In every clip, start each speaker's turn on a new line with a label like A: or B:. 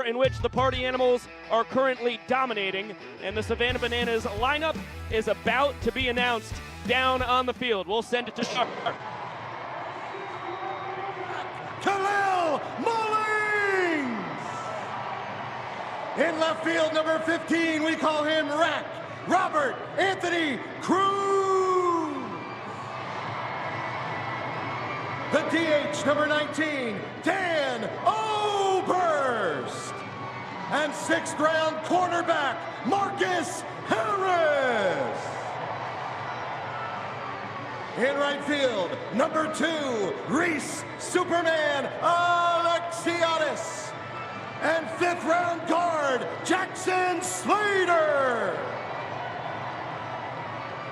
A: in which the Party Animals are currently dominating, and the Savannah Bananas lineup is about to be announced down on the field. We'll send it to Sharp.
B: Khalil Mullings! In left field, number 15, we call him Rack, Robert Anthony Cruz. The DH, number 19, Dan Oberst. And sixth round cornerback, Marcus Harris. In right field, number 2, Reese Superman Alexiades. And fifth round guard, Jackson Slater.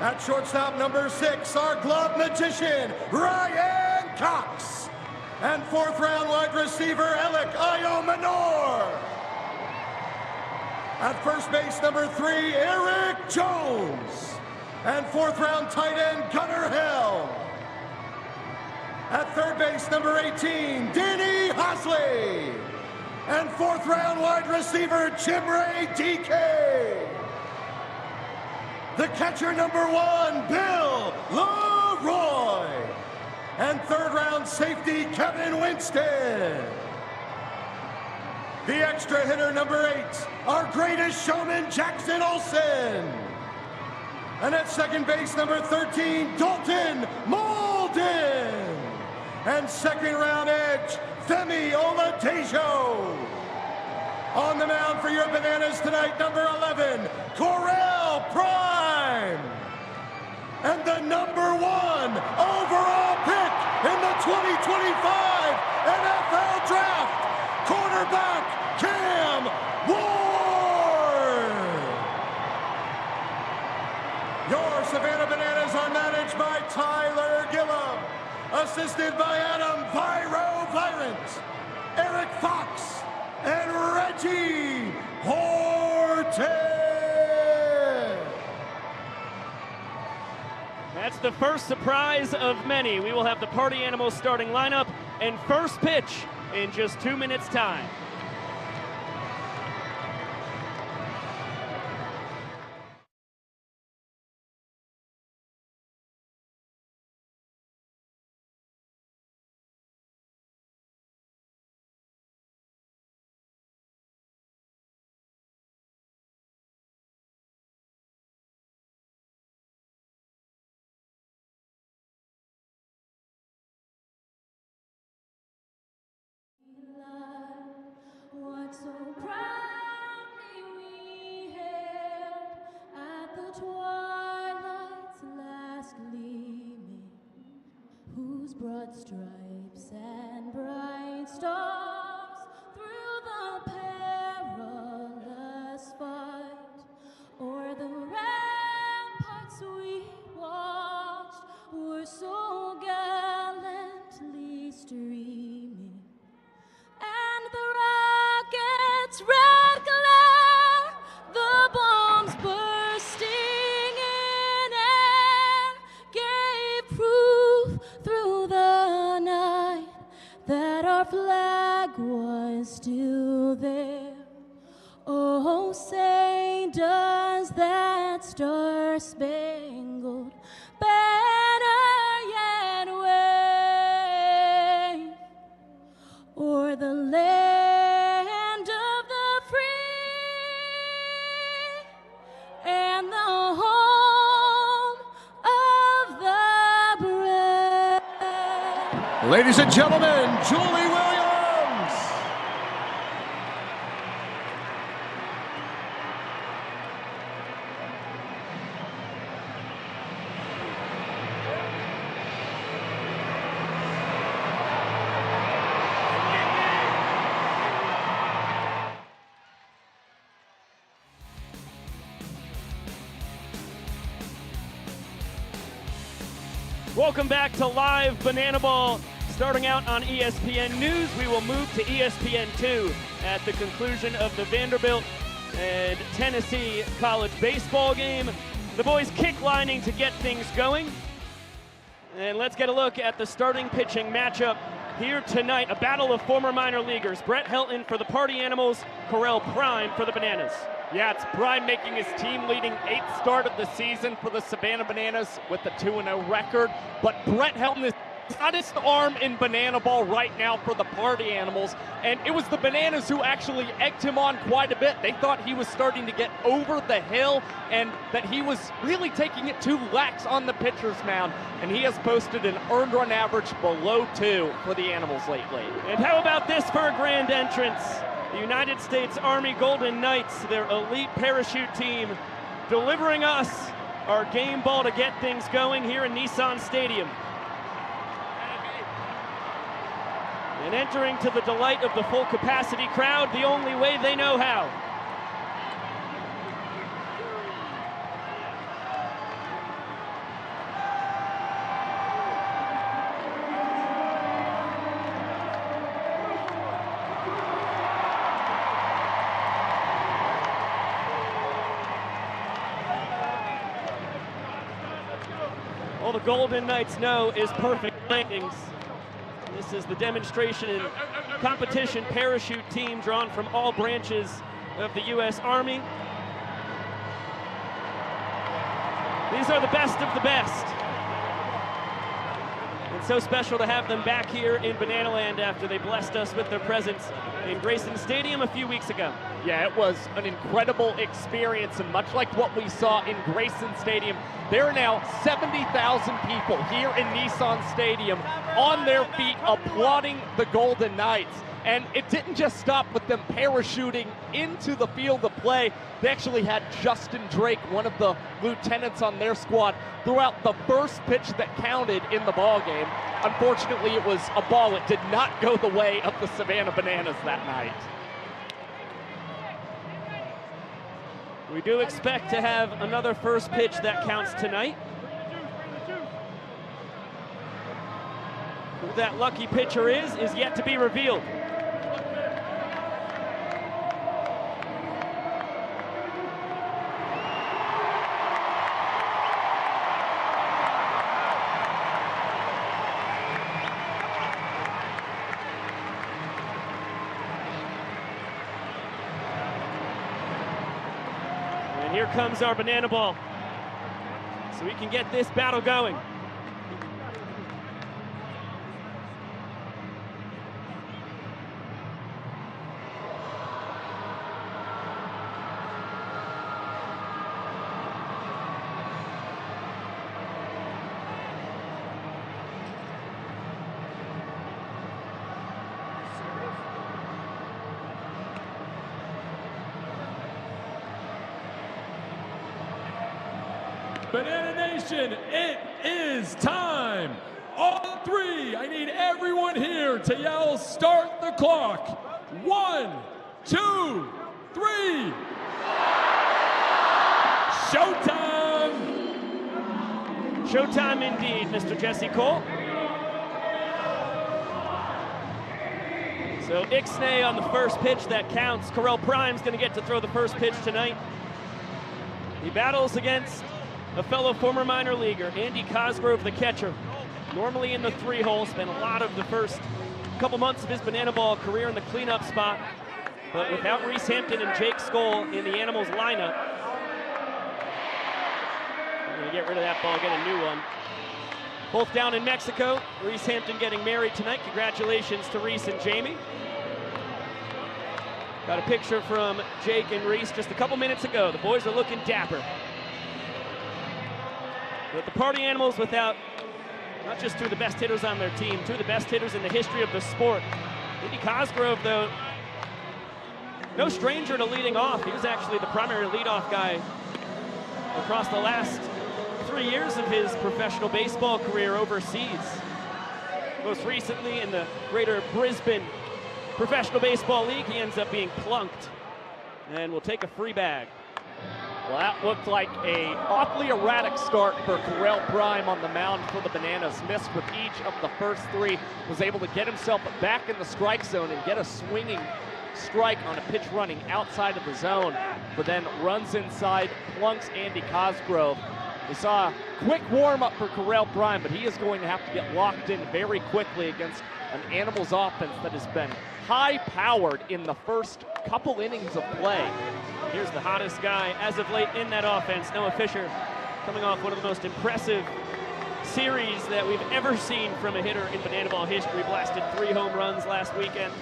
B: At shortstop, number 6, our glove magician, Ryan Cox. And fourth round wide receiver, Alec Iomanor. At first base, number 3, Eric Jones. And fourth round tight end, Gunnar Hill. At third base, number 18, Danny Hosley. And fourth round wide receiver, Chimray DK. The catcher, number 1, Bill Leroy. And third round safety, Kevin Winston. The extra hitter, number 8, our greatest showman, Jackson Olsen. And at second base, number 13, Dalton Malden. And second round edge, Femi Oladejo. On the mound for your Bananas tonight, number 11, Corral Prime. And the number 1 overall pick in the 2025 NFL Draft, cornerback Cam Ward. Your Savannah Bananas are managed by Tyler Gillum, assisted by Adam Virant, Eric Fox, and Reggie Horton.
A: That's the first surprise of many. We will have the Party Animals starting lineup and first pitch in just 2 minutes' time.
C: What so proudly we hailed at the twilight's last gleaming, whose broad stripes and bright stars through the perilous fight o'er the ramparts we watched were so gallantly streaming. And the rocket's red glare, the bombs bursting in air, gave proof through the night that our flag was still there. Oh, say does that star-spangled banner yet wave o'er the land of the free and the home of the brave?
B: Ladies and gentlemen, Julie Williams.
A: Welcome back to Live Banana Ball. Starting out on ESPN News, we will move to ESPN2 at the conclusion of the Vanderbilt and Tennessee college baseball game. The boys kick lining to get things going. And let's get a look at the starting pitching matchup here tonight. A battle of former minor leaguers. Brett Helton for the Party Animals, Correll Prime for the Bananas.
D: Yeah, it's Prime making his team-leading 8th start of the season for the Savannah Bananas with a 2-0 record. But Brett Helton is the hottest arm in banana ball right now for the Party Animals. And it was the Bananas who actually egged him on quite a bit. They thought he was starting to get over the hill and that he was really taking it too lax on the pitcher's mound. And he has posted an earned run average below 2 for the Animals lately.
A: And how about this for a grand entrance? The United States Army Golden Knights, their elite parachute team, delivering us our game ball to get things going here in Nissan Stadium. And entering to the delight of the full capacity crowd the only way they know how. All the Golden Knights know is perfect landings. This is the demonstration and competition parachute team drawn from all branches of the U.S. Army. These are the best of the best. It's so special to have them back here in Banana Land after they blessed us with their presence in Grayson Stadium a few weeks ago.
D: Yeah, it was an incredible experience, and much like what we saw in Grayson Stadium, there are now 70,000 people here in Nissan Stadium on their feet applauding the Golden Knights. And it didn't just stop with them parachuting into the field of play. They actually had Justin Drake, one of the lieutenants on their squad, throughout the first pitch that counted in the ball game. Unfortunately, it was a ball that did not go the way of the Savannah Bananas that night.
A: We do expect to have another first pitch that counts tonight. Who that lucky pitcher is yet to be revealed. And here comes our banana ball, so we can get this battle going.
E: Banana Nation, it is time. On 3, I need everyone here to yell, start the clock. 1, 2, 3. Showtime!
A: Showtime indeed, Mr. Jesse Cole. So Ixnay on the first pitch that counts. Correll Prime's going to get to throw the first pitch tonight. He battles against a fellow former minor leaguer, Andy Cosgrove, the catcher. Normally in the 3-hole, spent a lot of the first couple months of his banana ball career in the cleanup spot. But without Reese Hampton and Jake Skoll in the Animals lineup, we're going to get rid of that ball, get a new one. Both down in Mexico. Reese Hampton getting married tonight. Congratulations to Reese and Jamie. Got a picture from Jake and Reese just a couple minutes ago. The boys are looking dapper. But the Party Animals, without not just 2 of the best hitters on their team, 2 of the best hitters in the history of the sport. Andy Cosgrove, though, no stranger to leading off. He was actually the primary leadoff guy across the last 3 years of his professional baseball career overseas. Most recently in the Greater Brisbane Professional Baseball League, he ends up being plunked and will take a free bag.
D: Well, that looked like a awfully erratic start for Correll Prime on the mound for the Bananas. Missed with each of the first 3. Was able to get himself back in the strike zone and get a swinging strike on a pitch running outside of the zone, but then runs inside, plunks Andy Cosgrove. We saw a quick warm-up for Correll Prime, but he is going to have to get locked in very quickly against an Animals offense that has been high-powered in the first couple innings of play.
A: Here's the hottest guy as of late in that offense, Noah Fisher, coming off one of the most impressive series that we've ever seen from a hitter in banana ball history. Blasted 3 home runs last weekend.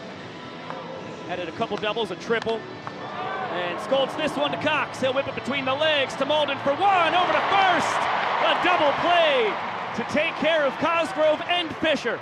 A: Added a couple doubles, a triple. And scolds this one to Cox. He'll whip it between the legs to Malden for 1, over to first. A double play to take care of Cosgrove and Fisher.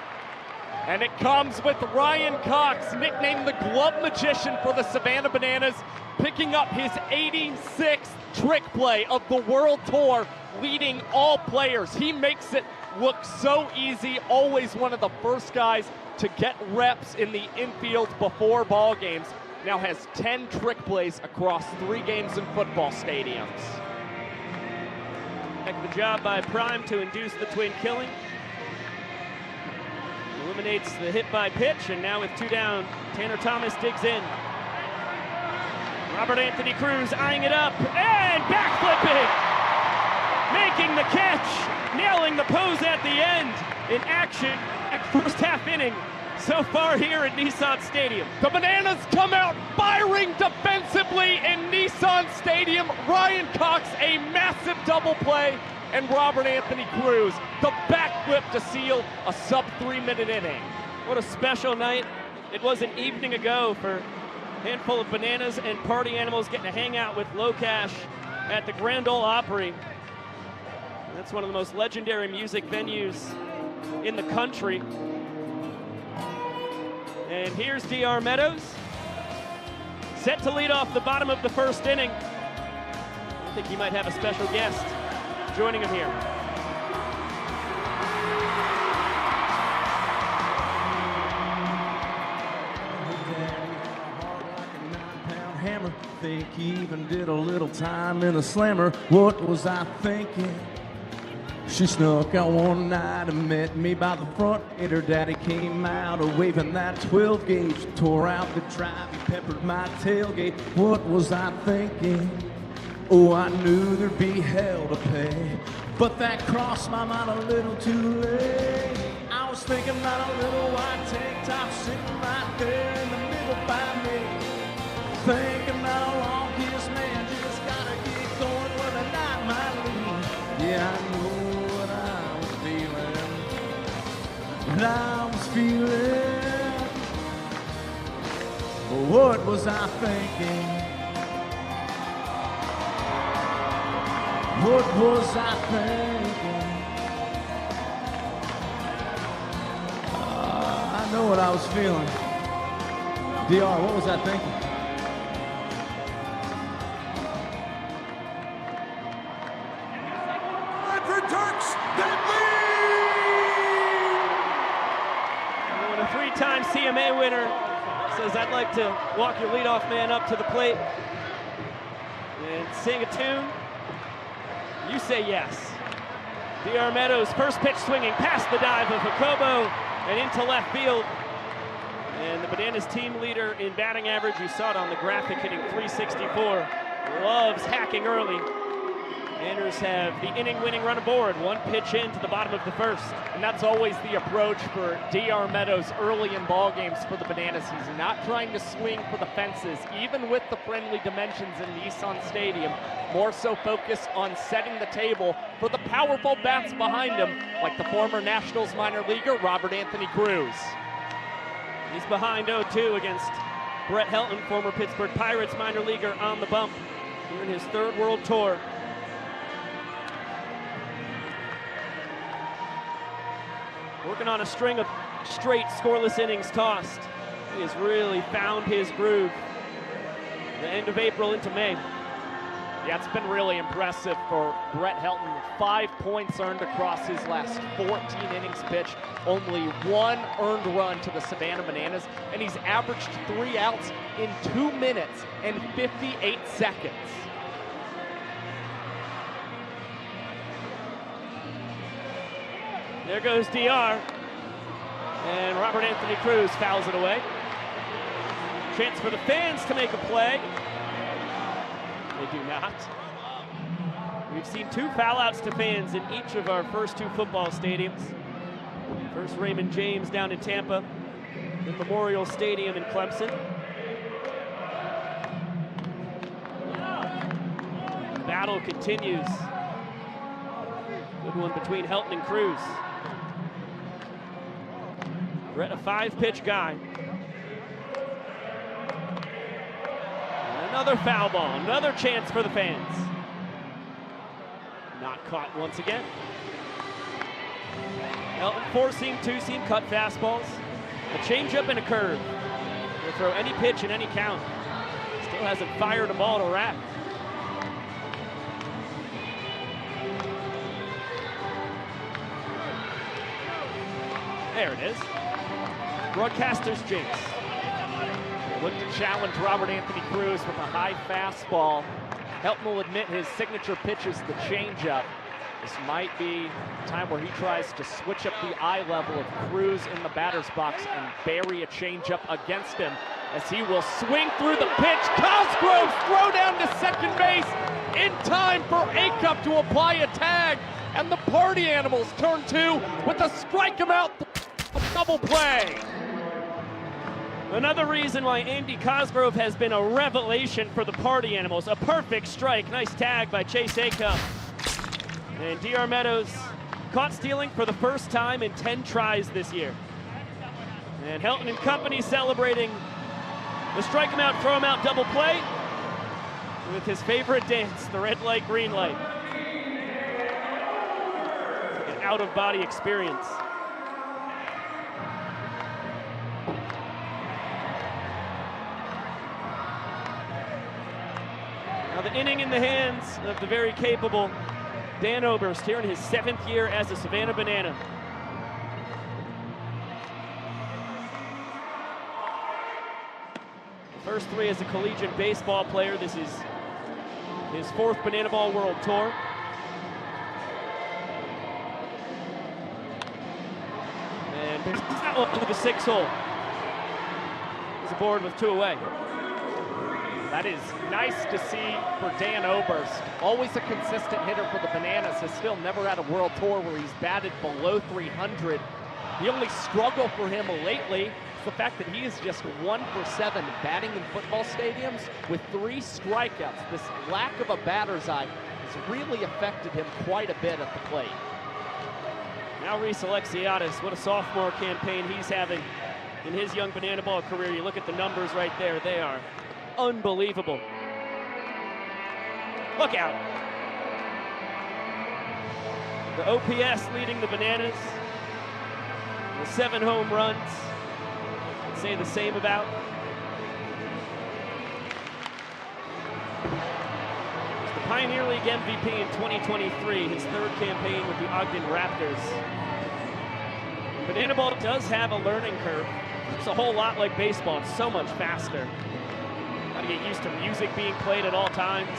D: And it comes with Ryan Cox, nicknamed the Glove Magician for the Savannah Bananas, picking up his 86th trick play of the World Tour, leading all players. He makes it look so easy, always one of the first guys to get reps in the infield before ball games. Now has 10 trick plays across 3 games in football stadiums.
A: Heck of a job by Prime to induce the twin killing. Eliminates the hit by pitch, and now with 2 down, Tanner Thomas digs in. Robert Anthony Cruz eyeing it up, and backflipping! Making the catch, nailing the pose at the end in action at first half inning so far here at Nissan Stadium.
D: The Bananas come out firing defensively in Nissan Stadium. Ryan Cox, a massive double play, and Robert Anthony Cruz, the backflip to seal a sub-3-minute inning.
A: What a special night it was an evening ago for a handful of Bananas and party animals getting to hang out with Low Cash at the Grand Ole Opry. That's one of the most legendary music venues in the country. And here's DR Meadows, set to lead off the bottom of the first inning. I think he might have a special guest joining him here.
F: Hammer, think he even did a little time in a slammer. What was I thinking? She snuck out one night and met me by the front, and her daddy came out waving that 12 gauge, tore out the drive, he peppered my tailgate. What was I thinking? Oh, I knew there'd be hell to pay, but that crossed my mind a little too late. I was thinking about a little white tank top sitting right there in the middle by me, thinking about a long kiss man just gotta keep going where the night might lead. Yeah, I know what I was feeling. What was I thinking? What was I thinking? I know what I was feeling. DR, what was I thinking?
B: For Turks, Bentley!
A: When a 3-time CMA winner says, "I'd like to walk your leadoff man up to the plate and sing a tune," you say yes. DR Meadows, first pitch swinging past the dive of Jacobo and into left field. And the Bananas team leader in batting average, you saw it on the graphic, hitting .364, loves hacking early. Banners have the inning-winning run aboard, 1 pitch into the bottom of the first.
D: And that's always the approach for DR Meadows early in ball games for the Bananas. He's not trying to swing for the fences, even with the friendly dimensions in Nissan Stadium. More so focused on setting the table for the powerful bats behind him, like the former Nationals minor leaguer, Robert Anthony Cruz.
A: He's behind 0-2 against Brett Helton, former Pittsburgh Pirates minor leaguer, on the bump here in his 3rd World Tour. Working on a string of straight scoreless innings tossed. He has really found his groove the end of April into May.
D: Yeah, it's been really impressive for Brett Helton. 5 points earned across his last 14 innings pitched. Only 1 earned run to the Savannah Bananas, and he's averaged 3 outs in 2 minutes and 58 seconds.
A: There goes DR. And Robert Anthony Cruz fouls it away. Chance for the fans to make a play. They do not. We've seen 2 foul outs to fans in each of our first 2 football stadiums. First Raymond James down in Tampa, then Memorial Stadium in Clemson. The battle continues. Good one between Helton and Cruz. Brett, a 5-pitch guy. And another foul ball, another chance for the fans. Not caught once again. Helton, 4-seam, 2-seam, cut fastballs. A changeup and a curve. He'll throw any pitch in any count. Still hasn't fired a ball to rack. There it is. Broadcaster's jinx.
D: Look to challenge Robert Anthony Cruz with a high fastball. Helton will admit his signature pitch is the changeup. This might be a time where he tries to switch up the eye level of Cruz in the batter's box and bury a changeup against him as he will swing through the pitch. Cosgrove throw down to second base in time for Acup to apply a tag. And the Party Animals turn 2 with a strike him out double play.
A: Another reason why Andy Cosgrove has been a revelation for the Party Animals. A perfect strike. Nice tag by Chase Acup. And D.R. Meadows caught stealing for the first time in 10 tries this year. And Helton and company celebrating the strike him out, throw him out double play with his favorite dance, the red light, green light. An out-of-body experience. Now the inning in the hands of the very capable Dan Oberst here in his 7th year as a Savannah Banana. First 3 as a collegiate baseball player. This is his 4th Banana Ball World Tour. And there's that one to the 6 hole. He's aboard with 2 away.
D: That is nice to see for Dan Oberst. Always a consistent hitter for the Bananas. Has still never had a World Tour where he's batted below 300. The only struggle for him lately is the fact that he is just 1 for 7 batting in football stadiums with 3 strikeouts. This lack of a batter's eye has really affected him quite a bit at the plate.
A: Now Reese Alexiades, what a sophomore campaign he's having in his young Banana Ball career. You look at the numbers right there, they are unbelievable. Look out. The OPS leading the Bananas. The 7 home runs. I'd say the same about. He's the Pioneer League MVP in 2023, his 3rd campaign with the Ogden Raptors. Banana Ball does have a learning curve. It's a whole lot like baseball. It's so much faster. Got to get used to music being played at all times.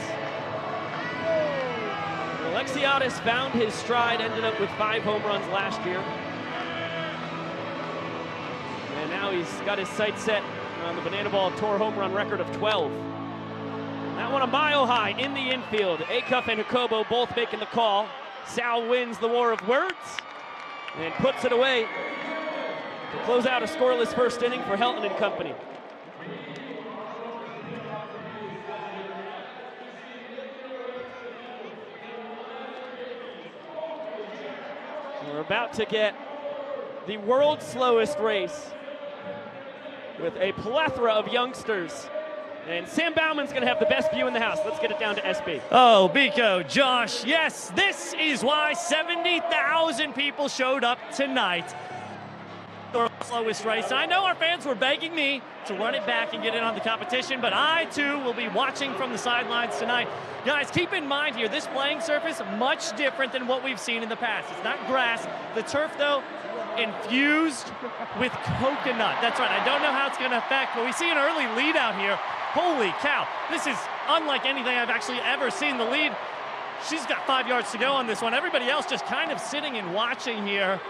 A: Alexiades found his stride, ended up with 5 home runs last year. And now he's got his sights set on the Banana Ball Tour home run record of 12. That one a mile high in the infield. Acup and Jacobo both making the call. Sal wins the war of words and puts it away to close out a scoreless first inning for Helton and company. We're about to get the world's slowest race with a plethora of youngsters. And Sam Bauman's going to have the best view in the house. Let's get it down to SB.
G: Oh, Biko, Josh, yes, this is why 70,000 people showed up tonight. The slowest race. I know our fans were begging me to run it back and get in on the competition, but I, too, will be watching from the sidelines tonight. Guys, keep in mind here, this playing surface, much different than what we've seen in the past. It's not grass. The turf, though, infused with coconut. That's right. I don't know how it's going to affect, but we see an early lead out here. Holy cow. This is unlike anything I've actually ever seen. The lead, she's got 5 yards to go on this one. Everybody else just kind of sitting and watching here.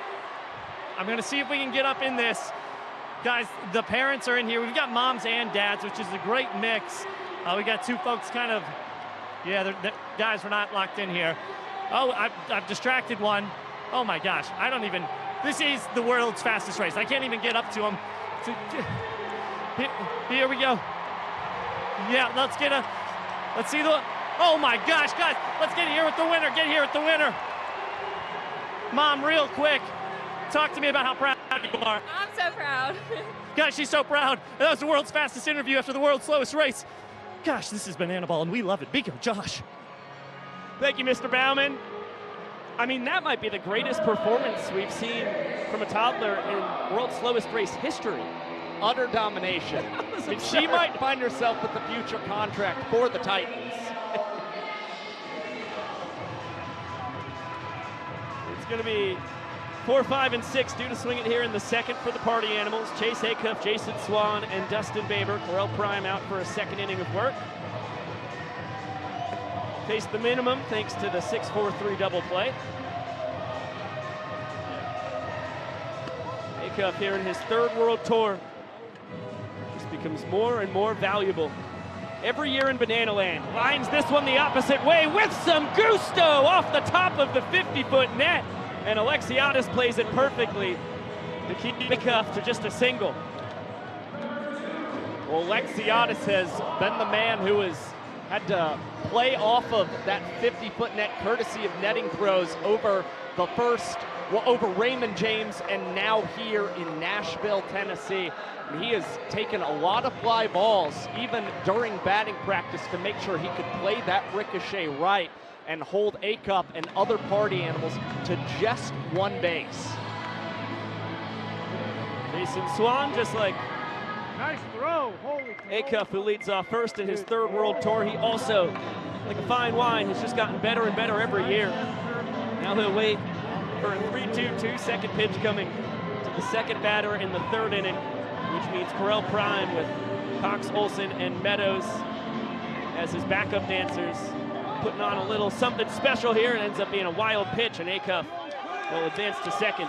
G: I'm going to see if we can get up in this. Guys, the parents are in here. We've got moms and dads, which is a great mix. We got 2 folks kind of, yeah, guys, we're not locked in here. Oh, I've distracted one. Oh my gosh, I don't even, This is the world's fastest race. I can't even get up to him. Here we go. Yeah, let's see the, oh my gosh, guys, let's get here with the winner. Get here with the winner. Mom, real quick, talk to me about how proud you are.
C: I'm so proud.
G: Gosh, she's so proud. That was the world's fastest interview after the world's slowest race. Gosh, this is Banana Ball, and we love it. Biko, Josh.
A: Thank you, Mr. Bauman. I mean, that might be the greatest performance we've seen from a toddler in world's slowest race history.
D: Utter domination. And she might find herself with the future contract for the Titans.
A: It's going to be 4, 5, and 6 due to swing it here in the second for the Party Animals. Chase Acuff, Jason Swan, and Dustin Baber. Correll Prime out for a second inning of work. Faced the minimum thanks to the 6-4-3 double play. Acuff here in his third World Tour just becomes more and more valuable every year in Banana Land. Lines this one the opposite way with some gusto off the top of the 50-foot net. And Alexiades plays it perfectly to keep Acuff to just a single.
D: Well, Alexiades has been the man who has had to play off of that 50-foot net courtesy of netting throws over the first, well, over Raymond James and now here in Nashville, Tennessee. And he has taken a lot of fly balls, even during batting practice, to make sure he could play that ricochet right and hold Acuff and other Party Animals to just one base.
A: Jason Swan, just like
H: Nice throw. Holy
A: Acuff, who leads off first in his third World Tour. He also, like a fine wine, has just gotten better and better every year. Now he'll wait for a 3-2-2 second pitch coming to the second batter in the third inning, which means Corell Prime with Cox, Olsen, and Meadows as his backup dancers, putting on a little something special here. It ends up being a wild pitch, and Acuff will advance to second.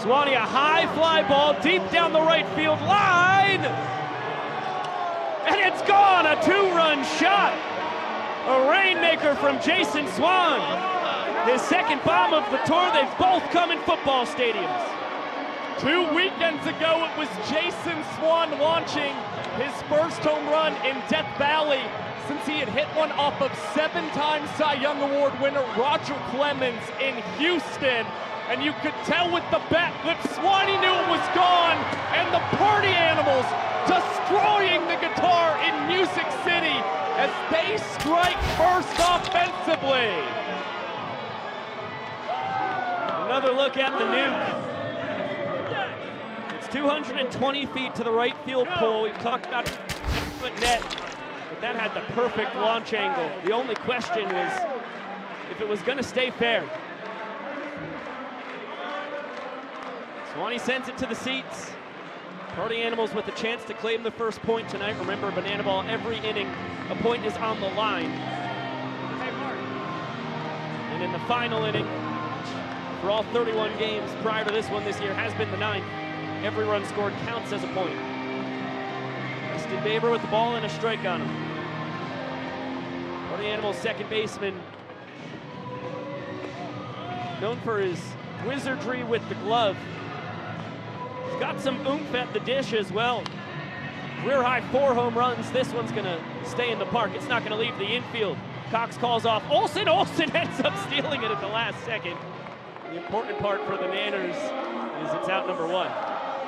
A: Swanee, a high fly ball deep down the right field line. And it's gone, a 2-run shot. A rainmaker from Jason Swan. His second bomb of the tour. They've both come in football stadiums.
D: 2 weekends ago, it was Jason Swan launching his first home run in Death Valley since he had hit one off of 7-time Cy Young Award winner Roger Clemens in Houston. And you could tell with the bat that Swanee knew it was gone, and the Party Animals destroying the guitar in Music City as they strike first offensively.
A: Another look at the nuke. It's 220 feet to the right field pole. We've talked about foot net, but that had the perfect launch angle. The only question was if it was going to stay fair. Swanee sends it to the seats. Party Animals with a chance to claim the first point tonight. Remember, Banana Ball, every inning, a point is on the line. And in the final inning, for all 31 games prior to this one this year, has been the 9th. Every run scored counts as a point. Dustin Baber with the ball and a strike on him. Party Animals second baseman, known for his wizardry with the glove. He's got some oomph at the dish as well. Career high 4 home runs. This one's gonna stay in the park. It's not gonna leave the infield. Cox calls off Olsen. Olsen ends up stealing it at the last second. The important part for the Nanners is it's out number 1.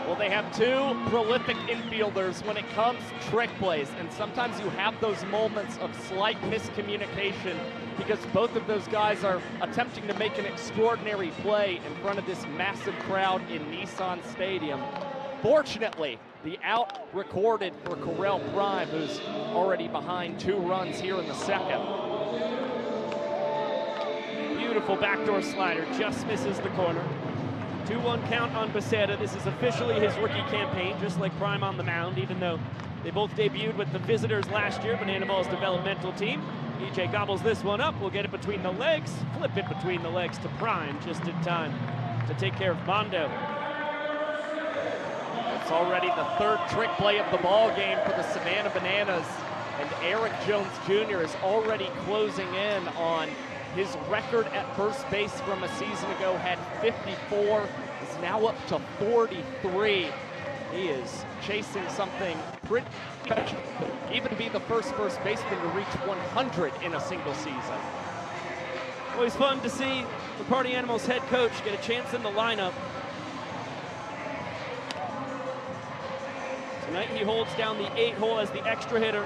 D: Well, they have 2 prolific infielders when it comes to trick plays, and sometimes you have those moments of slight miscommunication because both of those guys are attempting to make an extraordinary play in front of this massive crowd in Nissan Stadium. Fortunately, the out recorded for Corell Prime, who's already behind 2 runs here in the second.
A: Beautiful backdoor slider, just misses the corner. 2-1 count on Basera. This is officially his rookie campaign, just like Prime on the mound, even though they both debuted with the visitors last year, Banana Ball's developmental team. EJ gobbles this one up, will get it between the legs, flip it between the legs to Prime, just in time to take care of Mondo.
D: It's already the third trick play of the ball game for the Savannah Bananas, and Eric Jones Jr. is already closing in on his record at first base from a season ago. Had 54, is now up to 43. He is chasing something pretty special, even be the first baseman to reach 100 in a single season.
A: Always fun to see the Party Animals head coach get a chance in the lineup. Tonight he holds down the 8-hole as the extra hitter.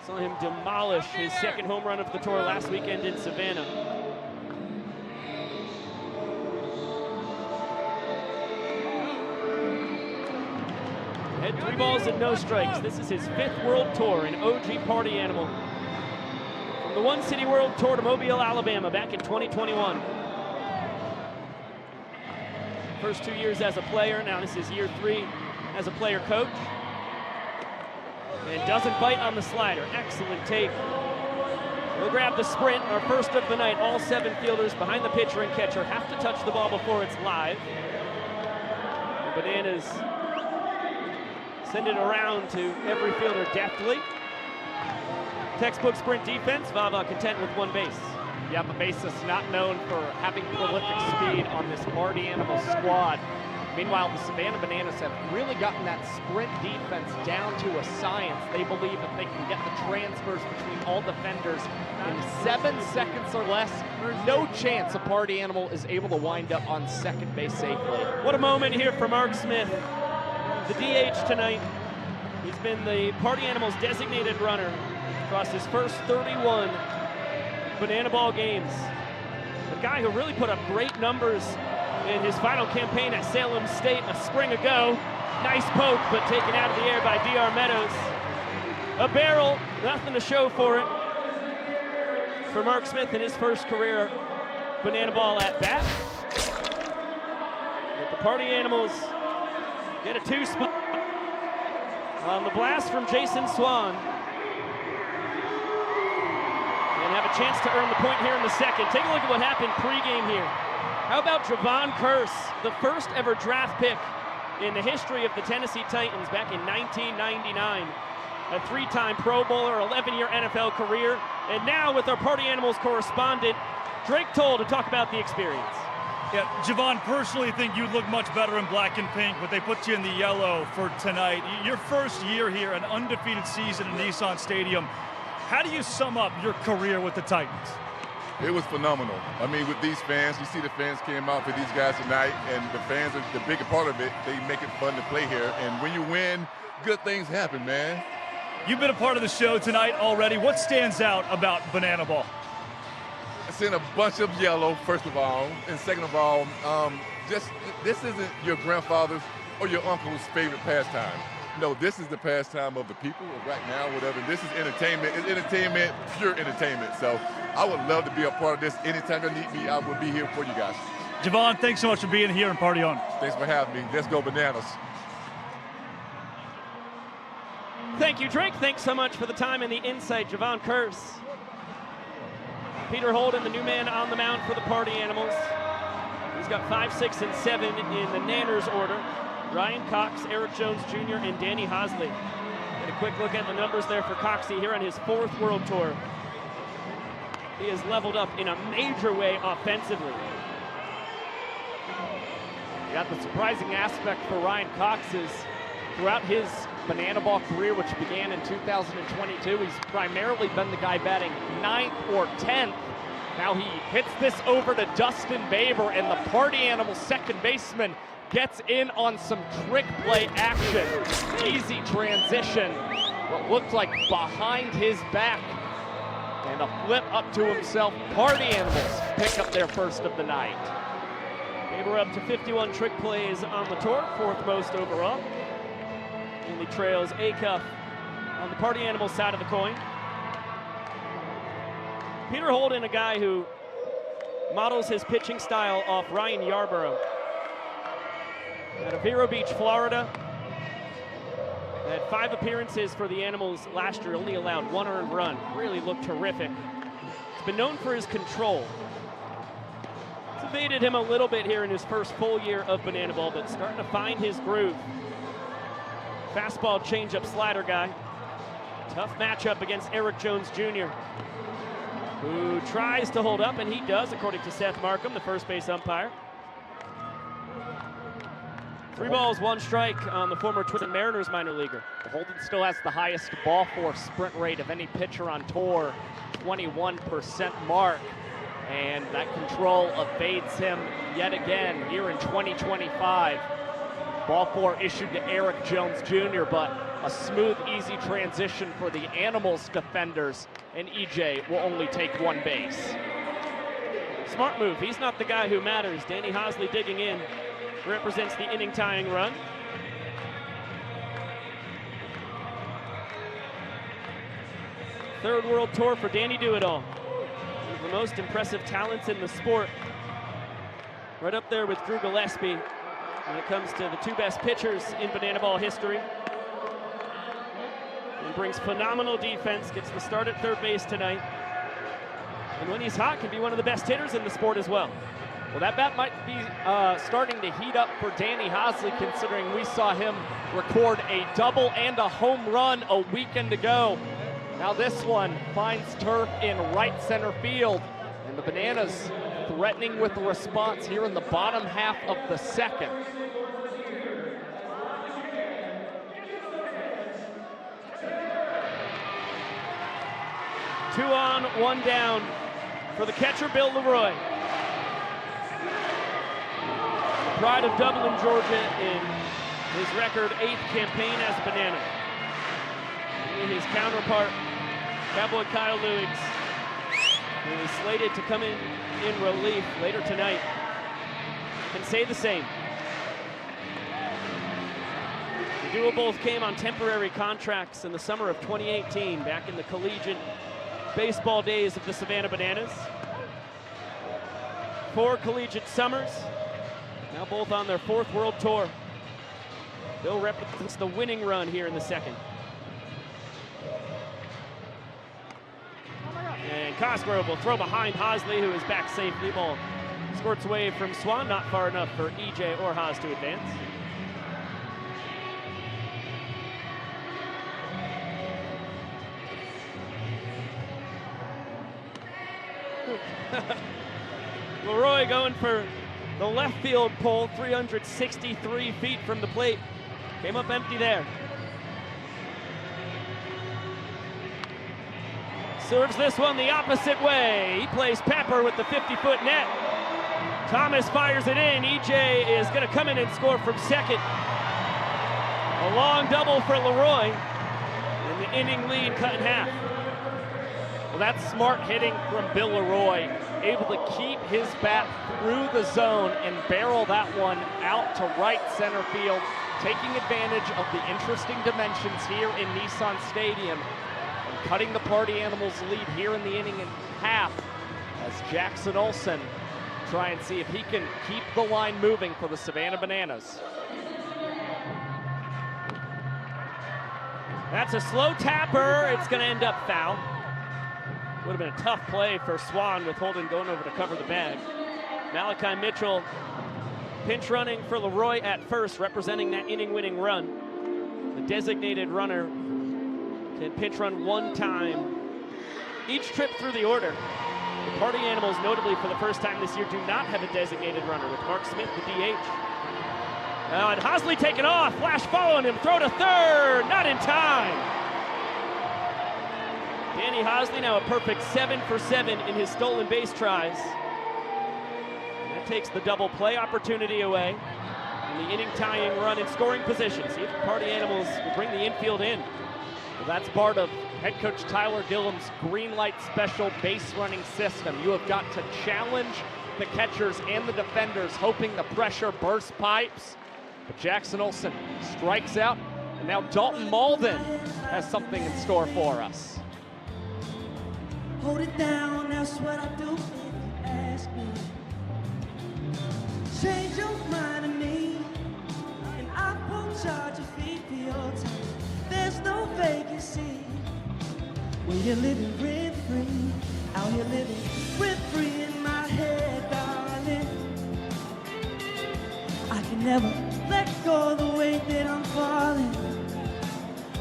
A: Saw him demolish his second home run of the tour last weekend in Savannah. Had 3 balls and no strikes. This is his 5th World Tour, an OG Party Animal. From the One City World Tour to Mobile, Alabama, back in 2021. First 2 years as a player, now this is year 3 as a player coach. And doesn't bite on the slider. Excellent take. We'll grab the sprint, our first of the night. All 7 fielders behind the pitcher and catcher have to touch the ball before it's live. The Bananas send it around to every fielder deftly. Textbook sprint defense, Vava content with 1 base.
D: Yeah, but Mesa's not known for having prolific speed on this Party Animal squad. Meanwhile, the Savannah Bananas have really gotten that sprint defense down to a science. They believe that they can get the transfers between all defenders in 7 seconds or less. No chance a Party Animal is able to wind up on second base safely.
A: What a moment here for Mark Smith, the DH tonight. He's been the Party Animals designated runner across his first 31 Banana Ball games. The guy who really put up great numbers in his final campaign at Salem State a spring ago. Nice poke, but taken out of the air by D.R. Meadows. A barrel, nothing to show for it for Mark Smith in his first career Banana Ball at bat. But the Party Animals get a 2 spot on the blast from Jason Swan. And have a chance to earn the point here in the second. Take a look at what happened pregame here. How about Javon Curse, the first ever draft pick in the history of the Tennessee Titans back in 1999. A 3-time Pro Bowler, 11-year NFL career, and now with our Party Animals correspondent, Drake Toll, to talk about the experience.
I: Yeah, Javon, personally think you'd look much better in black and pink, but they put you in the yellow for tonight. Your first year here, an undefeated season in Nissan Stadium. How do you sum up your career with the Titans?
J: It was phenomenal. I mean, with these fans, you see the fans came out for these guys tonight, and the fans are the bigger part of it. They make it fun to play here, and when you win, good things happen, man.
I: You've been a part of the show tonight already. What stands out about Banana Ball?
J: Seeing a bunch of yellow, first of all, and second of all, just this isn't your grandfather's or your uncle's favorite pastime. No, this is the pastime of the people right now, whatever. This is entertainment. It's entertainment, pure entertainment. So I would love to be a part of this. Anytime you need me, I will be here for you guys.
I: Javon, thanks so much for being here and Party On.
J: Thanks for having me. Let's go Bananas.
A: Thank you, Drake. Thanks so much for the time and the insight, Javon Curse. Peter Holden, the new man on the mound for the Party Animals. He's got 5, 6, and 7 in the Nanners order. Ryan Cox, Eric Jones Jr., and Danny Hosley. Get a quick look at the numbers there for Coxie here on his 4th World Tour. He has leveled up in a major way offensively.
D: You got the surprising aspect for Ryan Cox is throughout his Banana Ball career, which began in 2022, he's primarily been the guy batting 9th or 10th. Now he hits this over to Dustin Baber, and the Party Animal second baseman gets in on some trick play action. Easy transition, what looked like behind his back. And a flip up to himself. Party Animals pick up their first of the night.
A: Baber up to 51 trick plays on the tour, 4th most overall. And he trails Acuff on the Party Animals side of the coin. Peter Holden, a guy who models his pitching style off Ryan Yarborough. Out of Vero Beach, Florida. Had 5 appearances for the Animals last year, only allowed 1 earned run. Really looked terrific. He's been known for his control. It's evaded him a little bit here in his first full year of banana ball, but starting to find his groove. Fastball, changeup, slider guy. Tough matchup against Eric Jones Jr., who tries to hold up, and he does, according to Seth Markham, the first base umpire. 3 balls, 1 strike on the former Twin Mariners minor leaguer.
D: Holden still has the highest ball force sprint rate of any pitcher on tour, 21% mark. And that control evades him yet again here in 2025. Ball 4 issued to Eric Jones Jr., but a smooth, easy transition for the Animals defenders, and EJ will only take 1 base.
A: Smart move. He's not the guy who matters. Danny Hosley digging in. Represents the inning-tying run. Third World Tour for Danny Do-It-All. One of the most impressive talents in the sport. Right up there with Drew Gillespie when it comes to the 2 best pitchers in banana ball history. And brings phenomenal defense, gets the start at third base tonight. And when he's hot, can be one of the best hitters in the sport as well.
D: Well, that bat might be starting to heat up for Danny Hosley, considering we saw him record a double and a home run a weekend ago. Now this one finds turf in right center field, and the Bananas threatening with the response here in the bottom half of the second.
A: Two on, 1 down for the catcher, Bill Leroy. Pride of Dublin, Georgia, in his record 8th campaign as a Banana. And his counterpart, Cowboy Kyle Lewis, who is slated to come in relief later tonight, can say the same. The duo both came on temporary contracts in the summer of 2018, back in the collegiate baseball days of the Savannah Bananas. 4 collegiate summers. Now both on their 4th World Tour. Bill represents the winning run here in the second. And Cosgrove will throw behind Hosley, who is back safely. Ball squirts away from Swan, not far enough for EJ or Haas to advance. Leroy going for the left field pole, 363 feet from the plate. Came up empty there. Serves this one the opposite way. He plays Pepper with the 50-foot net. Thomas fires it in. EJ is going to come in and score from second. A long double for Leroy. And the inning lead cut in half.
D: Well, that's smart hitting from Bill Leroy. Able to keep his bat through the zone and barrel that one out to right center field, taking advantage of the interesting dimensions here in Nissan Stadium, and cutting the Party Animals lead here in the inning in half as Jackson Olsen try and see if he can keep the line moving for the Savannah Bananas.
A: That's a slow tapper. It's going to end up foul. Would have been a tough play for Swan with Holden going over to cover the bag. Malachi Mitchell pinch running for Leroy at first, representing that inning-winning run. The designated runner can pinch run 1 time each trip through the order. The Party Animals, notably for the first time this year, do not have a designated runner, with Mark Smith, the DH. And Hosley taking off, Flash following him, throw to third, not in time. Danny Hosley now a perfect 7 for 7 in his stolen base tries. And that takes the double play opportunity away. And the inning tying run in scoring position. See if the Party Animals will bring the infield in.
D: Well, that's part of head coach Tyler Gillum's green light special base running system. You have got to challenge the catchers and the defenders, hoping the pressure bursts pipes. But Jackson Olsen strikes out, and now Dalton Malden has something in store for us.
K: Hold it down, that's what I do if you ask me. Change your mind to me, and I won't charge a fee for your time. There's no vacancy when you're living rent free. Out here living rent free in my head, darling. never let go of the weight that I'm falling.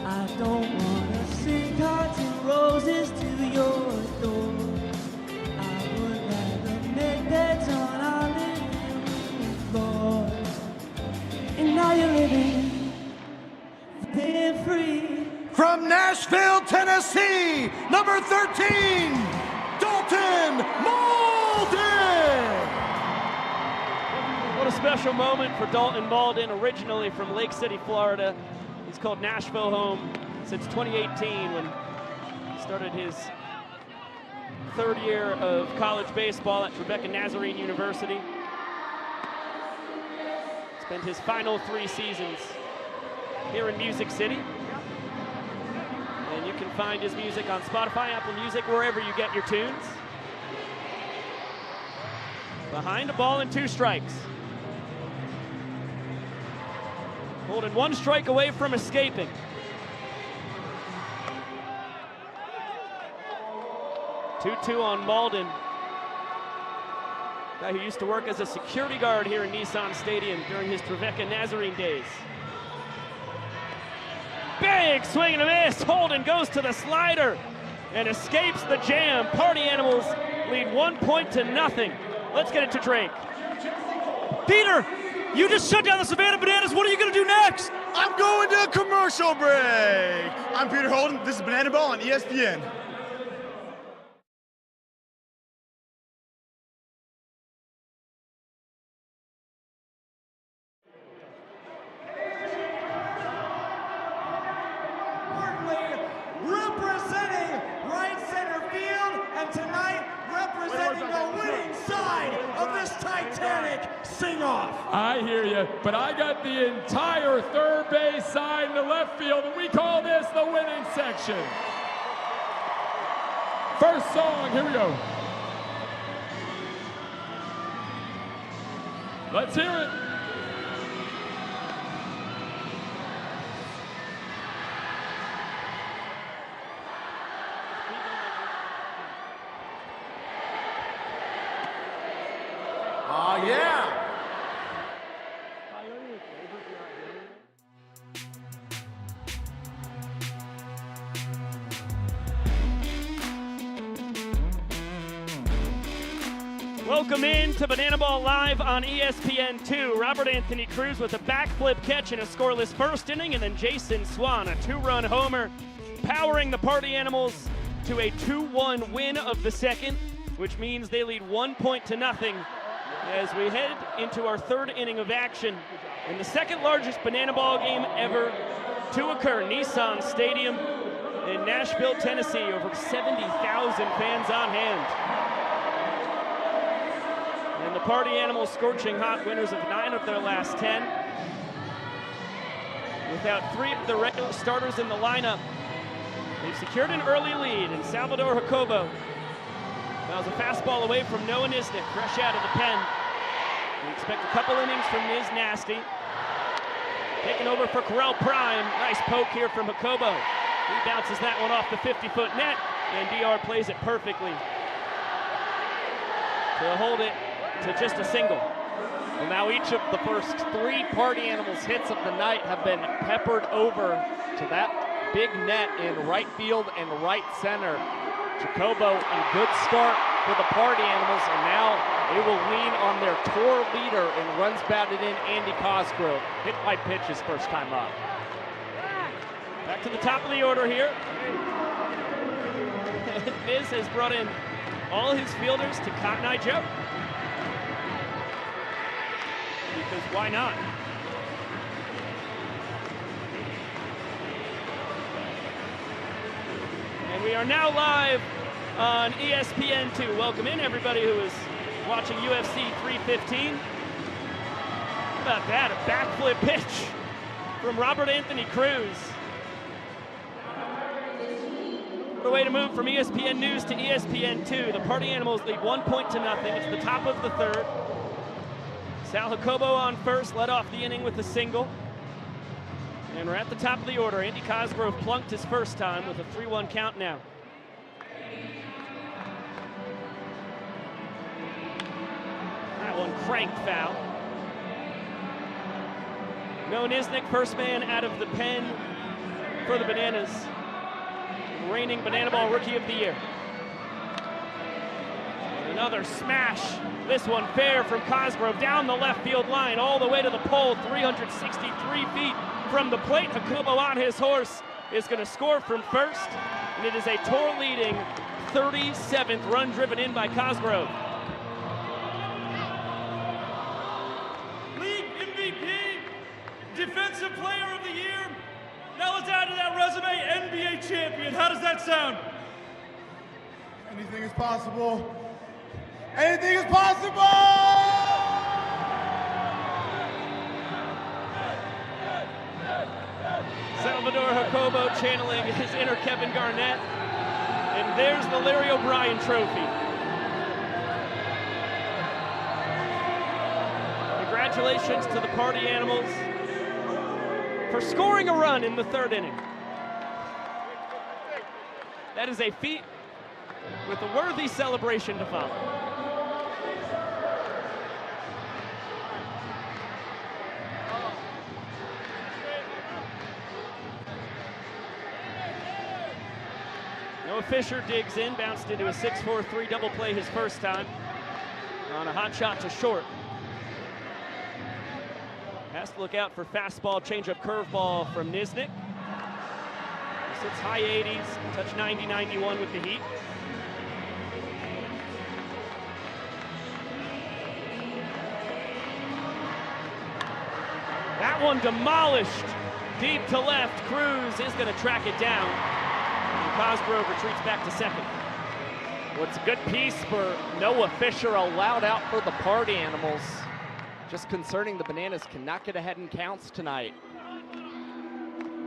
K: I don't wanna send cards and roses to your door. I would rather make beds on our living room floor. And now you're living free.
B: From Nashville, Tennessee, number 13, Dalton Malden.
A: What a special moment for Dalton Malden, originally from Lake City, Florida. He's called Nashville home since 2018 when he started his third year of college baseball at Rebecca Nazarene University. Spent his final 3 seasons here in Music City. And you can find his music on Spotify, Apple Music, wherever you get your tunes. Behind a ball and 2 strikes. Holding 1 strike away from escaping. Two on Malden. Guy who used to work as a security guard here in Nissan Stadium during his Rebecca Nazarene days. Big swing and a miss. Holden goes to the slider and escapes the jam. Party Animals lead 1-0. Let's get it to Drake.
L: Peter, you just shut down the Savannah Bananas. What are you going to do next?
M: I'm going to a commercial break. I'm Peter Holden. This is Banana Ball on ESPN.
K: Representing right center field, and tonight representing the winning side of this Titanic sing-off.
E: I hear you, but I got the entire third base side in the left field, and we call this the winning section. First song, here we go. Let's hear it.
B: Oh, yeah.
A: Welcome in to Banana Ball Live on ESPN2. Robert Anthony Cruz with a backflip catch in a scoreless first inning, and then Jason Swan, a 2-run homer, powering the Party Animals to a 2-1 win of the second, which means they lead 1-0 as we head into our third inning of action in the second largest Banana Ball game ever to occur. Nissan Stadium in Nashville, Tennessee, over 70,000 fans on hand. And the Party Animals scorching hot, winners of 9 of their last 10. Without 3 of the regular starters in the lineup, they've secured an early lead, and Salvador Jacobo fouls a fastball away from Noah Nisnik, fresh out of the pen. We expect a couple innings from Niz Nasty. Taking over for Corral Prime. Nice poke here from Jacobo. He bounces that one off the 50-foot net, and DR plays it perfectly to hold it to just a single.
D: Well, now each of the first 3 Party Animals hits of the night have been peppered over to that big net in right field and right center. Jacobo, a good start for the Party Animals, and now they will lean on their tour leader and runs batted in, Andy Cosgrove. Hit by pitch his first time up.
A: Back to the top of the order here. Miz has brought in all his fielders to Cotton Eye Joe. Because why not? And we are now live on ESPN2. Welcome in everybody who is watching UFC 315. How about that? A backflip pitch from Robert Anthony Cruz. What a way to move from ESPN News to ESPN2. The Party Animals lead 1-0. It's the top of the third. Sal Jacobo on first, led off the inning with a single. And we're at the top of the order. Andy Cosgrove plunked his first time with a 3-1 count now. That one cranked foul. No Nisnik, first man out of the pen for the Bananas. Reigning Banana Ball Rookie of the Year. Another smash. This one fair from Cosgrove down the left field line all the way to the pole, 363 feet from the plate. Jacobo on his horse is going to score from first, and it is a tour-leading 37th run driven in by Cosgrove.
L: League MVP, Defensive Player of the Year. Now let's add to that resume, NBA champion. How does that sound?
M: Anything is possible. Anything is possible!
A: Salvador Jacobo channeling his inner Kevin Garnett. And there's the Larry O'Brien trophy. Congratulations to the Party Animals for scoring a run in the third inning. That is a feat with a worthy celebration to follow. Noah Fisher digs in, bounced into a 6-4-3 double play his first time on a hot shot to short. Has to look out for fastball, changeup, curveball from Nisnik. He sits high 80s, can touch 90-91 with the heat. That one demolished deep to left. Cruz is going to track it down. And Cosgrove retreats back to second.
D: What's a good piece for Noah Fisher, allowed out for the Party Animals. Just concerning the Bananas cannot get ahead in counts tonight.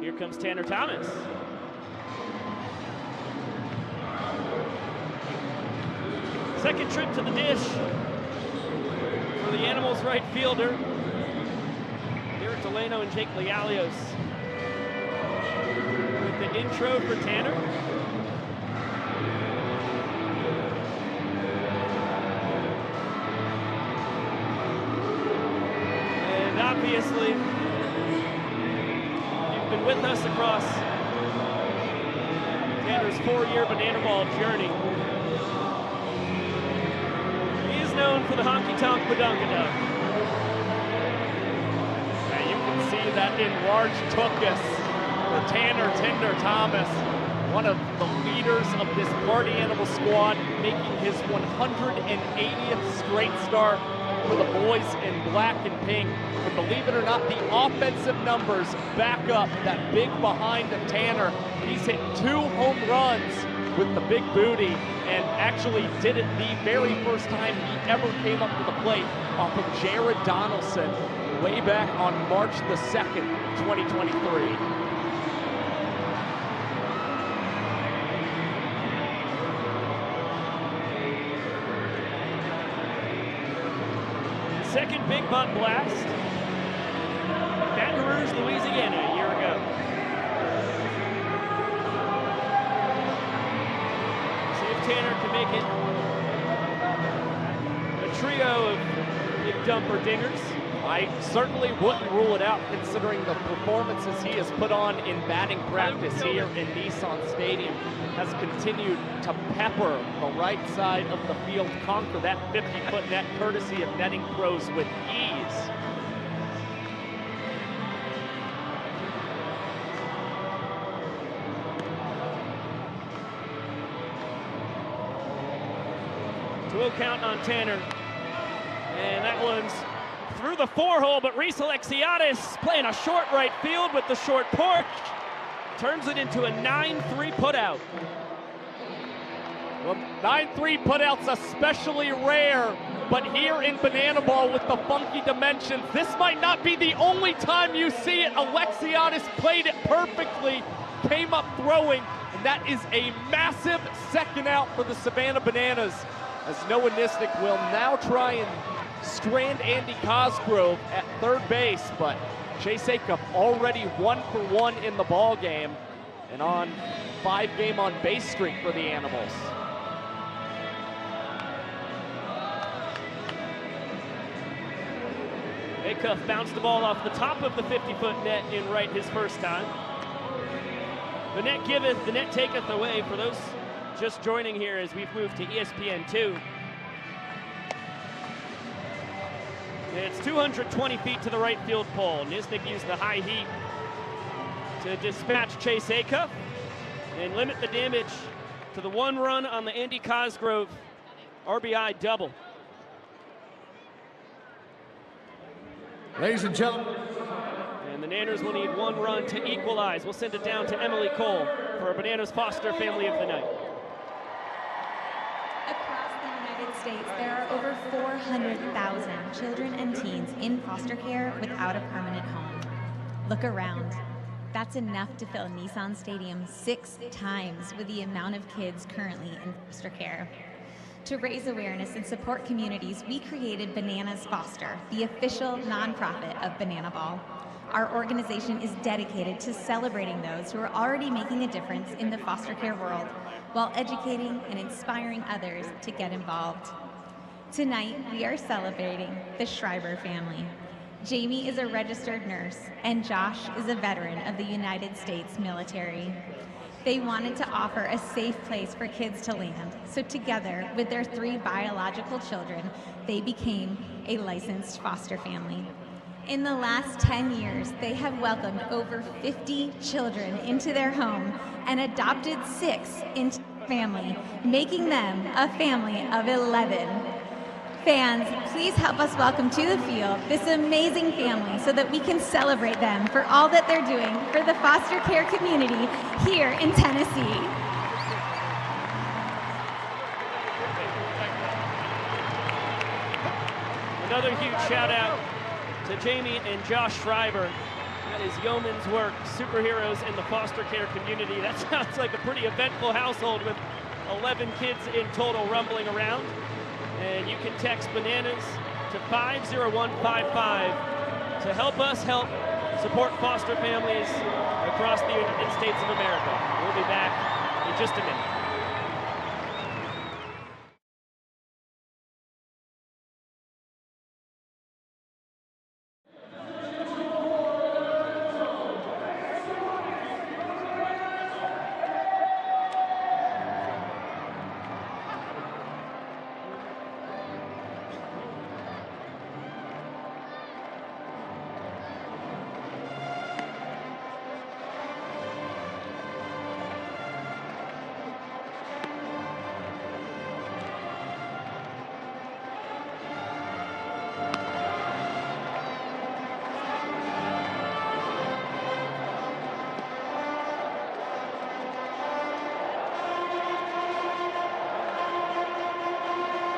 A: Here comes Tanner Thomas. Second trip to the dish for the Animals right fielder. Eric Delano and Jake Lialios. With the intro for Tanner. And obviously, you've been with us across Tanner's 4-year Banana Ball journey. He is known for the honky-tonk badonka-dunk.
D: You can see that enlarged tuchus for Tanner Tender Thomas, one of the leaders of this Party Animal squad, making his 180th straight start for the boys in black and pink. And believe it or not, the offensive numbers back up that big behind of Tanner. He's hit 2 home runs with the big booty, and actually did it the very first time he ever came up to the plate off of Jared Donaldson way back on March the 2nd, 2023.
A: Second big bunt blast. Baton Rouge, Louisiana, a year ago. See if Tanner can make it a trio of big dumper dingers.
D: I certainly wouldn't rule it out, considering the performances he has put on in batting practice here in Nissan Stadium. Has continued to pepper the right side of the field, conquer that 50-foot net courtesy of netting pros with ease.
A: Two-0 count on Tanner. And that one's through the 4-hole, but Reese Alexiades playing a short right field with the short porch. Turns it into a 9-3 putout.
D: Well, 9-3 putouts especially rare, but here in Banana Ball with the funky dimensions, this might not be the only time you see it. Alexiades played it perfectly, came up throwing, and that is a massive second out for the Savannah Bananas, as Noah Nisnik will now try and strand Andy Cosgrove at third base, but Chase Acuff already 1 for 1 in the ball game and on 5-game on base streak for the Animals.
A: Acuff bounced the ball off the top of the 50-foot net in right his first time. The net giveth, the net taketh away for those just joining here as we've moved to ESPN 2. It's 220 feet to the right field pole. Nisnik used the high heat to dispatch Chase Acuff and limit the damage to the 1 run on the Andy Cosgrove RBI double.
B: Ladies and gentlemen.
A: And the Nanners will need 1 run to equalize. We'll send it down to Emily Cole for a Bananas Foster Family of the Night.
N: Across the United States, there are over 400,000 children and teens in foster care without a permanent home. Look around. That's enough to fill Nissan Stadium 6 times with the amount of kids currently in foster care. To raise awareness and support communities, we created Bananas Foster, the official nonprofit of Banana Ball. Our organization is dedicated to celebrating those who are already making a difference in the foster care world while educating and inspiring others to get involved. Tonight, we are celebrating the Schreiber family. Jamie is a registered nurse, and Josh is a veteran of the United States military. They wanted to offer a safe place for kids to land, so together with their 3 biological children, they became a licensed foster family. In the last 10 years, they have welcomed over 50 children into their home and adopted 6 into their family, making them a family of 11. Fans, please help us welcome to the field this amazing family so that we can celebrate them for all that they're doing for the foster care community here in Tennessee.
A: Another huge shout out to Jamie and Josh Schreiber. That is yeoman's work, superheroes in the foster care community. That sounds like a pretty eventful household with 11 kids in total rumbling around. And you can text BANANAS to 50155 to help us help support foster families across the United States of America. We'll be back in just a minute.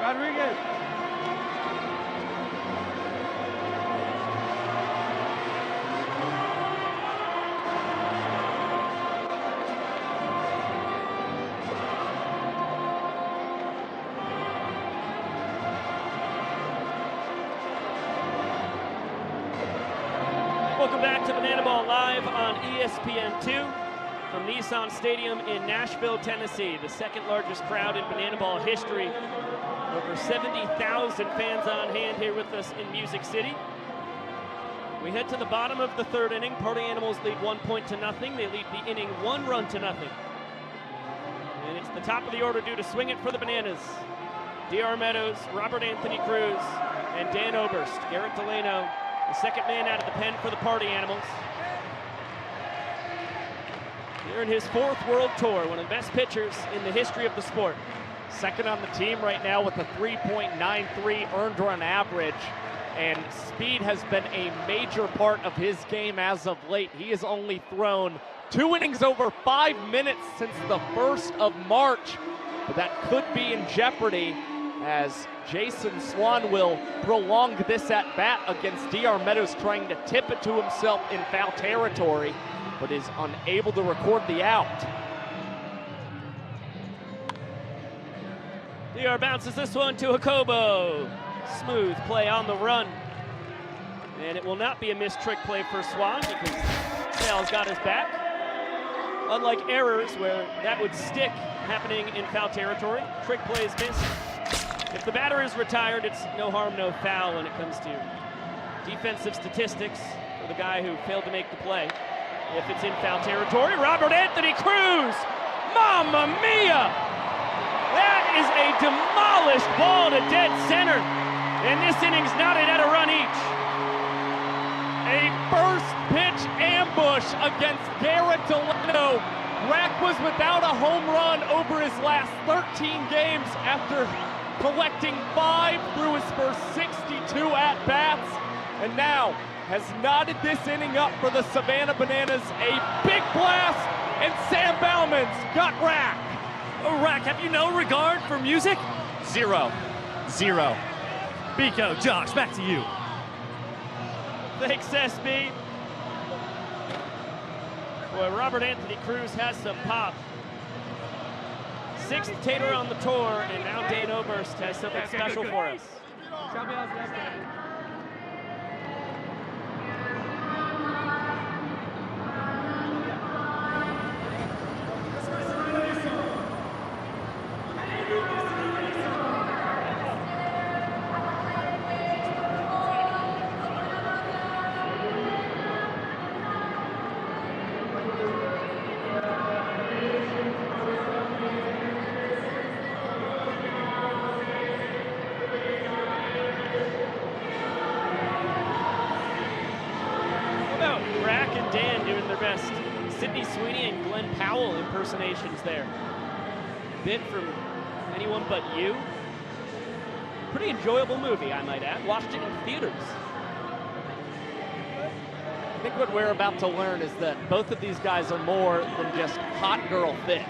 H: Rodriguez.
A: Welcome back to Banana Ball Live on ESPN 2 from Nissan Stadium in Nashville, Tennessee. The second largest crowd in Banana Ball history. Over 70,000 fans on hand here with us in Music City. We head to the bottom of the 3rd inning. Party Animals lead 1-0. They lead the inning 1-0. And it's the top of the order due to swing it for the Bananas. D.R. Meadows, Robert Anthony Cruz, and Dan Oberst. Garrett Delano, the second man out of the pen for the Party Animals. Here in his 4th World Tour, one of the best pitchers in the history of the sport.
D: Second on the team right now with a 3.93 earned run average, and speed has been a major part of his game as of late. He has only thrown 2 innings over 5 minutes since the 1st of March, but that could be in jeopardy as Jason Swan will prolong this at bat against D.R. Meadows, trying to tip it to himself in foul territory, but is unable to record the out.
A: D.R. bounces this one to Jacobo. Smooth play on the run. And it will not be a missed trick play for Swan because Sale's got his back. Unlike errors where that would stick happening in foul territory, trick plays missed. If the batter is retired, it's no harm, no foul when it comes to defensive statistics for the guy who failed to make the play. If it's in foul territory, Robert Anthony Cruz, mamma mia! That is a demolished ball to dead center, and this inning's knotted at a run each.
D: A first pitch ambush against Garrett Delano. Rack was without a home run over his last 13 games after collecting 5 through his first 62 at-bats, and now has knotted this inning up for the Savannah Bananas. A big blast, and Sam Bauman's got Rack.
G: Oh, Rack, have you no regard for music?
D: Zero.
G: Biko, Josh, back to you.
A: Thanks, SB. Boy, Robert Anthony Cruz has some pop. 6th Tater on the tour, and now Dan Oberst has something special for us. Dan doing their best Sydney Sweeney and Glenn Powell impersonations there. Bit from Anyone But You. Pretty enjoyable movie, I might add. Watched it in theaters.
D: I think what we're about to learn is that both of these guys are more than just hot girl fit.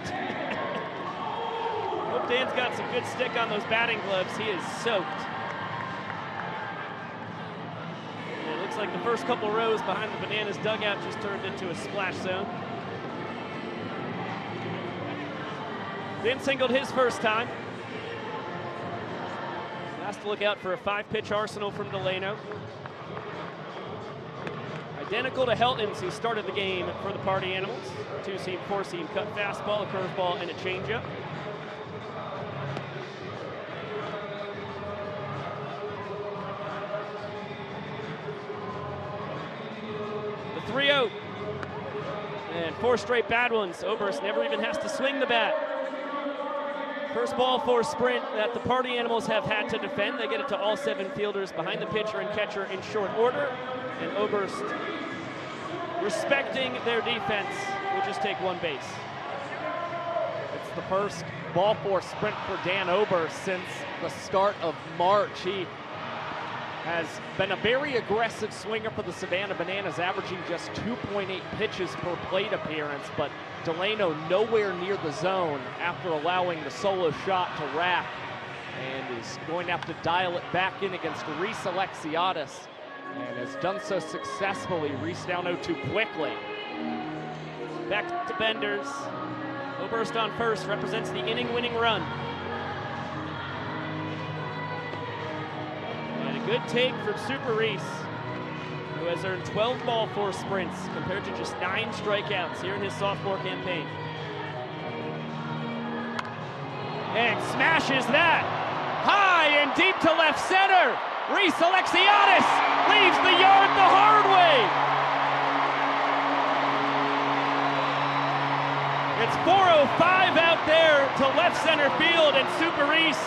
A: Hope Dan's got some good stick on those batting gloves. He is soaked. Like the first couple rows behind the Bananas dugout just turned into a splash zone. Dan singled his first time. Has to look out for a 5-pitch arsenal from Delano. Identical to Helton's, who started the game for the Party Animals. 2-seam, 4-seam cut fastball, a curveball, and a changeup. The 3-0. And 4 straight bad ones. Oberst never even has to swing the bat. First ball for sprint that the Party Animals have had to defend. They get it to all 7 fielders behind the pitcher and catcher in short order. And Oberst, respecting their defense, will just take 1 base.
D: It's the first ball for sprint for Dan Oberst since the start of March. He has been a very aggressive swinger for the Savannah Bananas, averaging just 2.8 pitches per plate appearance, but Delano nowhere near the zone after allowing the solo shot to Rack, and is going to have to dial it back in against Reese Alexiades, and has done so successfully. Reese down 0-2 quickly.
A: Back to Benders. Oberst on first, represents the inning-winning run. And a good take from Super Reese, who has earned 12 ball four sprints compared to just 9 strikeouts here in his sophomore campaign. And smashes that high and deep to left center. Reese Alexiades leaves the yard the hard way. It's 4:05 out there to left center field, and Super Reese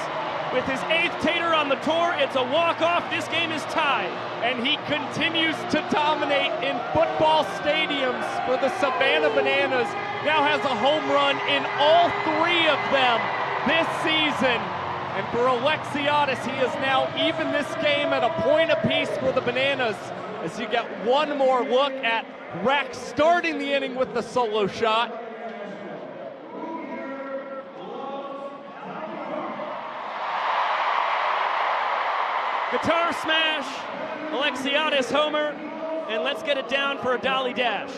A: with his 8th tater on the tour. It's a walk-off. This game is tied.
D: And he continues to dominate in football stadiums for the Savannah Bananas. Now has a home run in all 3 of them this season. And for Alexiades, he is now even this game at a point apiece for the Bananas, as you get one more look at Rack starting the inning with the solo shot.
A: Guitar smash, Alexiades homer, and let's get it down for a Dolly dash.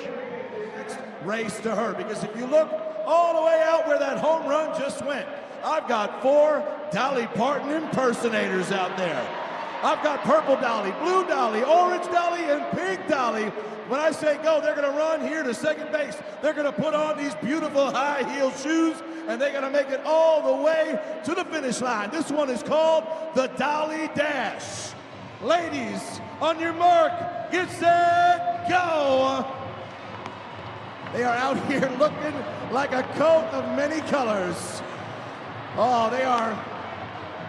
B: Race to her, because if you look all the way out where that home run just went, I've got 4 Dolly Parton impersonators out there. I've got purple Dolly, blue Dolly, orange Dolly, and pink Dolly. When I say go, they're gonna run here to second base. They're gonna put on these beautiful high-heel shoes, and they're gonna make it all the way to the finish line. This one is called the Dolly Dash. Ladies On your mark, get set, go! They are out here looking like a coat of many colors. Oh, they are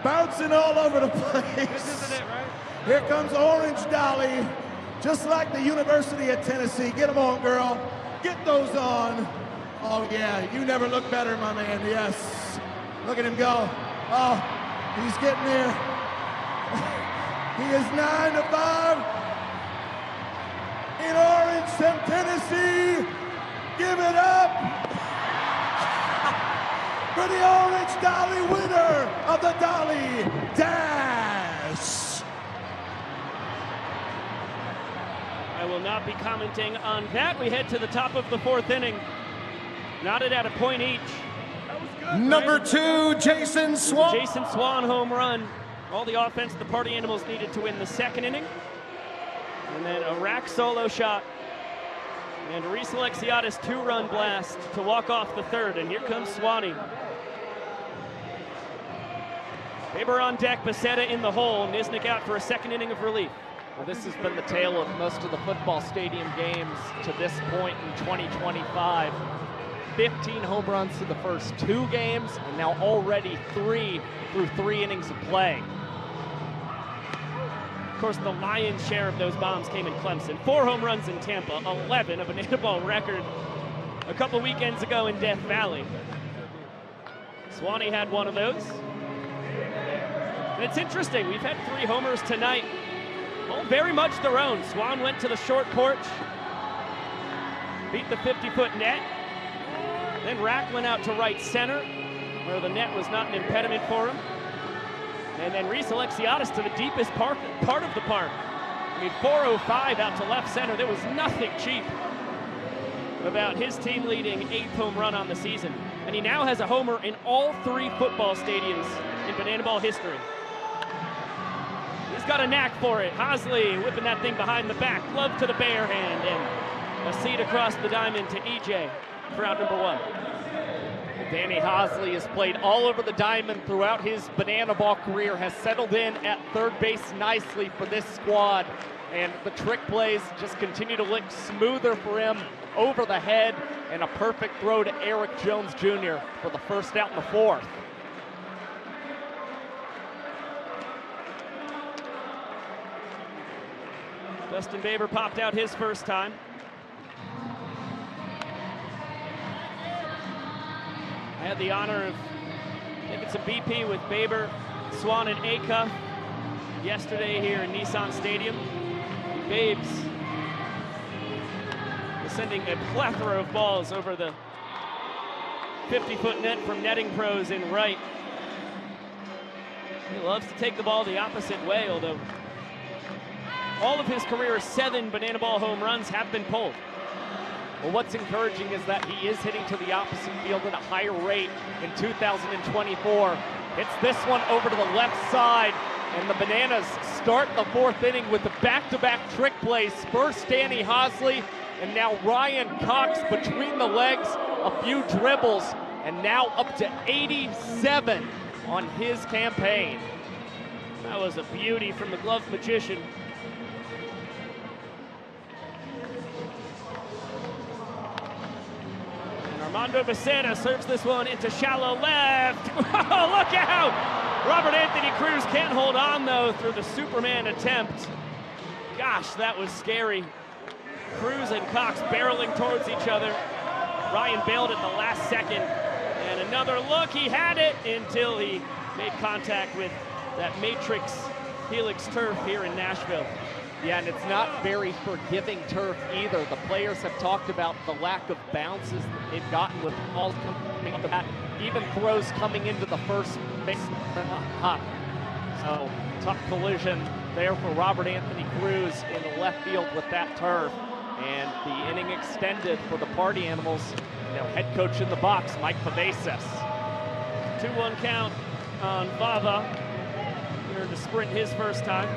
B: bouncing all over the place.
A: This isn't it, right?
B: Here comes Orange Dolly, just like the University of Tennessee. Get them on, girl. Get those on. Oh, yeah, you never look better, my man, yes. Look at him go. Oh, he's getting there. He is 9-5 in Orange from Tennessee. Give it up for the Orange Dolly, winner of the Dolly Dash.
A: I will not be commenting on that. We head to the top of the 4th inning. Knotted at a point each.
B: Number 2, Jason Swan.
A: Jason Swan home run. All the offense the Party Animals needed to win the 2nd inning. And then a rack solo shot. And Reese Alexiades 2-run blast to walk off the 3rd. And here comes Swanee. Baber on deck, Basera in the hole. Nisnik out for a 2nd inning of relief.
D: Well, this has been the tale of most of the football stadium games to this point in 2025. 15 home runs to the first 2 games, and now already 3 through 3 innings of play.
A: Of course, the lion's share of those bombs came in Clemson. 4 home runs in Tampa, 11, a Banana Ball record a couple weekends ago in Death Valley. Swanee had one of those. And it's interesting, we've had 3 homers tonight, all very much their own. Swan went to the short porch, beat the 50-foot net. Then Rack went out to right center, where the net was not an impediment for him. And then Reese Alexiades to the deepest part of the park. I mean, 405 out to left center. There was nothing cheap about his team leading 8th home run on the season. And he now has a homer in all 3 football stadiums in Banana Ball history. He's got a knack for it. Hosley whipping that thing behind the back. Glove to the bare hand, and a seat across the diamond to EJ for out number 1.
D: Danny Hosley has played all over the diamond throughout his Banana Ball career, has settled in at 3rd base nicely for this squad, and the trick plays just continue to look smoother for him over the head, and a perfect throw to Eric Jones Jr. for the 1st out in the 4th.
A: Dustin Baber popped out his first time. I had the honor of taking some BP with Baber, Swan, and Acuff yesterday here in Nissan Stadium. Babes was sending a plethora of balls over the 50-foot net from netting pros in right. He loves to take the ball the opposite way, although all of his career's 7 Banana Ball home runs have been pulled.
D: Well, what's encouraging is that he is hitting to the opposite field at a higher rate in 2024. Hits this one over to the left side, and the Bananas start the 4th inning with the back-to-back trick plays. First Danny Hosley, and now Ryan Cox between the legs, a few dribbles, and now up to 87 on his campaign.
A: That was a beauty from the glove magician. Armando Basera serves this one into shallow left. Oh, look out! Robert Anthony Cruz can't hold on, though, through the Superman attempt. Gosh, that was scary. Cruz and Cox barreling towards each other. Ryan bailed at the last second. And another look, he had it until he made contact with that Matrix Helix turf here in Nashville.
D: Yeah, and it's not very forgiving turf either. The players have talked about the lack of bounces they've gotten with balls coming up the bat, even throws coming into the first base. So, tough collision there for Robert Anthony Cruz in the left field with that turf. And the inning extended for the Party Animals. Now head coach in the box, Mike Pavesas.
A: 2-1 count on Bava. Here to sprint his first time.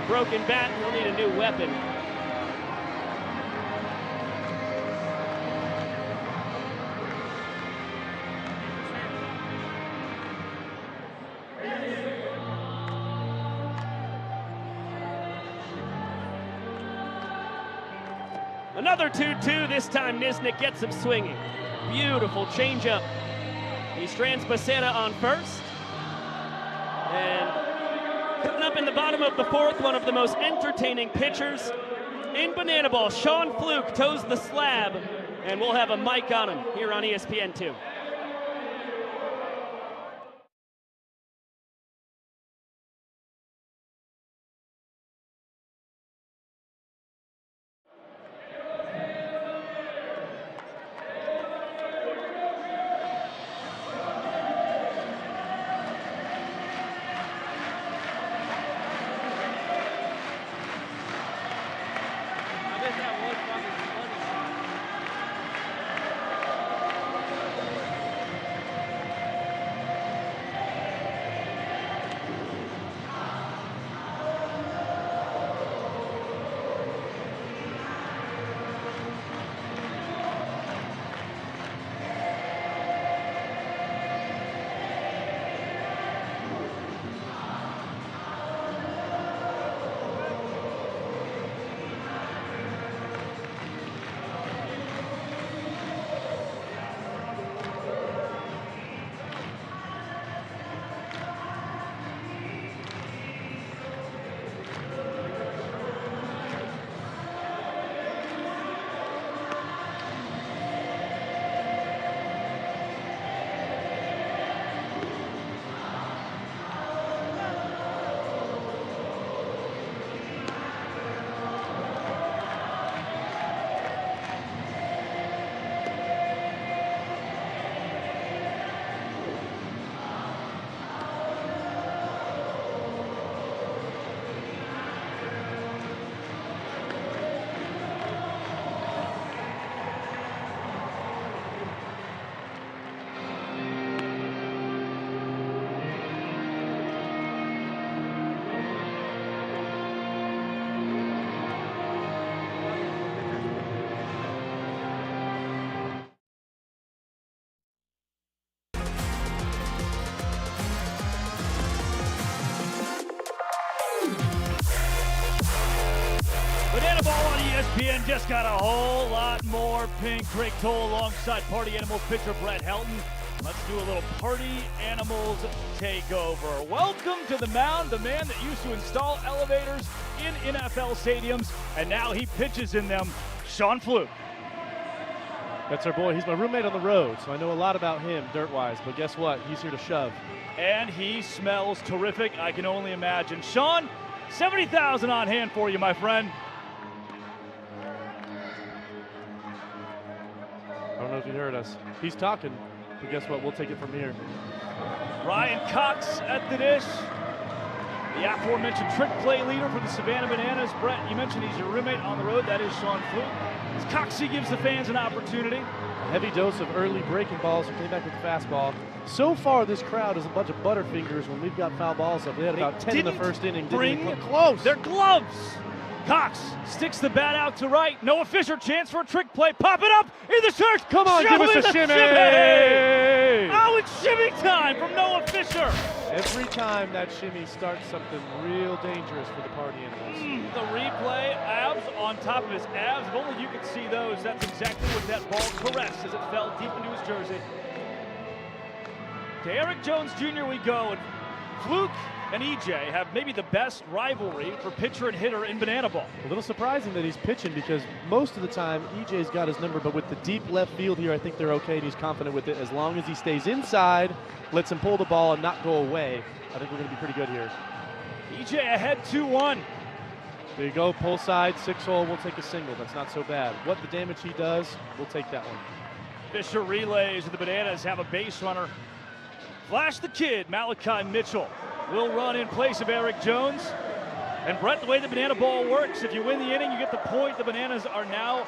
A: Broken bat, he'll need a new weapon. Another 2-2. This time Nisnik gets him swinging. Beautiful changeup. He strands Basera on first. And coming up in the bottom of the fourth, one of the most entertaining pitchers in Banana Ball, Shawn Fluke toes the slab, and we'll have a mic on him here on ESPN2.
I: Banana Ball on ESPN just got a whole lot more pink. Craig Toll alongside Party Animals pitcher Brett Helton. Let's do a little Party Animals takeover. Welcome to the mound, the man that used to install elevators in NFL stadiums, and now he pitches in them, Shawn Fluke.
O: That's our boy. He's my roommate on the road, so I know a lot about him dirt-wise, but guess what? He's here to shove.
I: And he smells terrific, I can only imagine. Shawn, 70,000 on hand for you, my friend.
O: I don't know if you heard us. He's talking, but guess what? We'll take it from here.
I: Ryan Cox at the dish. The aforementioned trick play leader for the Savannah Bananas. Brett, you mentioned he's your roommate on the road. That is Shawn Fluke. As Coxie gives the fans an opportunity.
O: A heavy dose of early breaking balls and came back with the fastball. So far, this crowd is a bunch of butterfingers when we've got foul balls up. They had about 10 in the first inning.
I: Bring
O: Didn't even close.
I: Their gloves. Cox sticks the bat out to right. Noah Fisher, chance for a trick play. Pop it up in the search.
O: Come on, give us a shimmy.
I: Oh, it's shimmy time from Noah Fisher.
O: Every time that shimmy starts something real dangerous for the Party Animals.
I: The replay, abs on top of his abs. If only you could see those. That's exactly what that ball caressed as it fell deep into his jersey. To Eric Jones Jr. we go. And Fluke and EJ have maybe the best rivalry for pitcher and hitter in Banana Ball.
O: A little surprising that he's pitching because most of the time EJ's got his number, but with the deep left field here, I think they're okay and he's confident with it. As long as he stays inside, lets him pull the ball and not go away, I think we're going to be pretty good here.
I: EJ ahead 2-1.
O: There you go, pull side, 6-hole, we'll take a single. That's not so bad. What the damage he does, we'll take that one.
I: Fisher relays, and the Bananas have a base runner. Flash the kid, Malachi Mitchell will run in place of Eric Jones. And Brett, the way the Banana Ball works, if you win the inning, you get the point. The Bananas are now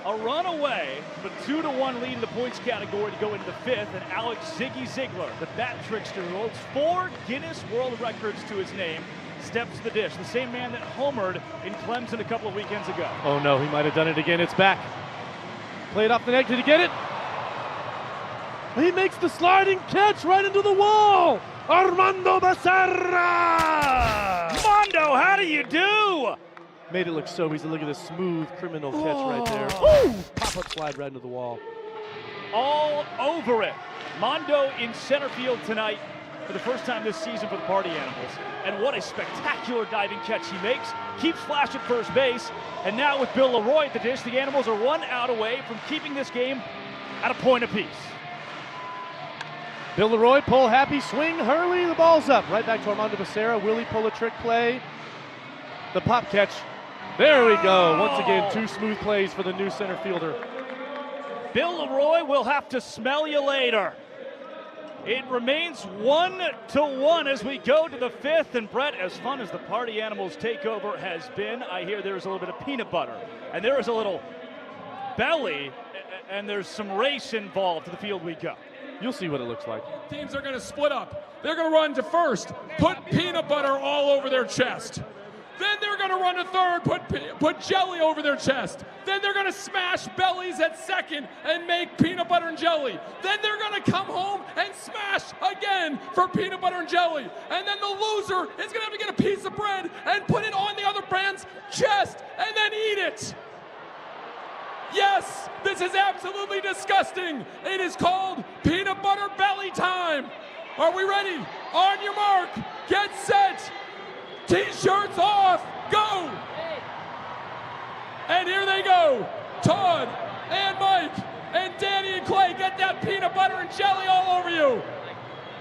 I: a run away from a 2-1 lead in the points category to go into the fifth. And Alex Ziggy Ziegler, the bat trickster who holds 4 Guinness World Records to his name, steps to the dish. The same man that homered in Clemson a couple of weekends ago.
O: Oh no, he might have done it again. It's back. Played off the neck. Did he get it? He makes the sliding catch right into the wall. Armando Basera!
I: Mondo, how do you do?
O: made it look so easy. Look at this smooth criminal catch right there. Ooh! Pop-up slide right into the wall.
I: All over it. Mondo in center field tonight for the first time this season for the Party Animals. And what a spectacular diving catch he makes. Keeps Flash at first base. And now with Bill Leroy at the dish, the Animals are 1 out away from keeping this game at a point apiece.
O: Bill Leroy, pull happy, swing, Hurley, the ball's up. Right back to Armando Basera. Will he pull a trick play? The pop catch. There we go. Once again, 2 smooth plays for the new center fielder.
I: Bill Leroy will have to smell you later. It remains 1-1 as we go to the 5th. And Brett, as fun as the Party Animals takeover has been, I hear there's a little bit of peanut butter. And there is a little belly, and there's some race involved. To the field we go.
O: You'll see what it looks like.
E: Teams are going to split up. They're going to run to first, put peanut butter all over their chest. Then they're going to run to third, put jelly over their chest. Then they're going to smash bellies at second and make peanut butter and jelly. Then they're going to come home and smash again for peanut butter and jelly. And then the loser is going to have to get a piece of bread and put it on the other brand's chest and then eat it. Yes, this is absolutely disgusting. It is called peanut butter belly time. Are we ready? On your mark, get set. T-shirts off, go! And here they go. Todd and Mike and Danny and Clay, get that peanut butter and jelly all over you.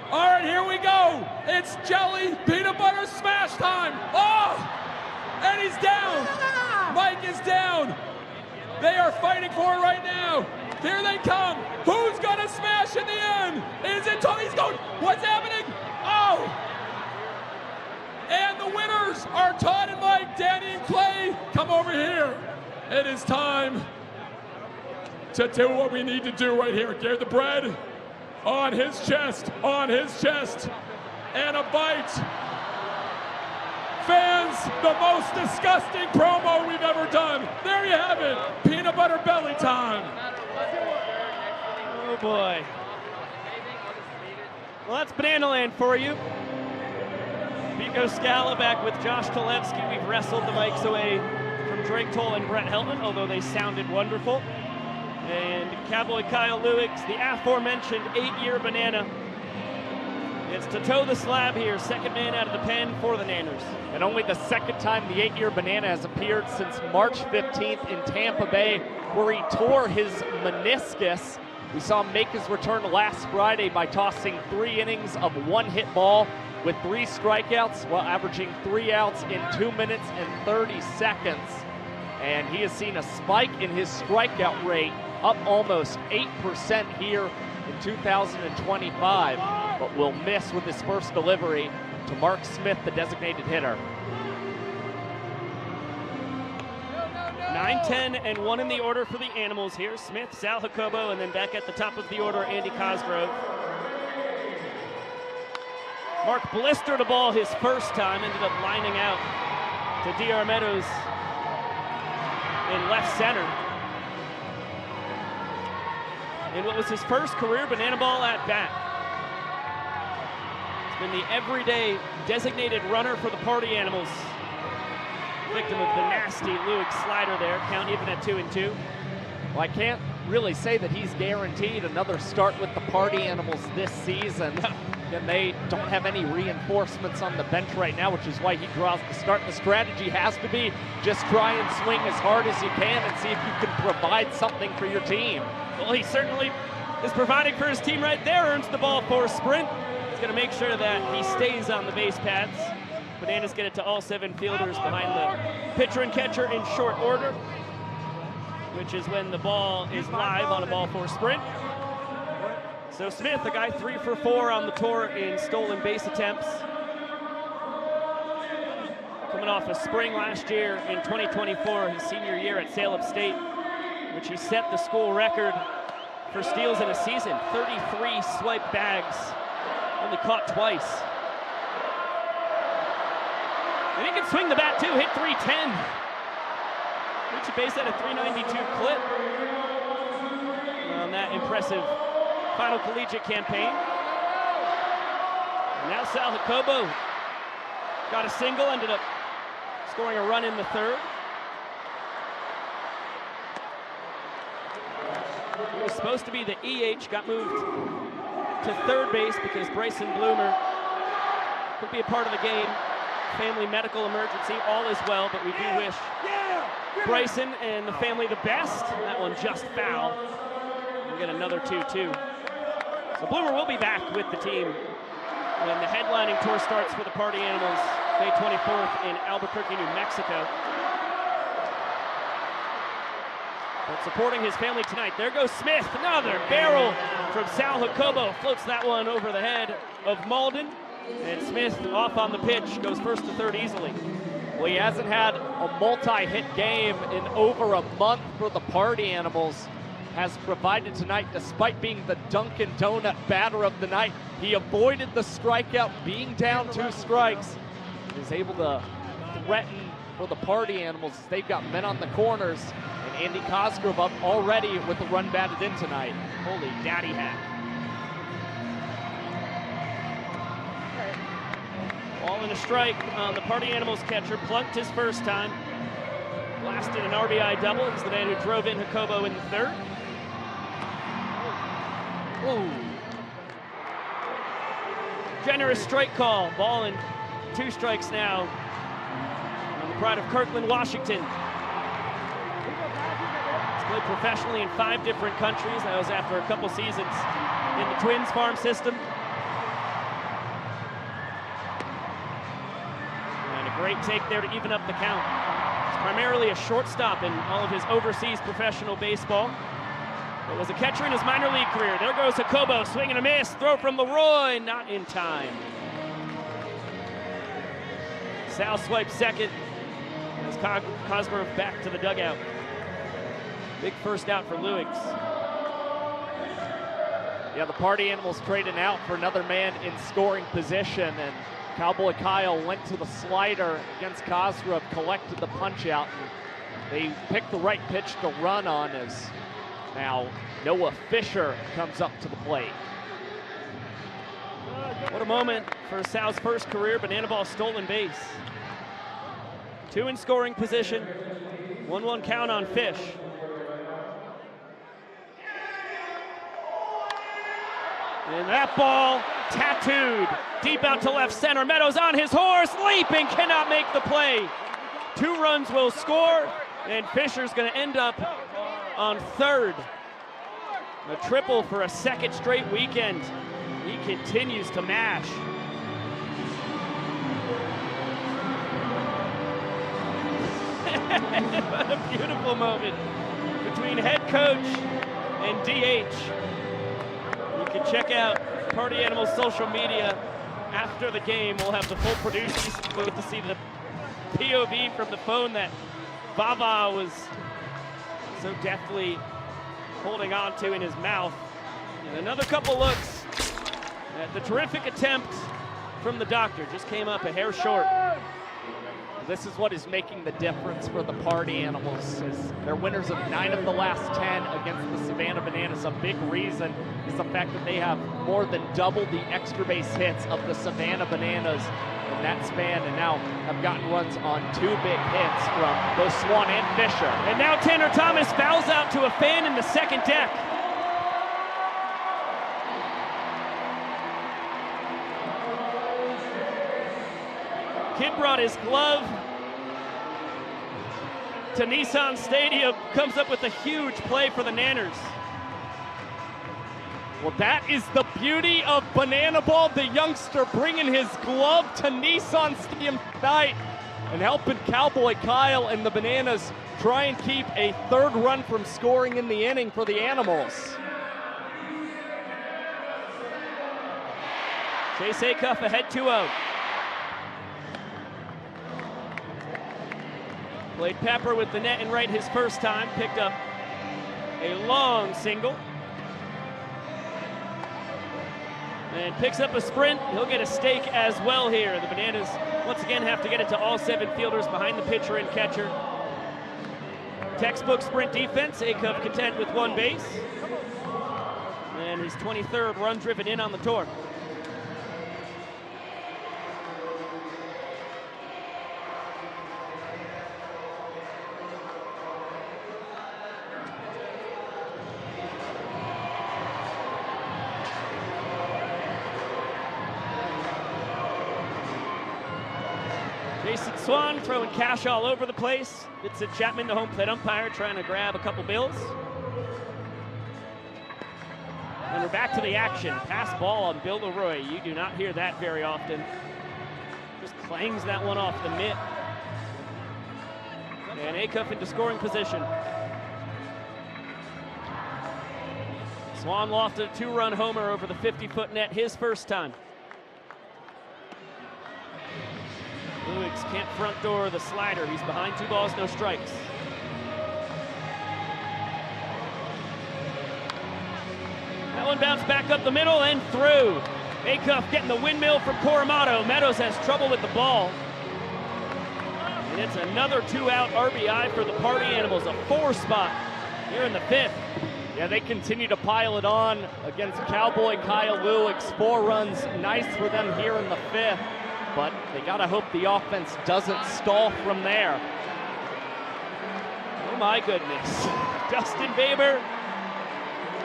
E: All right, here we go. It's jelly, peanut butter smash time. Oh! And he's down. Mike is down. They are fighting for it right now. Here they come. Who's gonna smash in the end? Is it Todd? He's going, what's happening? Oh! And the winners are Todd and Mike, Danny and Clay. Come over here. It is time to do what we need to do right here. Get the bread on his chest, and a bite. Fans, the most disgusting promo we've ever done. There you have it, peanut butter belly time.
A: Oh boy. Well, that's Banana Land for you. Pico Scala back with Josh Talevsky. We've wrestled the mics away from Drake Toll and Brett Heltman, although they sounded wonderful. And Cowboy Kyle Lewicks, the aforementioned 8-year Banana. It's to toe the slab here, second man out of the pen for the Nanners.
D: And only the second time the 8-year Banana has appeared since March 15th in Tampa Bay, where he tore his meniscus. We saw him make his return last Friday by tossing 3 innings of 1-hit ball with 3 strikeouts while averaging 3 outs in 2 minutes and 30 seconds. And he has seen a spike in his strikeout rate, up almost 8% here in 2025, but will miss with his first delivery to Mark Smith, the designated hitter.
A: 9, 10, and 1 in the order for the Animals here. Smith, Sal Jacobo, and then back at the top of the order, Andy Cosgrove. Mark blistered a ball his first time, ended up lining out to D.R. Meadows in left center. In what was his first career banana ball at bat. It's been the everyday designated runner for the Party Animals. Victim of the nasty Lewis slider there, count even at 2-2.
D: Well, I can't really say that he's guaranteed another start with the Party Animals this season. And they don't have any reinforcements on the bench right now, which is why he draws the start. The strategy has to be just try and swing as hard as you can and see if you can provide something for your team.
A: Well, he certainly is providing for his team right there, earns the ball for a sprint. He's going to make sure that he stays on the base paths. Bananas get it to all 7 fielders behind the pitcher and catcher in short order, which is when the ball is live on a ball for a sprint. So Smith, a guy 3 for 4 on the tour in stolen base attempts. Coming off a spring last year in 2024, his senior year at Salem State, which he set the school record for steals in a season. 33 swipe bags, only caught twice. And he can swing the bat too, hit 310. Reach a base at a 392 clip on that impressive final collegiate campaign. And now Sal Jacobo got a single, ended up scoring a run in the 3rd. He was supposed to be the EH, got moved to third base because Bryson Bloomer could be a part of the game. Family medical emergency, all is well, but we do wish Bryson and the family the best. That one just foul. We get another 2-2. So Bloomer will be back with the team when the headlining tour starts for the Party Animals May 24th in Albuquerque, New Mexico. But supporting his family tonight, there goes Smith, another barrel from Sal Jacobo, floats that one over the head of Malden, and Smith off on the pitch, goes first to third easily.
D: Well, he hasn't had a multi-hit game in over a month for the Party Animals. Has provided tonight, despite being the Dunkin' Donut batter of the night. He avoided the strikeout, being down 2 strikes. He is able to threaten for the Party Animals as they've got men on the corners. And Andy Cosgrove up already with a run batted in tonight.
A: Holy daddy hat. Ball and a strike on the Party Animals catcher. Plunked his first time. Blasted an RBI double. He's the man who drove in Jacobo in the third. Ooh. Generous strike call. Ball and 2 strikes now. On the pride of Kirkland, Washington. He's played professionally in 5 different countries. That was after a couple seasons in the Twins farm system. And a great take there to even up the count. He's primarily a shortstop in all of his overseas professional baseball. But was a catcher in his minor league career. There goes Jacobo, swing and a miss. Throw from Leroy, not in time. Sal swipes second as Cosgrove back to the dugout. Big first out for Luigs.
D: Yeah, the Party Animals trading out for another man in scoring position, and Cowboy Kyle went to the slider against Cosgrove, collected the punch out, and they picked the right pitch to run on as now Noah Fisher comes up to the plate.
A: What a moment for Sal's first career banana ball stolen base. 2 in scoring position, 1-1 count on Fish. And that ball tattooed deep out to left center. Meadows on his horse, leaping, cannot make the play. 2 runs will score, and Fisher's going to end up on third. A triple for a second straight weekend. He continues to mash. What a beautiful moment between head coach and DH. You can check out Party Animals social media after the game. We'll have the full producers booth to see the POV from the phone that Bava was so deftly holding on to in his mouth. And another couple looks at the terrific attempt from the doctor. Just came up a hair short.
D: This is what is making the difference for the Party Animals. Is they're winners of 9 of the last 10 against the Savannah Bananas. A big reason is the fact that they have more than double the extra base hits of the Savannah Bananas in that span, and now have gotten runs on 2 big hits from both Swan and Fisher.
A: And now Tanner Thomas fouls out to a fan in the second deck. Kid brought his glove to Nissan Stadium, comes up with a huge play for the Nanners.
D: Well, that is the beauty of Banana Ball. The youngster bringing his glove to Nissan Stadium tonight and helping Cowboy Kyle and the Bananas try and keep a 3rd run from scoring in the inning for the Animals.
A: Chase Acuff ahead 2-0. Played Pepper with the net and right his first time, picked up a long single. And picks up a sprint. He'll get a stake as well here. The Bananas once again have to get it to all 7 fielders behind the pitcher and catcher. Textbook sprint defense. Acuff content with 1 base. And his 23rd run driven in on the tour. Jason Swan throwing cash all over the place. Vincent Chapman, the home plate umpire, trying to grab a couple bills. And we're back to the action. Pass ball on Bill Leroy. You do not hear that very often. Just clangs that one off the mitt. And Acuff into scoring position. Swan lofted a 2-run homer over the 50-foot net, his first time. Luigs can't front door the slider. He's behind 2 balls, no strikes. That one bounced back up the middle and through. Acuff getting the windmill from Coromado. Meadows has trouble with the ball. And it's another 2-out RBI for the Party Animals, a 4 spot here in the 5th.
D: Yeah, they continue to pile it on against Cowboy Kyle Luigs. 4 runs, nice for them here in the 5th. But they gotta hope the offense doesn't stall from there.
A: Oh my goodness. Dustin Baber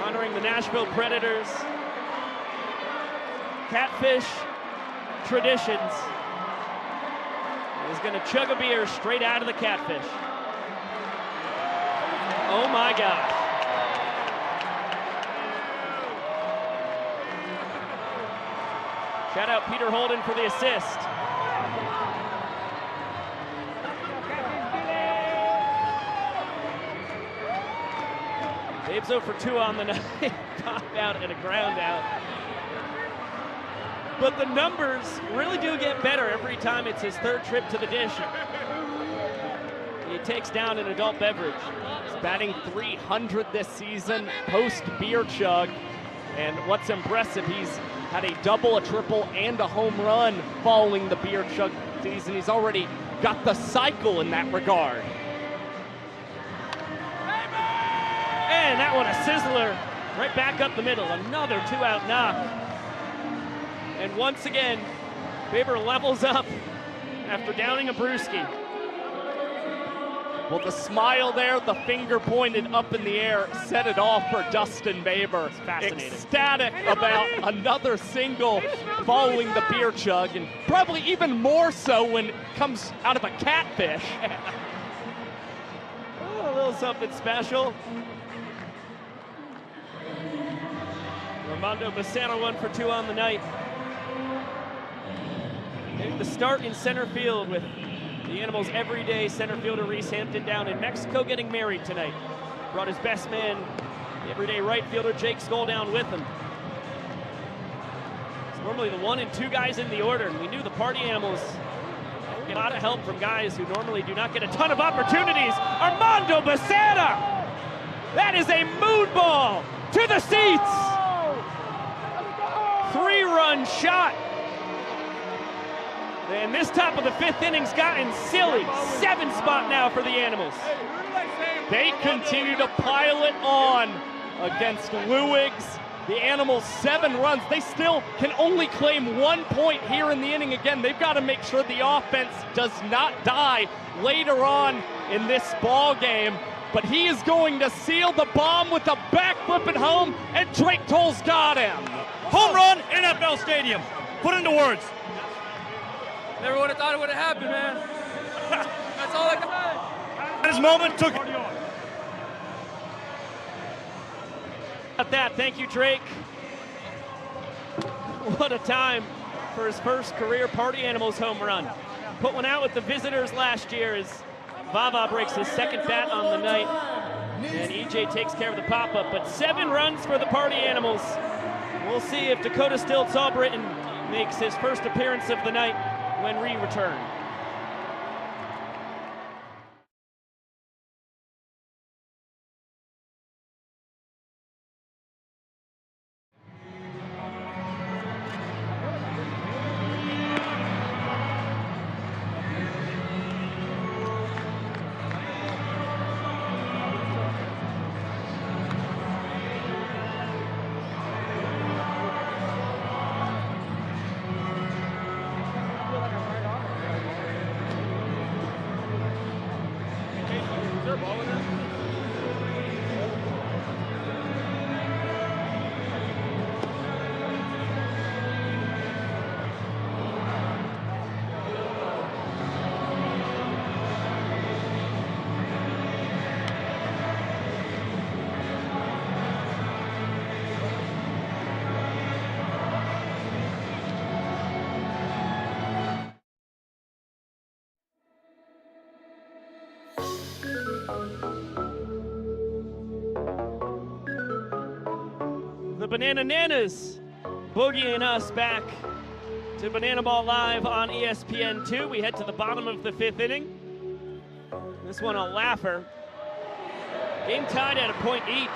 A: honoring the Nashville Predators. Catfish traditions. He's gonna chug a beer straight out of the catfish. Oh my God. Shout out Peter Holden for the assist. Babe's 0 for 2 on the night. Pop out and a ground out. But the numbers really do get better every time it's his 3rd trip to the dish. He takes down an adult beverage.
D: He's batting .300 this season, post beer chug. And what's impressive, he's had a double, a triple, and a home run following the beer chug season. He's already got the cycle in that regard.
A: And that one a sizzler right back up the middle. Another 2-out knock. And once again, Baber levels up after downing a brewski.
D: Well, the smile there, the finger pointed up in the air, set it off for Dustin Baber.
A: It's fascinating.
D: Ecstatic about another single following the beer chug, and probably even more so when it comes out of a catfish.
A: Oh, a little something special. Armando Basera 1 for 2 on the night. Getting the start in center field with the Animals' everyday center fielder Reese Hampton down in Mexico getting married tonight. Brought his best man, the everyday right fielder Jake Skoll, down with him. It's normally the 1 and 2 guys in the order, and we knew the Party Animals get a lot of help from guys who normally do not get a ton of opportunities. Armando Basera! That is a moon ball to the seats! 3-run shot. And this top of the 5th inning's gotten silly. 7 spot now for the Animals.
D: They continue to pile it on against Luigs. The Animals 7 runs. They still can only claim 1 point here in the inning. Again, they've got to make sure the offense does not die later on in this ball game. But he is going to seal the bomb with a backflip at home, and Drake Toll's got him.
L: Home run, NFL Stadium. Put into words.
P: Never would have thought it would have happened, man. That's all I can say.
L: His moment took.
A: At that, thank you, Drake. What a time for his first career Party Animals home run. Put one out with the Visitors last year as Vava breaks his 2nd bat on the night. And EJ takes care of the pop-up, but 7 runs for the Party Animals. We'll see if Dakota Stiltz Albritton makes his first appearance of the night when we return. The Banana Nanas boogieing us back to Banana Ball Live on ESPN2. We head to the bottom of the 5th inning. This one a laugher. Game tied at a point each.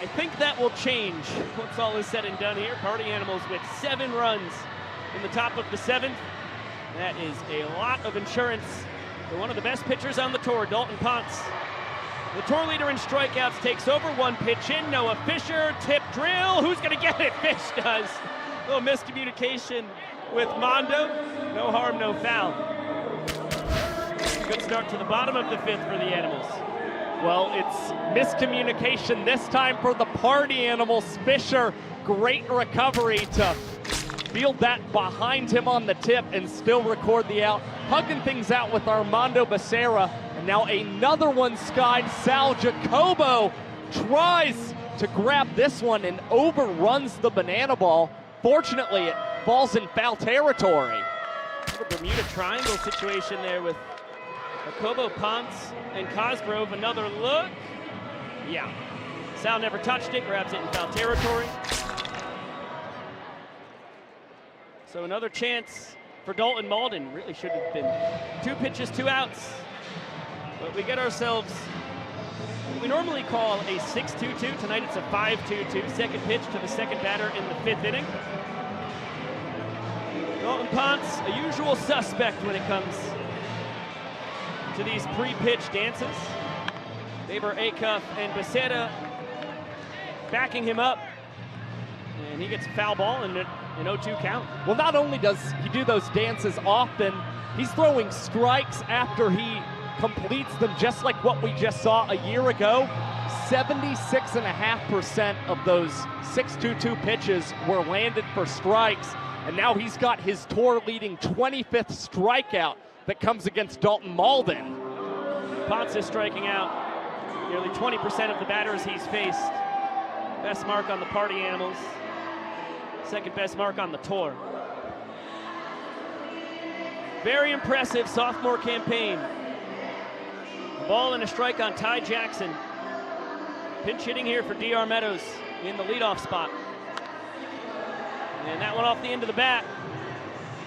A: I think that will change once all is said and done here. Party Animals with 7 runs in the top of the 7th. That is a lot of insurance for one of the best pitchers on the tour, Dalton Ponce. The tour leader in strikeouts takes over. 1 pitch in. Noah Fisher, tip drill. Who's going to get it? Fish does. A little miscommunication with Mondo. No harm, no foul. Good start to the bottom of the 5th for the Animals.
D: Well, it's miscommunication this time for the Party Animals. Fisher, great recovery to field that behind him on the tip and still record the out. Hugging things out with Armando Basera. And now another one skied. Sal Jacobo tries to grab this one and overruns the banana ball. Fortunately, it falls in foul territory.
A: The Bermuda Triangle situation there with Jacobo, Ponce, and Cosgrove. Another look. Yeah. Sal never touched it, grabs it in foul territory. So another chance for Dalton Malden. Really should have been 2 pitches, 2 outs. But we get ourselves what we normally call a 6-2-2. Tonight it's a 5-2-2. Second pitch to the second batter in the 5th inning. Dalton Ponce, a usual suspect when it comes to these pre-pitch dances. Faber, Acuff, and Basera backing him up. And he gets a foul ball and an 0-2 count.
D: Well, not only does he do those dances often, he's throwing strikes after he completes them, just like what we just saw a year ago. 76.5% of those 6-2-2 pitches were landed for strikes. And now he's got his tour-leading 25th strikeout that comes against Dalton Malden.
A: Ponce is striking out nearly 20% of the batters he's faced. Best mark on the Party Animals. Second best mark on the tour. Very impressive sophomore campaign. A ball and a strike on Ty Jackson. Pinch hitting here for DR Meadows in the leadoff spot. And that one off the end of the bat.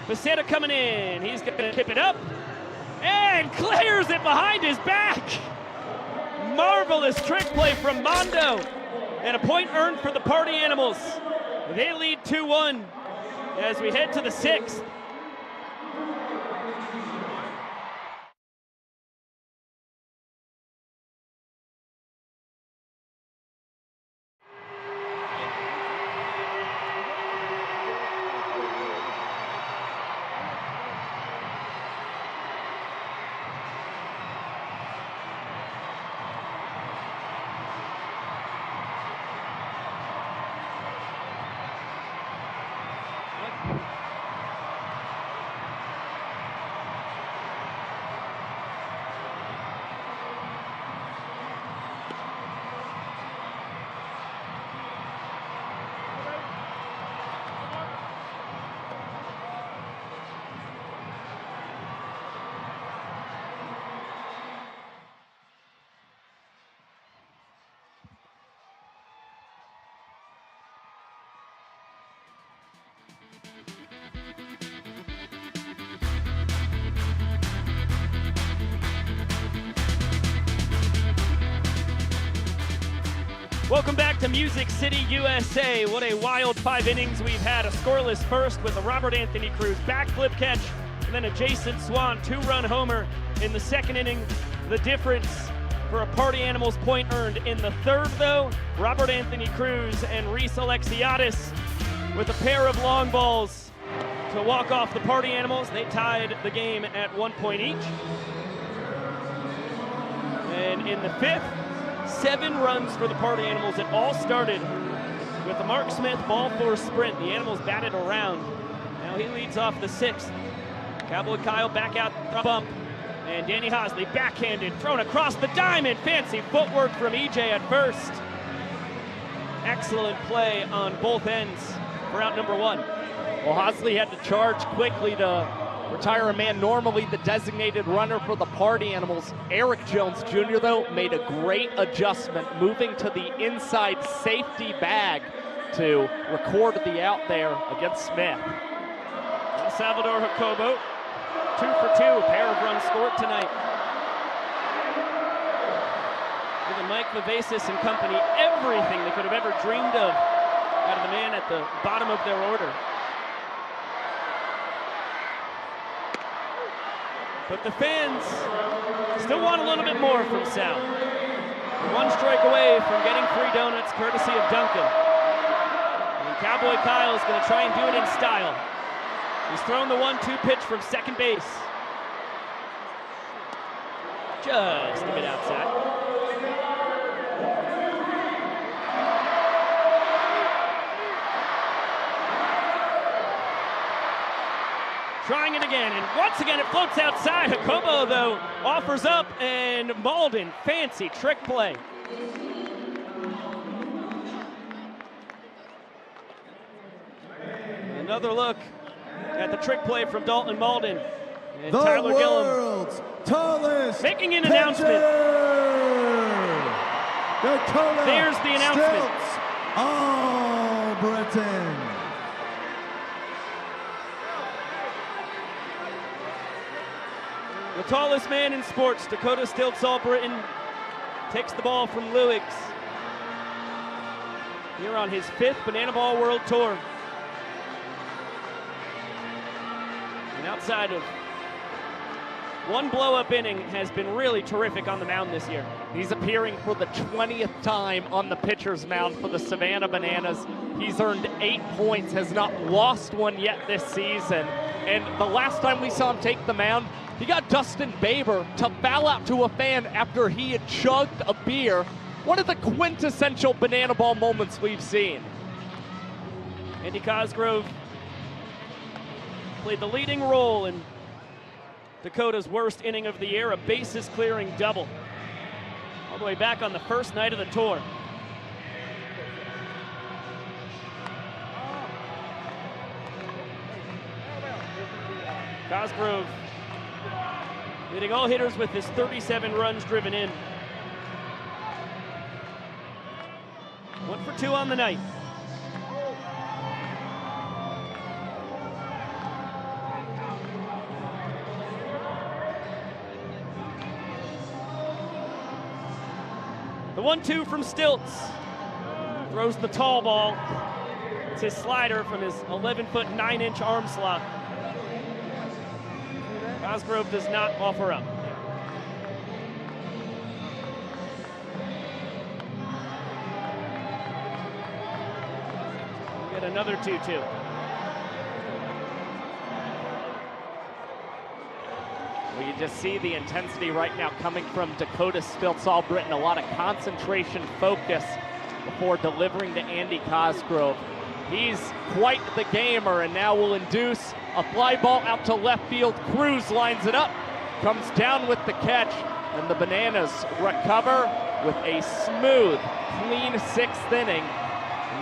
A: Basera coming in. He's going to tip it up and clears it behind his back. Marvelous trick play from Mondo. And a point earned for the Party Animals. They lead 2-1 as we head to the 6th. Welcome back to Music City, USA. What a wild 5 innings we've had. A scoreless first with a Robert Anthony Cruz backflip catch, and then a Jason Swan 2-run homer in the 2nd inning. The difference for a Party Animals point earned. In the 3rd, though, Robert Anthony Cruz and Reese Alexiades with a pair of long balls to walk off the Party Animals. They tied the game at 1 point each. And in the 5th, 7 runs for the Party Animals. It all started with a Mark Smith ball 4 sprint. The Animals batted around. Now he leads off the 6th. Cowboy Kyle back out the bump. And Danny Hosley backhanded, thrown across the diamond. Fancy footwork from EJ at first. Excellent play on both ends for out number 1.
D: Well, Hosley had to charge quickly to retire a man normally the designated runner for the Party Animals. Eric Jones Jr., though, made a great adjustment, moving to the inside safety bag to record the out there against Smith.
A: Salvador Jacobo, 2 for 2, a pair of runs scored tonight. Giving Mike Vivacis and company everything they could have ever dreamed of out of the man at the bottom of their order. But the fans still want a little bit more from Sal. They're 1 strike away from getting free donuts courtesy of Duncan. And Cowboy Kyle is going to try and do it in style. He's thrown the 1-2 pitch from second base. Just a bit outside. Trying it again, and once again it floats outside. Jacobo, though, offers up, and Malden, fancy trick play. Another look at the trick play from Dalton Malden. And
B: the
A: Tyler
B: world's
A: Gillum
B: tallest
A: making an
B: pitcher.
A: announcement.
B: Dakota
A: There's the announcement.
B: Stiltz, Britain.
A: The tallest man in sports, Dakota Stiltz, All-Britain, takes the ball from Lewis. Here on his 5th Banana Ball World Tour. And outside of 1 blow-up inning, has been really terrific on the mound this year.
D: He's appearing for the 20th time on the pitcher's mound for the Savannah Bananas. He's earned 8 points, has not lost one yet this season. And the last time we saw him take the mound, he got Dustin Baber to foul out to a fan after he had chugged a beer. One of the quintessential Banana Ball moments we've seen.
A: Andy Cosgrove played the leading role in Dakota's worst inning of the year, a bases-clearing double. All the way back on the first night of the tour. Cosgrove leading all hitters with his 37 runs driven in. 1 for 2 on the night. The 1-2 from Stiltz. Throws the tall ball. It's his slider from his 11-foot 9-inch arm slot. Cosgrove does not offer up. We get another 2-2.
D: Well, you just see the intensity right now coming from Dakota Stiltz, All-Britain. A lot of concentration, focus before delivering to Andy Cosgrove. He's quite the gamer, and now will induce a fly ball out to left field. Cruz lines it up, comes down with the catch, and the Bananas recover with a smooth, clean 6th inning.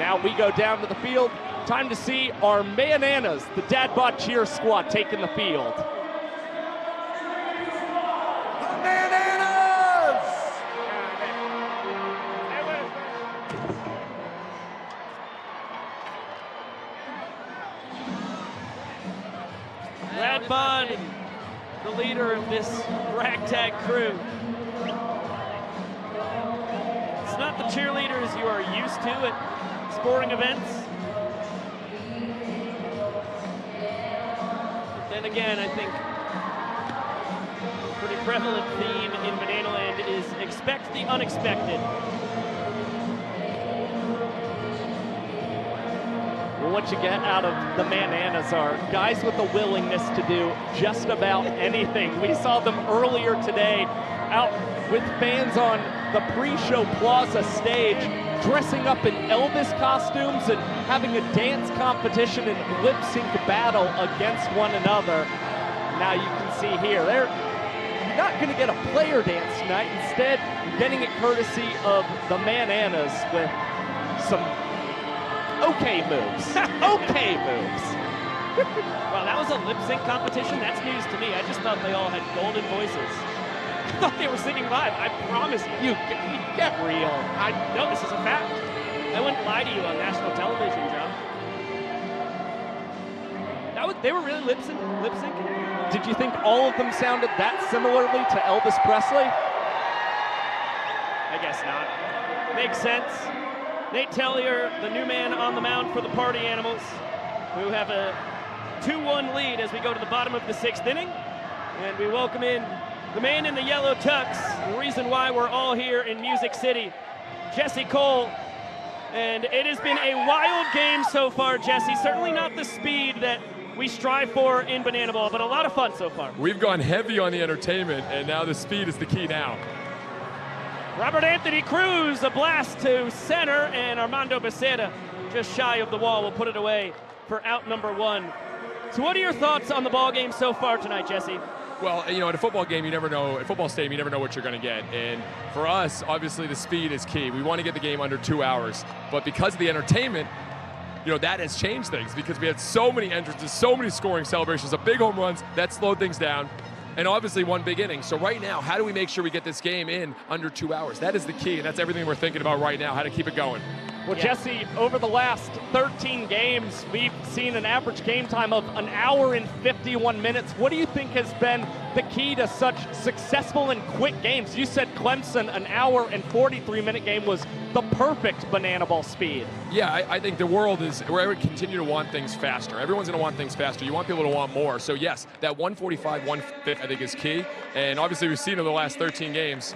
D: Now we go down to the field. Time to see our Bananas, the Dadbot cheer squad, taking the field.
A: Bond, the leader of this ragtag crew. It's not the cheerleaders you are used to at sporting events. But then again, I think a pretty prevalent theme in Banana Land is expect the unexpected.
D: Well, what you get out of the Bananas are guys with a willingness to do just about anything. We saw them earlier today out with fans on the pre-show plaza stage, dressing up in Elvis costumes and having a dance competition and lip-sync battle against one another. Now you can see here, they're not going to get a player dance tonight. Instead, you're getting it courtesy of the Bananas with some okay moves. Okay moves.
A: Wow, that was a lip sync competition? That's news to me. I just thought they all had golden voices. I thought they were singing live. I promise you. Get real. No, this is a fact. I wouldn't lie to you on national television, John. They were really lip syncing.
D: Did you think all of them sounded that similarly to Elvis Presley?
A: I guess not. Makes sense. Nate Tellier, the new man on the mound for the Party Animals, who have a 2-1 lead as we go to the bottom of the 6th inning. And we welcome in the man in the yellow tux, the reason why we're all here in Music City, Jesse Cole. And it has been a wild game so far, Jesse. Certainly not the speed that we strive for in Banana Ball, but a lot of fun so far.
Q: We've gone heavy on the entertainment, and now the speed is the key now.
A: Robert Anthony Cruz, a blast to center, and Armando Basera just shy of the wall will put it away for out number 1. So what are your thoughts on the ball game so far tonight, Jesse?
Q: Well, you know, at a football game, you never know, at a football stadium, you never know what you're going to get. And for us, obviously, the speed is key. We want to get the game under 2 hours. But because of the entertainment, you know, that has changed things because we had so many entrances, so many scoring celebrations, of big home runs, that slowed things down. And obviously one big inning. So right now, how do we make sure we get this game in under 2 hours? That is the key, and that's everything we're thinking about right now, how to keep it going.
D: Well, Jesse, over the last 13 games, we've seen an average game time of 1 hour and 51 minutes. What do you think has been the key to such successful and quick games? You said Clemson, 1 hour and 43-minute game was the perfect Banana Ball speed.
Q: Yeah, I think the world is, where we continue to want things faster. Everyone's going to want things faster. You want people to want more. So yes, that 145, 150, I think is key. And obviously we've seen it in the last 13 games.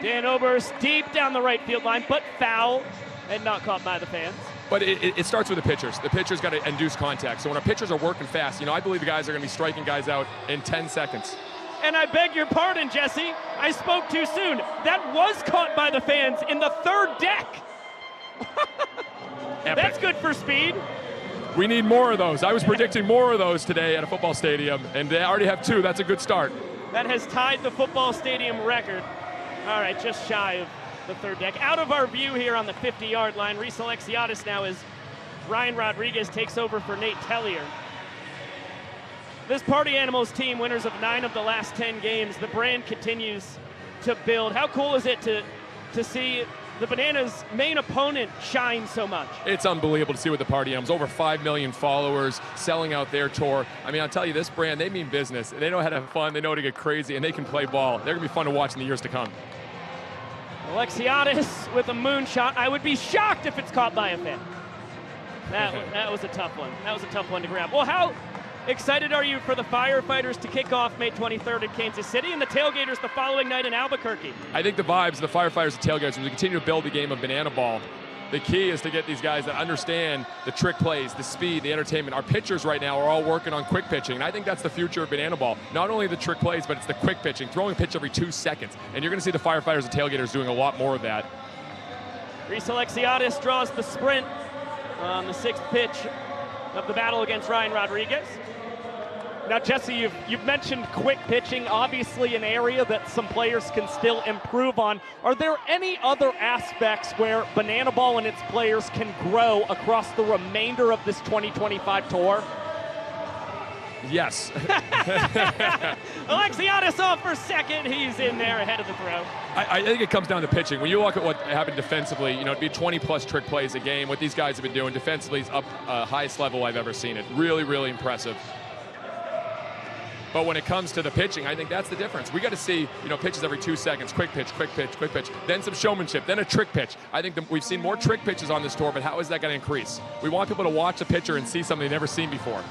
A: Dan Oberst deep down the right field line, but foul and not caught by the fans.
Q: But it starts with the pitchers. The pitchers got to induce contact. So when our pitchers are working fast, you know, I believe the guys are going to be striking guys out in 10 seconds.
A: And I beg your pardon, Jesse. I spoke too soon. That was caught by the fans in the 3rd deck. That's good for speed.
Q: We need more of those. I was predicting more of those today at a football stadium, and they already have 2. That's a good start.
A: That has tied the football stadium record. All right, just shy of the 3rd deck. Out of our view here on the 50-yard line, Reese Alexiades now as Ryan Rodriguez takes over for Nate Tellier. This Party Animals team, winners of 9 of the last 10 games, the brand continues to build. How cool is it to see the Bananas' main opponent shine so much?
Q: It's unbelievable to see with the Party Animals. Over 5 million followers selling out their tour. I mean, I'll tell you, this brand, they mean business. They know how to have fun, they know how to get crazy, and they can play ball. They're going to be fun to watch in the years to come.
A: Alexiades with a moonshot. I would be shocked if it's caught by a fan. That was a tough one. That was a tough one to grab. Well, how excited are you for the Firefighters to kick off May 23rd in Kansas City and the Tailgaters the following night in Albuquerque?
Q: I think the vibes, the Firefighters and Tailgaters, as we continue to build the game of Banana Ball, the key is to get these guys that understand the trick plays, the speed, the entertainment. Our pitchers right now are all working on quick pitching, and I think that's the future of Banana Ball. Not only the trick plays, but it's the quick pitching, throwing a pitch every 2 seconds. And you're going to see the Firefighters and Tailgaters doing a lot more of that.
A: Reese Alexiades draws the sprint on the 6th pitch of the battle against Ryan Rodriguez.
D: Now, Jesse, you've mentioned quick pitching, obviously an area that some players can still improve on. Are there any other aspects where Banana Ball and its players can grow across the remainder of this 2025 tour?
Q: Yes.
A: Alexiades off for second. He's in there ahead of the throw.
Q: I think it comes down to pitching. When you look at what happened defensively, you know, it'd be 20-plus trick plays a game. What these guys have been doing defensively is up highest level I've ever seen it. Really, really impressive. But when it comes to the pitching, I think that's the difference. We got to see, you know, pitches every 2 seconds, quick pitch, quick pitch, quick pitch, then some showmanship, then a trick pitch. I think we've seen more trick pitches on this tour, but how is that going to increase? We want people to watch a pitcher and see something they've never seen before.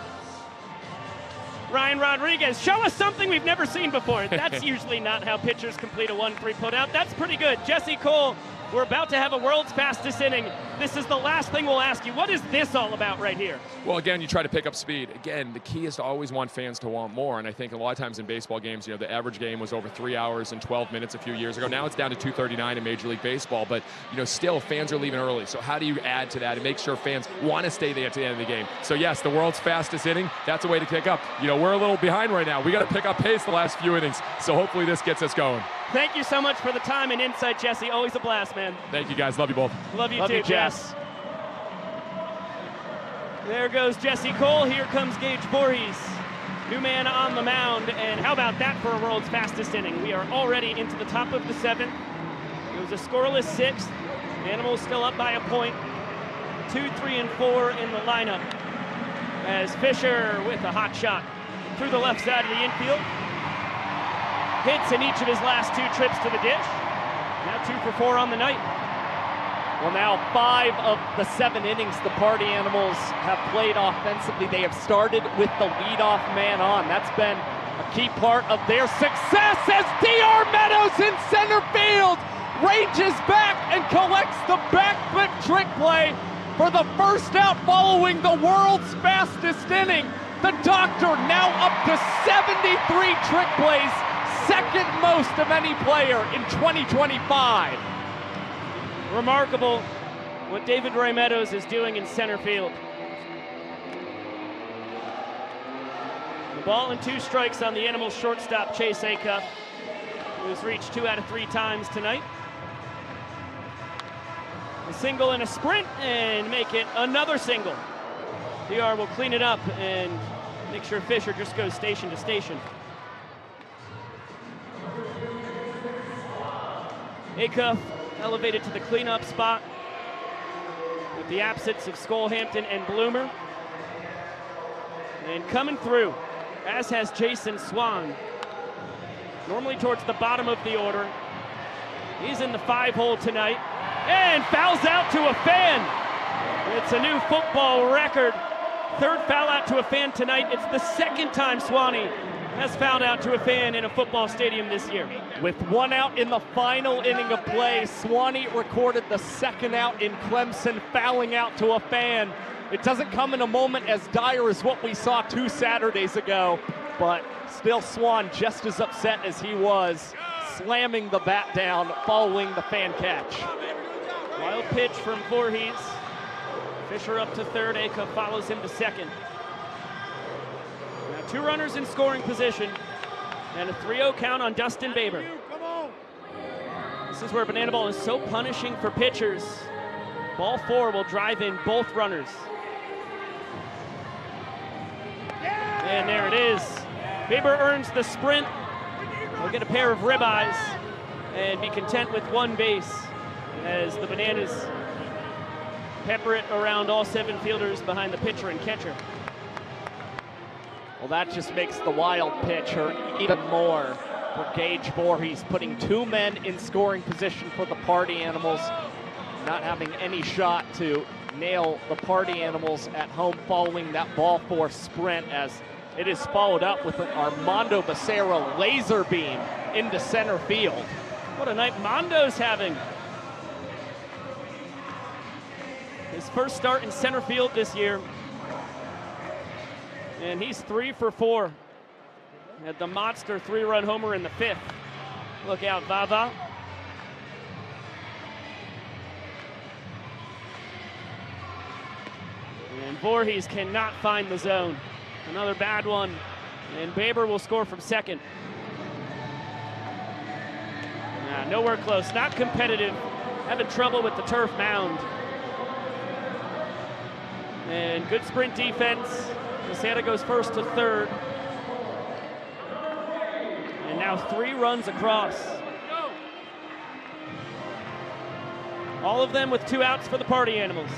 A: Ryan Rodriguez, show us something we've never seen before. That's usually not how pitchers complete a 1-3 putout. That's pretty good. Jesse Cole, we're about to have a world's fastest inning. This is the last thing we'll ask you. What is this all about right here?
Q: Well, again, you try to pick up speed. Again, the key is to always want fans to want more. And I think a lot of times in baseball games, you know, the average game was over 3 hours and 12 minutes a few years ago. Now it's down to 2:39 in Major League Baseball. But, you know, still fans are leaving early. So how do you add to that and make sure fans want to stay there at the end of the game? So, yes, the world's fastest inning, that's a way to kick up. You know, we're a little behind right now. We got to pick up pace the last few innings. So hopefully this gets us going.
A: Thank you so much for the time and insight, Jesse. Always a blast, man.
Q: Thank you, guys. Love you both.
A: Love you too, Jess. There goes Jesse Cole. Here comes Gage Voorhees. New man on the mound, and how about that for a world's fastest inning? We are already into the top of the 7th. It was a scoreless 6th. Animals still up by a point. 2, 3, and 4 in the lineup. As Fisher with a hot shot through the left side of the infield. Hits in each of his last 2 trips to the dish. Now 2 for 4 on the night.
D: Well, now 5 of the 7 innings the Party Animals have played offensively. They have started with the leadoff man on. That's been a key part of their success as D.R. Meadows in center field ranges back and collects the backflip trick play for the first out following the world's fastest inning. The Doctor now up to 73 trick plays, second most of any player in 2025.
A: Remarkable what David Ray Meadows is doing in center field. The ball and 2 strikes on the Animals shortstop Chase Acuff, who's reached 2 out of 3 times tonight. A single and a sprint and make it another single. DR will clean it up and make sure Fisher just goes station to station. Acuff elevated to the cleanup spot with the absence of Skullhampton and Bloomer. And coming through, as has Jason Swan, normally towards the bottom of the order. He's in the 5-hole tonight and fouls out to a fan. It's a new football record. 3rd foul out to a fan tonight. It's the 2nd time Swanee has fouled out to a fan in a football stadium this year.
D: With 1 out in the final inning of play, Swanee recorded the 2nd out in Clemson, fouling out to a fan. It doesn't come in a moment as dire as what we saw 2 Saturdays ago, but still Swan just as upset as he was, slamming the bat down following the fan catch.
A: Wild pitch from Voorhees. Fisher up to 3rd, Acuff follows him to 2nd. 2 runners in scoring position, and a 3-0 count on Dustin Baber. This is where Banana Ball is so punishing for pitchers. Ball 4 will drive in both runners. And there it is. Baber earns the sprint. He'll get a pair of ribeyes and be content with 1 base as the Bananas pepper it around all 7 fielders behind the pitcher and catcher.
D: Well, that just makes the wild pitch hurt even more for Gage Voorhees, putting 2 men in scoring position for the Party Animals, not having any shot to nail the Party Animals at home following that ball 4 sprint, as it is followed up with an Armando Basera laser beam into center field.
A: What a night Mondo's having. His first start in center field this year. And he's 3 for 4. Had the monster 3-run homer in the 5th. Look out, Vava. And Voorhees cannot find the zone. Another bad one. And Baber will score from 2nd. Nowhere close. Not competitive. Having trouble with the turf mound. And good sprint defense. Basera goes 1st to 3rd. And now 3 runs across. All of them with 2 outs for the Party Animals.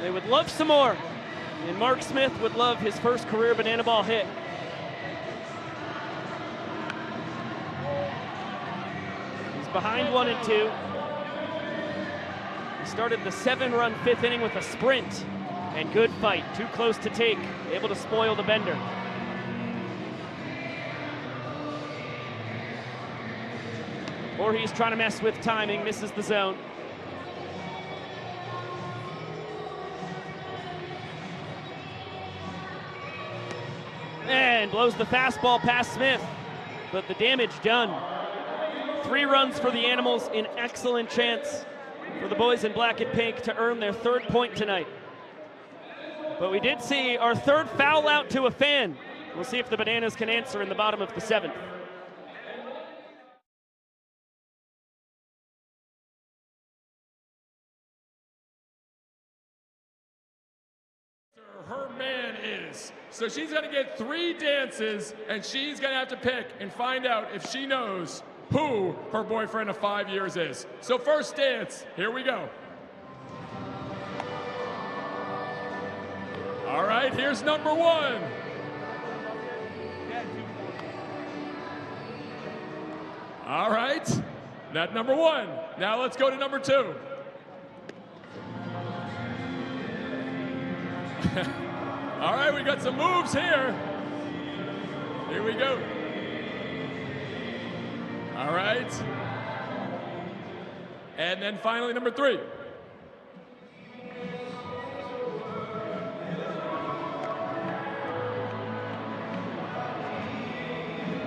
A: They would love some more. And Mark Smith would love his first career banana ball hit. Behind 1 and 2. He started the 7-run 5th inning with a sprint and good fight. Too close to take, able to spoil the bender. Voorhees trying to mess with timing, misses the zone. And blows the fastball past Smith, but the damage done. 3 runs for the Animals, an excellent chance for the boys in black and pink to earn their 3rd point tonight. But we did see our 3rd foul out to a fan. We'll see if the Bananas can answer in the bottom of the 7th.
Q: dance. So she's going to get 3 dances, and she's going to have to pick and find out if she knows who her boyfriend of 5 years is. So first dance, here we go. All right, here's number 1. All right, that's number 1. Now let's go to number 2. All right, we got some moves here. Here we go. All right. And then finally, number 3.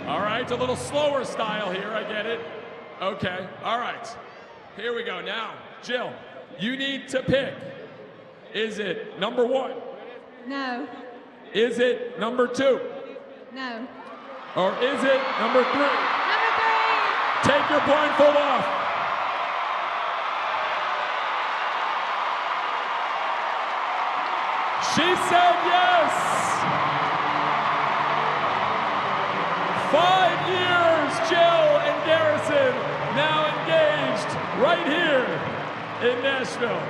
Q: All right, a little slower style here, I get it. Okay, all right. Here we go. Now, Jill, you need to pick. Is it number 1?
N: No.
Q: Is it number 2?
N: No.
Q: Or is it number 3?
N: Number 3!
Q: Take your blindfold off. She said yes. 5 years, Jill and Garrison now engaged right here in Nashville.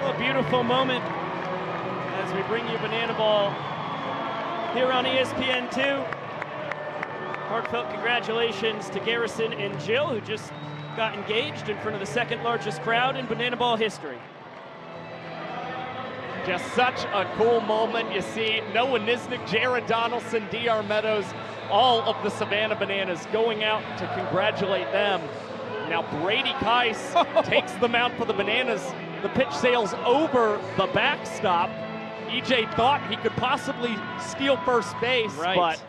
A: A beautiful moment as we bring you Banana Ball here on ESPN2. Heartfelt congratulations to Garrison and Jill, who just got engaged in front of the second largest crowd in Banana Ball history.
D: Just such a cool moment. You see Noah Nisnik, Jared Donaldson, D.R. Meadows, all of the Savannah Bananas going out to congratulate them. Now Brady Keiss takes the mound for the Bananas. The pitch sails over the backstop. EJ thought he could possibly steal first base, but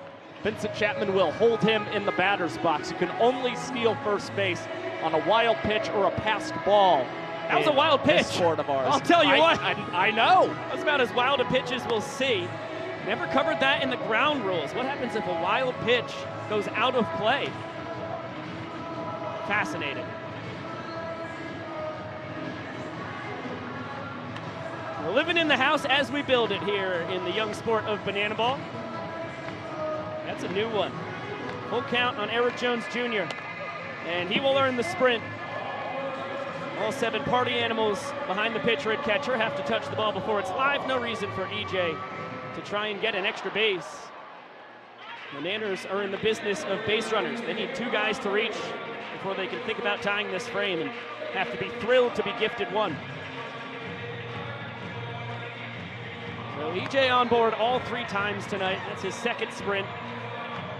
D: Vincent Chapman will hold him in the batter's box. You can only steal first base on a wild pitch or a passed ball.
A: That was a wild pitch.
D: Sport of ours.
A: I'll tell you what.
D: I know.
A: That's about as wild a pitch as we'll see. Never covered that in the ground rules. What happens if a wild pitch goes out of play? Fascinating. We're living in the house as we build it here in the young sport of Banana Ball. That's a new one. Full count on Eric Jones Jr. And he will earn the sprint. All 7 party animals behind the pitcher and catcher have to touch the ball before it's live. No reason for EJ to try and get an extra base. Bananas are in the business of base runners. They need 2 guys to reach before they can think about tying this frame and have to be thrilled to be gifted 1. So EJ on board all 3 times tonight. That's his second sprint.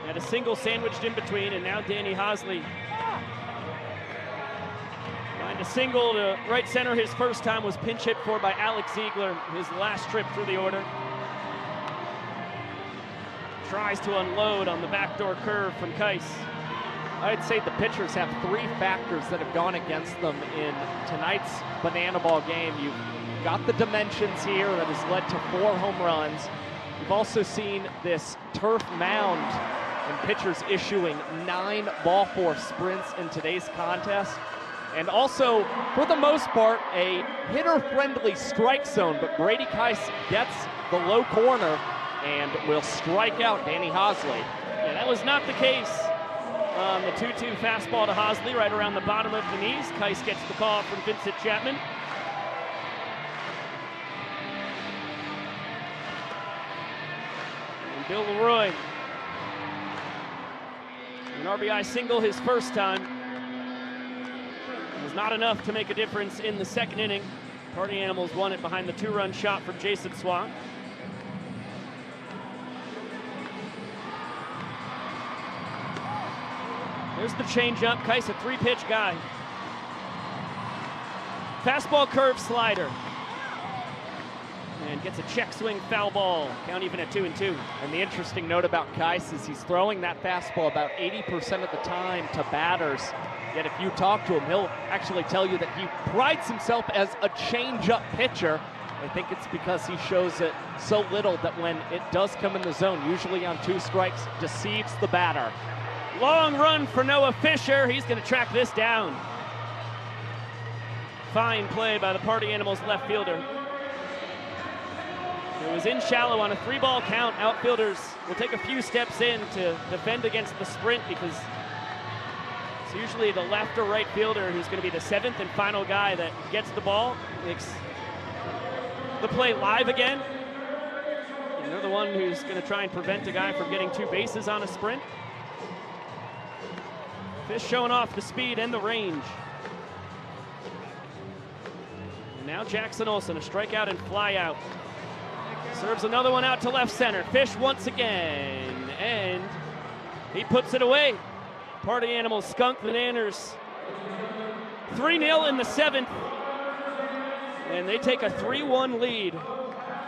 A: Had a single sandwiched in between, and now Danny Hosley trying to single to right center. His first time was pinch hit for by Alex Ziegler, his last trip through the order. Tries to unload on the backdoor curve from Keiss.
D: I'd say the pitchers have 3 factors that have gone against them in tonight's Banana Ball game. You've got the dimensions here that has led to 4 home runs. You've also seen this turf mound and pitchers issuing 9 ball four sprints in today's contest. And also, for the most part, a hitter-friendly strike zone, but Brady Keiss gets the low corner and will strike out Danny Hosley.
A: Yeah, that was not the case on the 2-2 fastball to Hosley right around the bottom of the knees. Keiss gets the call from Vincent Chapman. And Bill Leroy, an RBI single his first time. It was not enough to make a difference in the second inning. Party Animals won it behind the 2-run shot from Jason Swan. There's the changeup. Keiss, a 3-pitch guy. Fastball, curve, slider. And gets a check swing foul ball. Count even at 2-2.
D: And the interesting note about Keiss is he's throwing that fastball about 80% of the time to batters. Yet if you talk to him, he'll actually tell you that he prides himself as a change-up pitcher. I think it's because he shows it so little that when it does come in the zone, usually on 2 strikes, deceives the batter.
A: Long run for Noah Fisher. He's going to track this down. Fine play by the Party Animals left fielder. It was in shallow on a 3-ball count. Outfielders will take a few steps in to defend against the sprint because it's usually the left or right fielder who's going to be the 7th and final guy that gets the ball, makes the play live again. And they're the one who's going to try and prevent a guy from getting 2 bases on a sprint. Fish showing off the speed and the range. And now Jackson Olsen, a strikeout and fly out. Serves another one out to left center. Fish once again, and he puts it away. Party Animals skunk the Nanners 3-0 in the 7th, and they take a 3-1 lead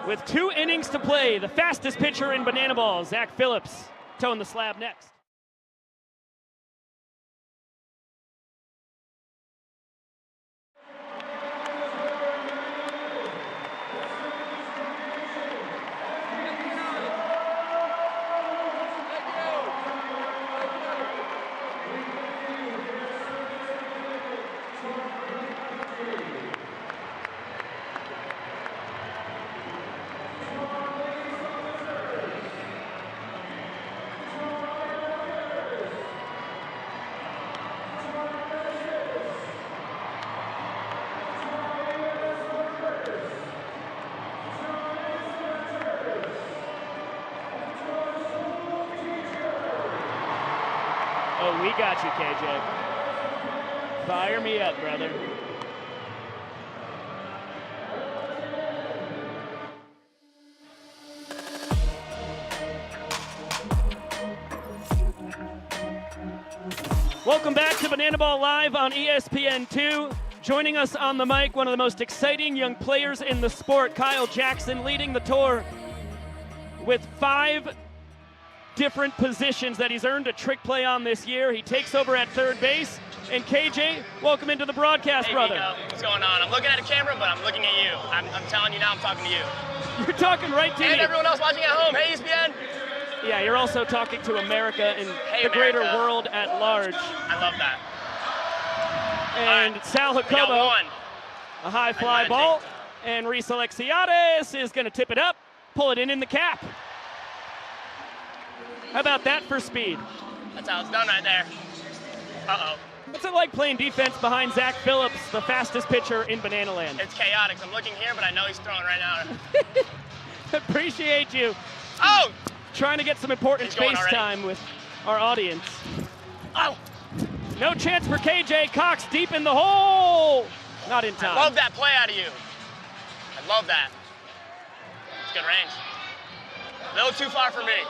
A: with 2 innings to play. The fastest pitcher in Banana Ball, Zach Phillips, toeing the slab next. Oh, we got you, KJ. Fire me up, brother. Welcome back to Banana Ball Live on ESPN2. Joining us on the mic, one of the most exciting young players in the sport, Kyle Jackson, leading the tour with 5 different positions that he's earned a trick play on this year. He takes over at third base. And KJ, welcome into the broadcast, brother.
R: Nico, what's going on? I'm looking at a camera, but I'm looking at you. I'm telling you now, I'm talking to you.
A: You're talking right to me.
R: And everyone else watching at home. Hey, ESPN.
A: Yeah, you're also talking to America and the greater world at large.
R: I love that.
A: And Sal Jacobo, a high fly ball. And Reese Alexiades is going to tip it up, pull it in the cap. How about that for speed?
R: That's how it's done right there. Uh-oh.
A: What's it like playing defense behind Zach Phillips, the fastest pitcher in Banana Land?
R: It's chaotic. I'm looking here, but I know he's throwing right now.
A: Appreciate you.
R: Oh!
A: Trying to get some important face time with our audience.
R: Oh!
A: No chance for KJ. Cox deep in the hole. Not in time.
R: I love that play out of you. I love that. It's good range. A little too far for me.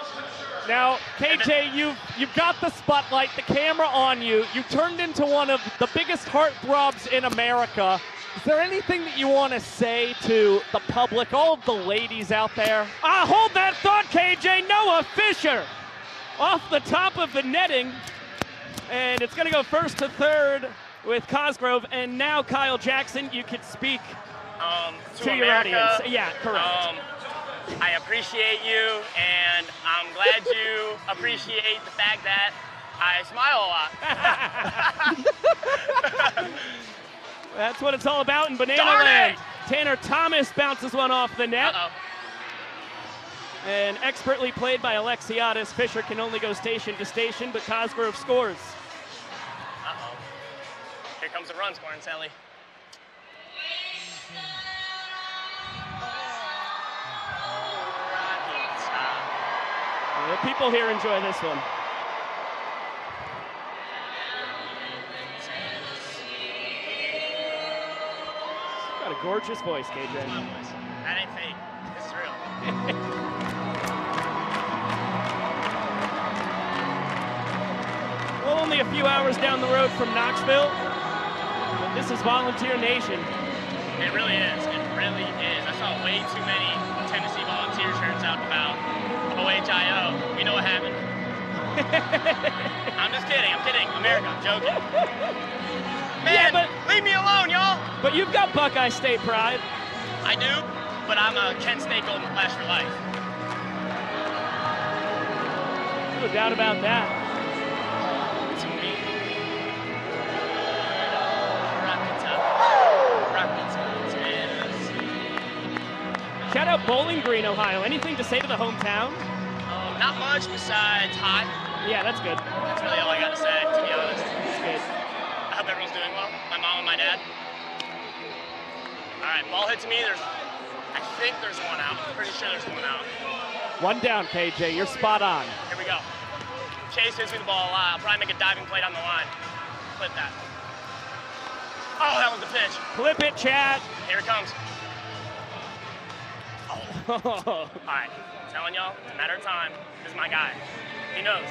D: Now, KJ, you've got the spotlight, the camera on you. You turned into one of the biggest heartthrobs in America. Is there anything that you want to say to the public, all of the ladies out there?
A: Hold that thought, KJ. Noah Fisher off the top of the netting. And it's going to go first to third with Cosgrove. And now, Kyle Jackson, you could speak to your audience. Yeah, correct.
R: I appreciate you, and I'm glad you appreciate the fact that I smile a lot.
A: That's what it's all about in Banana Land. Tanner Thomas bounces one off the net. And expertly played by Alexiades. Fisher can only go station to station, but Cosgrove scores.
R: Uh-oh. Here comes the run scoring, Sally.
A: The people here enjoy this one. Got a gorgeous voice, KJ.
R: That ain't fake. This is real.
A: Well, only a few hours down the road from Knoxville, but this is Volunteer Nation.
R: It really is. It really is. I saw way too many Tennessee Volunteer shirts out and about. OHIO. We know what happened. I'm just kidding. I'm kidding. America. I'm joking. Man,
A: yeah,
R: leave me alone, y'all.
A: But you've got Buckeye State pride.
R: I do, but I'm a Kent State Golden Flash for life.
A: No doubt about that.
R: To me.
A: Shout out Bowling Green, Ohio. Anything to say to the hometown?
R: Not much besides hi.
A: Yeah, that's good.
R: That's really all I got to say, to be honest.
A: That's good.
R: I hope everyone's doing well. My mom and my dad. All right, ball hit to me. I think there's one out. I'm pretty sure there's one out.
A: One down, KJ. You're spot on.
R: Here we go. Chase hits me the ball a lot. I'll probably make a diving play down the line. Clip that. Oh, that was the pitch.
A: Clip it, Chad.
R: Here it comes. All right, I'm telling y'all, it's a matter of time. This is my guy. He knows.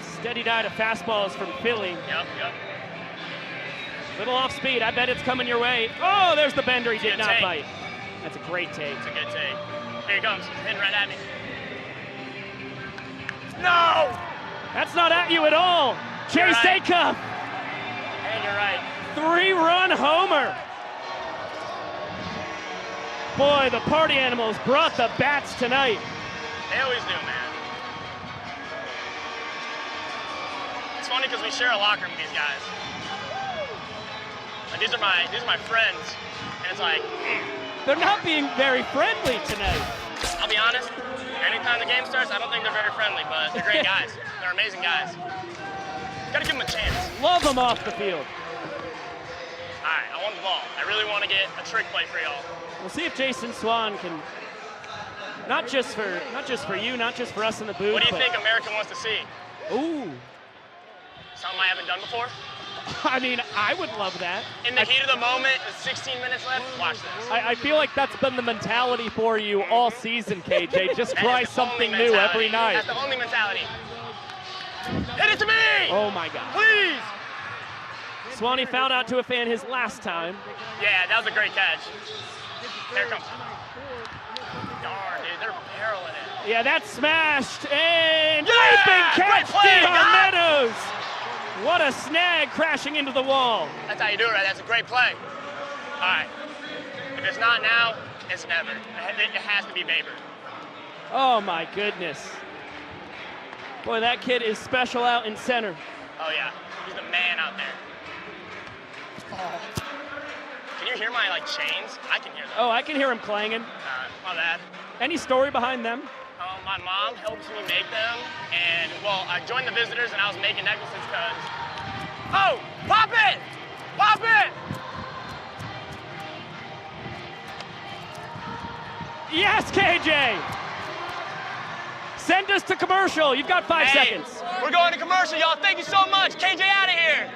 A: Steady diet of fastballs from Philly.
R: Yep.
A: Little off speed. I bet it's coming your way. Oh, there's the bender. He did not
R: take.
A: bite. That's a great take.
R: It's a good take. Here he comes. He's hitting right at me. No!
A: That's not at you at all. Chase
R: right.
A: Acuff.
R: And you're right.
A: 3-run homer. Boy, the party animals brought the bats tonight.
R: They always do, man. It's funny because we share a locker room with these guys. Like, these are my friends, and it's like,
A: They're not being very friendly tonight.
R: I'll be honest, anytime the game starts, I don't think they're very friendly, but they're great guys. They're amazing guys. Gotta give them a chance.
A: Love them off the field.
R: All right, I want the ball. I really want to get a trick play for y'all.
A: We'll see if Jason Swan can, not just for you, not just for us in the booth.
R: What do you think America wants to see?
A: Ooh.
R: Something I haven't done before?
A: I mean, I would love that.
R: In the heat of the moment, with 16 minutes left, watch this.
A: I feel like that's been the mentality for you all season, KJ. Just try something new every night.
R: That's the only mentality. Hit it to me!
A: Oh my God.
R: Please!
A: Swanee fouled out to a fan his last time.
R: Yeah, that was a great catch. Here it comes. Darn, dude, they're barreling it.
A: Yeah, that's smashed, and
R: Yeah!
A: leaping catch,
R: Great play,
A: Devon
R: God!
A: Meadows. What a snag crashing into the wall.
R: That's how you do it, right? That's a great play. All right. If it's not now, it's never. It has to be Baber.
A: Oh my goodness. Boy, that kid is special out in center.
R: Oh yeah, he's the man out there. Oh. Can you hear my chains? I can hear them.
A: Oh, I can hear him clanging.
R: My bad.
A: Any story behind them?
R: My mom helps me make them, and well, I joined the visitors and I was making necklaces because. Oh, pop it! Pop it!
A: Yes, KJ! Send us to commercial. You've got 5 seconds.
R: We're going to commercial, y'all. Thank you so much. KJ out of here.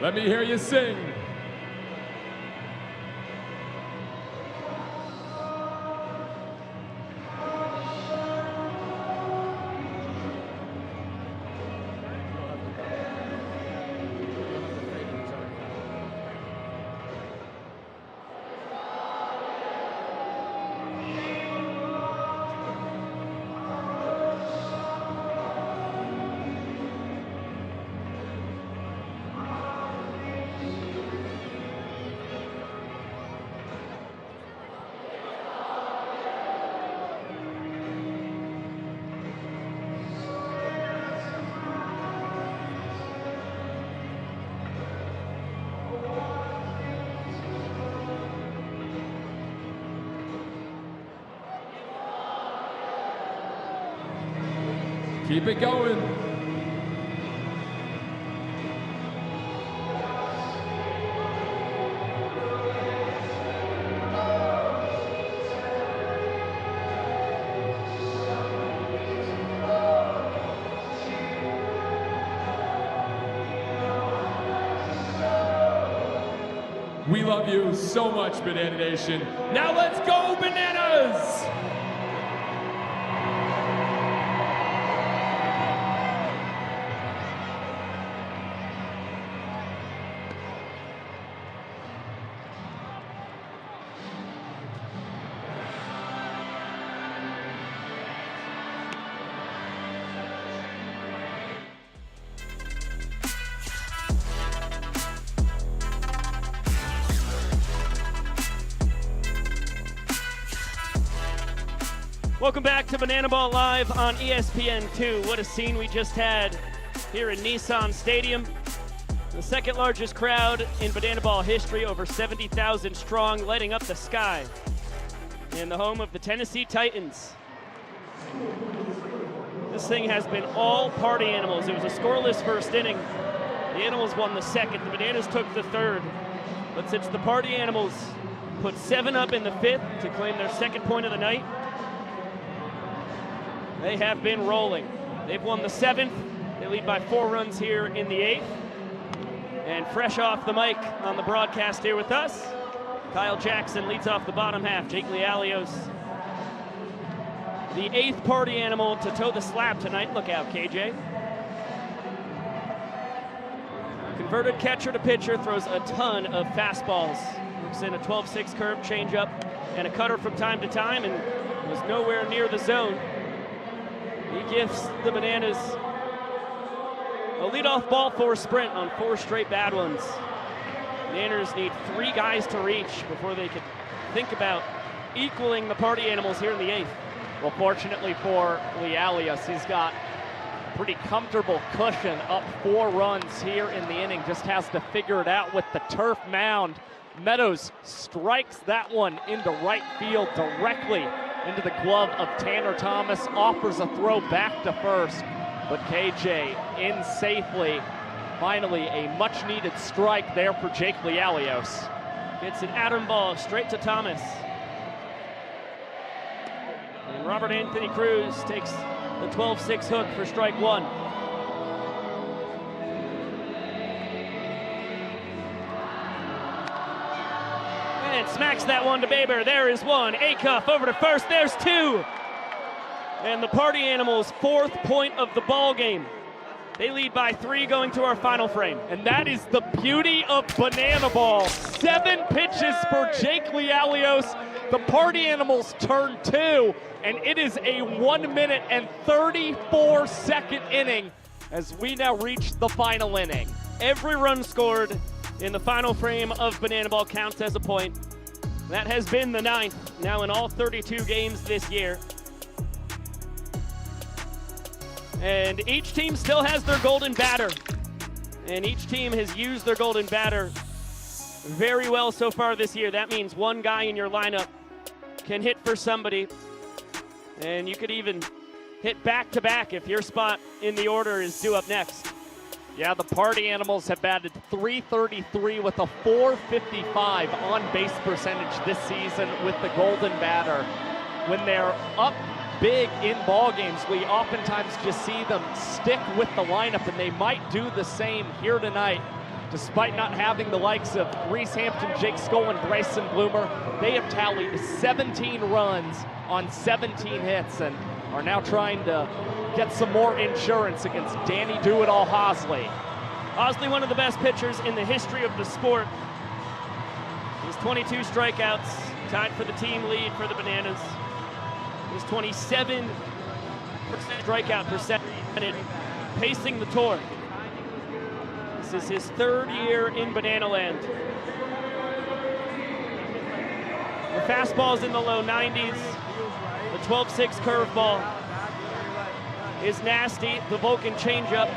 Q: Let me hear you sing. Keep it going. We love you so much, Banana Nation. Now let's go, Bananas!
A: Welcome back to Banana Ball Live on ESPN2. What a scene we just had here in Nissan Stadium. The second largest crowd in Banana Ball history, over 70,000 strong, lighting up the sky in the home of the Tennessee Titans. This thing has been all party animals. It was a scoreless first inning. The Animals won the second. The Bananas took the third. But since the party animals put 7 up in the 5th to claim their second point of the night, they have been rolling. They've won the 7th. They lead by 4 runs here in the 8th. And fresh off the mic on the broadcast here with us, Kyle Jackson leads off the bottom half. Jake Lialios, the 8th party animal to toe the slab tonight. Look out, KJ. Converted catcher to pitcher, throws a ton of fastballs. Works in a 12-6 curve, changeup, and a cutter from time to time, and was nowhere near the zone. He gifts the Bananas a leadoff ball for a sprint on 4 straight bad ones. Bananas need 3 guys to reach before they could think about equaling the party animals here in the 8th.
D: Well, fortunately for Lialios, he's got a pretty comfortable cushion, up 4 runs here in the inning. Just has to figure it out with the turf mound. Meadows strikes that one into right field directly into the glove of Tanner Thomas, offers a throw back to first, but KJ in safely. Finally, a much-needed strike there for Jake Lialios.
A: Gets an atom ball straight to Thomas. And Robert Anthony Cruz takes the 12-6 hook for strike 1. And smacks that one to Baber. There is 1. Acuff over to first. There's 2. And the party animals' 4th point of the ball game. They lead by 3 going to our final frame.
D: And that is the beauty of Banana Ball. 7 pitches for Jake Lialios. The party animals turn 2, and it is a 1-minute and 34-second inning as we now reach the final inning.
A: Every run scored in the final frame of Banana Ball counts as a point. That has been the 9th, now in all 32 games this year. And each team still has their golden batter. And each team has used their golden batter very well so far this year. That means 1 guy in your lineup can hit for somebody. And you could even hit back-to-back if your spot in the order is due up next.
D: Yeah, the party animals have batted .333 with a .455 on-base percentage this season with the golden batter. When they're up big in ball games, we oftentimes just see them stick with the lineup, and they might do the same here tonight. Despite not having the likes of Reese Hampton, Jake Skoll, and Bryson Bloomer, they have tallied 17 runs on 17 hits and are now trying to get some more insurance against Danny Do-It-All Hosley.
A: Hosley, one of the best pitchers in the history of the sport. His 22 strikeouts, tied for the team lead for the Bananas. His 27% strikeout percentage, pacing the tour. This is his 3rd year in Bananaland. The fastball's in the low 90s. The 12-6 curveball is nasty. The Vulcan changeup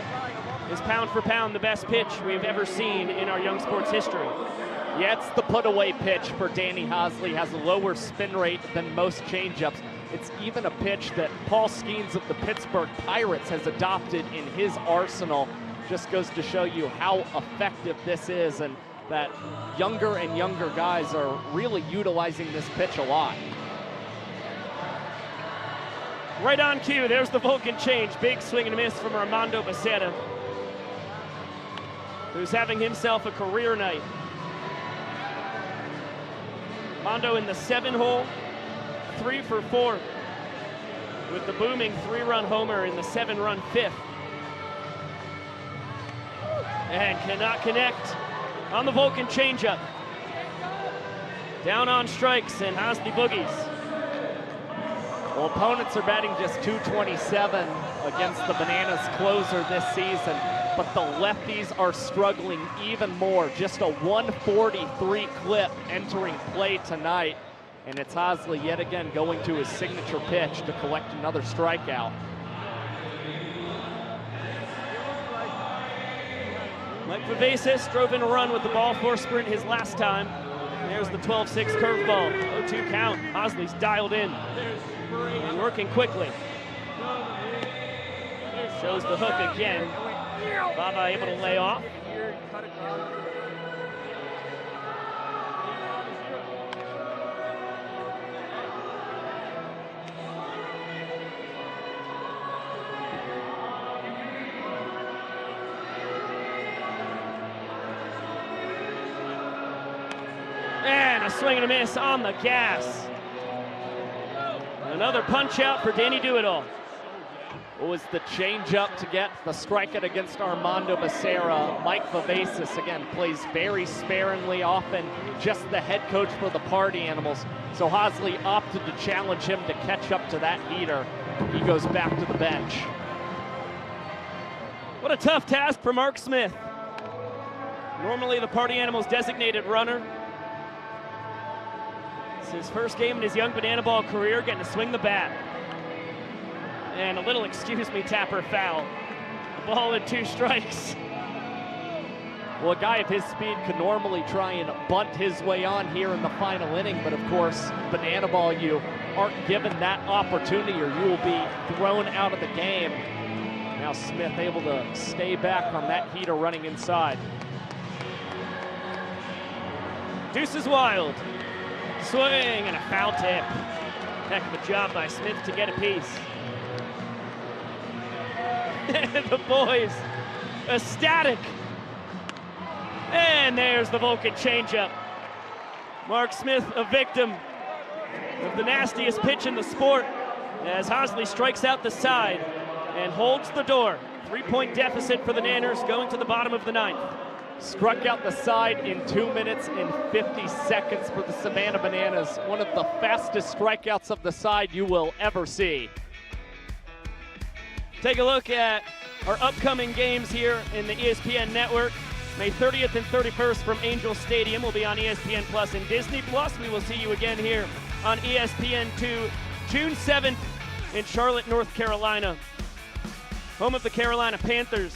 A: is pound for pound the best pitch we've ever seen in our young sports history.
D: Yeah, it's the put-away pitch for Danny Hosley. Has a lower spin rate than most changeups. It's even a pitch that Paul Skeens of the Pittsburgh Pirates has adopted in his arsenal. Just goes to show you how effective this is, and that younger and younger guys are really utilizing this pitch a lot.
A: Right on cue, there's the Vulcan change. Big swing and a miss from Armando Basera, who's having himself a career night. Armando in the 7-hole, 3 for 4, with the booming 3-run homer in the 7-run 5th. And cannot connect on the Vulcan changeup. Down on strikes, and Hosley boogies.
D: Well, opponents are batting just .227 against the Bananas closer this season, but the lefties are struggling even more. Just a 143 clip entering play tonight. And it's Hosley yet again going to his signature pitch to collect another strikeout.
A: Mike Vivacis drove in a run with the ball four sprint his last time. There's the 12-6 curveball. 0-2 count. Hosley's dialed in and working quickly. Shows the hook again. Baba able to lay off. And a swing and a miss on the gas. Another punch out for Danny Do-It-All.
D: What was the change-up to get the strikeout against Armando Basera? Mike Vivacis, again, plays very sparingly, often just the head coach for the Party Animals. So Hosley opted to challenge him to catch up to that heater. He goes back to the bench.
A: What a tough task for Mark Smith. Normally the Party Animals designated runner. It's his first game in his young banana ball career, getting to swing the bat. And a little excuse me tapper foul. A ball and 2 strikes.
D: Well, a guy of his speed could normally try and bunt his way on here in the final inning, but of course, banana ball, you aren't given that opportunity or you will be thrown out of the game. Now Smith able to stay back on that heater running inside.
A: Deuce is wild. Swing and a foul tip. Heck of a job by Smith to get a piece. The boys ecstatic. And there's the Vulcan changeup. Mark Smith, a victim of the nastiest pitch in the sport, as Hosley strikes out the side and holds the door. 3-point deficit for the Nanners going to the bottom of the 9th.
D: Struck out the side in 2 minutes and 50 seconds for the Savannah Bananas. One of the fastest strikeouts of the side you will ever see.
A: Take a look at our upcoming games here in the ESPN network. May 30th and 31st from Angel Stadium will be on ESPN Plus and Disney Plus. We will see you again here on ESPN2 June 7th in Charlotte, North Carolina, home of the Carolina Panthers.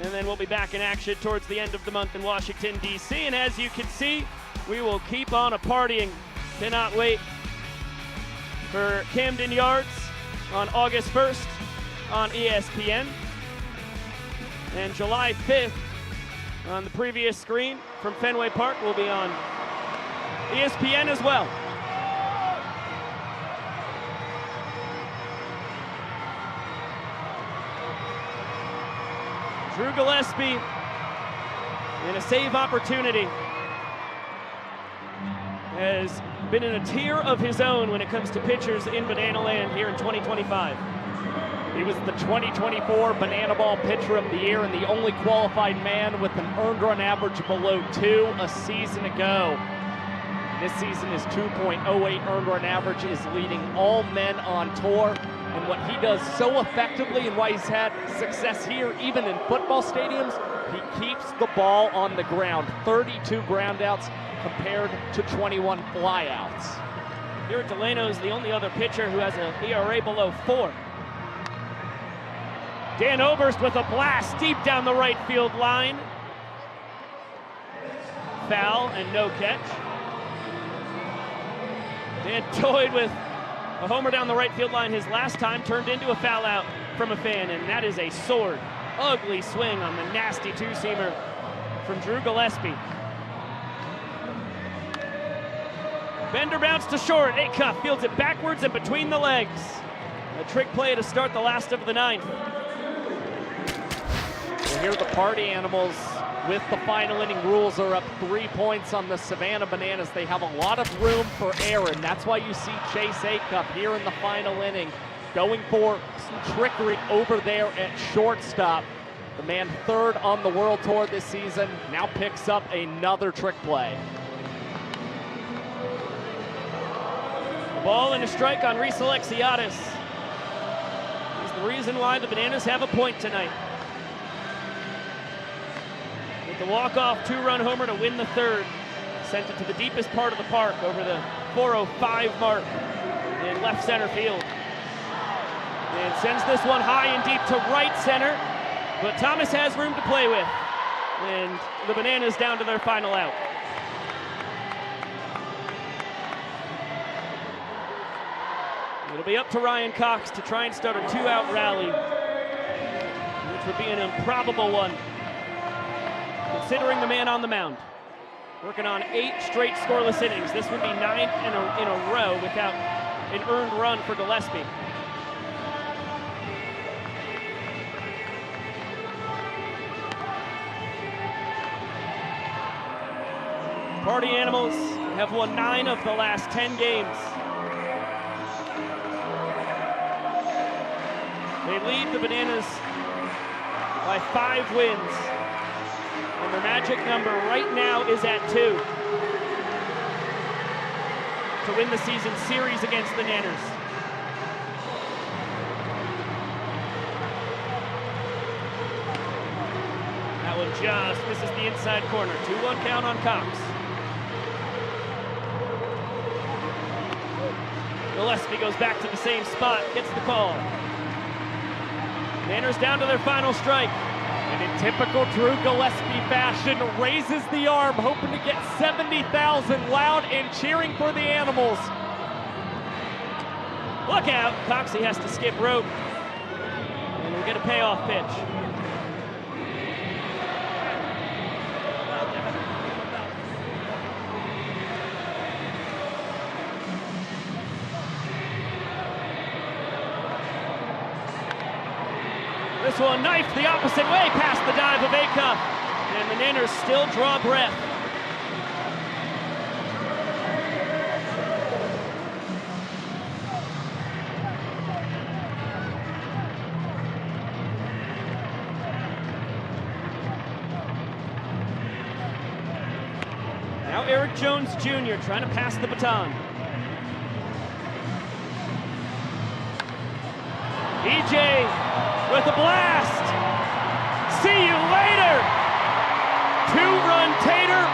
A: And then we'll be back in action towards the end of the month in Washington, D.C. And as you can see, we will keep on partying. Cannot wait for Camden Yards on August 1st on ESPN. And July 5th on the previous screen from Fenway Park will be on ESPN as well. Drew Gillespie in a save opportunity has been in a tier of his own when it comes to pitchers in Banana Land here in 2025.
D: He was the 2024 Banana Ball Pitcher of the Year and the only qualified man with an earned run average below 2 a season ago. This season, his 2.08 earned run average is leading all men on tour. And what he does so effectively and why he's had success here, even in football stadiums, he keeps the ball on the ground. 32 groundouts compared to 21 flyouts.
A: Here at Delano is the only other pitcher who has an ERA below 4. Dan Oberst with a blast deep down the right field line. Foul and no catch. Dan toyed with a homer down the right field line his last time, turned into a foul out from a fan, and that is a sword. Ugly swing on the nasty two-seamer from Drew Gillespie. Bender bounce to short. Acuff fields it backwards and between the legs. A trick play to start the last of the 9th.
D: Well, here the Party Animals with the final inning rules are up 3 points on the Savannah Bananas. They have a lot of room for error, and that's why you see Chase Acuff here in the final inning going for some trickery over there at shortstop. The man third on the World Tour this season now picks up another trick play.
A: Ball and a strike on Reese Alexiades. He's the reason why the Bananas have a point tonight. With the walk-off 2-run homer to win the 3rd, sent it to the deepest part of the park over the 405 mark in left center field. And sends this one high and deep to right center, but Thomas has room to play with. And the Bananas down to their final out. It'll be up to Ryan Cox to try and start a 2-out rally, which would be an improbable one, considering the man on the mound. Working on 8 straight scoreless innings. This would be 9 in a row without an earned run for Gillespie. Party Animals have won 9 of the last 10 games. They lead the Bananas by 5 wins. And their magic number right now is at 2 to win the season series against the Nanners. That one just misses the inside corner. 2-1 count on Cox. Gillespie goes back to the same spot, gets the call. Nanners down to their final strike.
D: And in typical Drew Gillespie fashion, raises the arm, hoping to get 70,000 loud and cheering for the Animals.
A: Look out, Coxie has to skip rope. And we'll get a payoff pitch. This one knifed the opposite way past the dive of Acuff. And the Nanners still draw breath. Now Eric Jones Jr. trying to pass the baton. EJ with a blast. See you later. 2-run tater.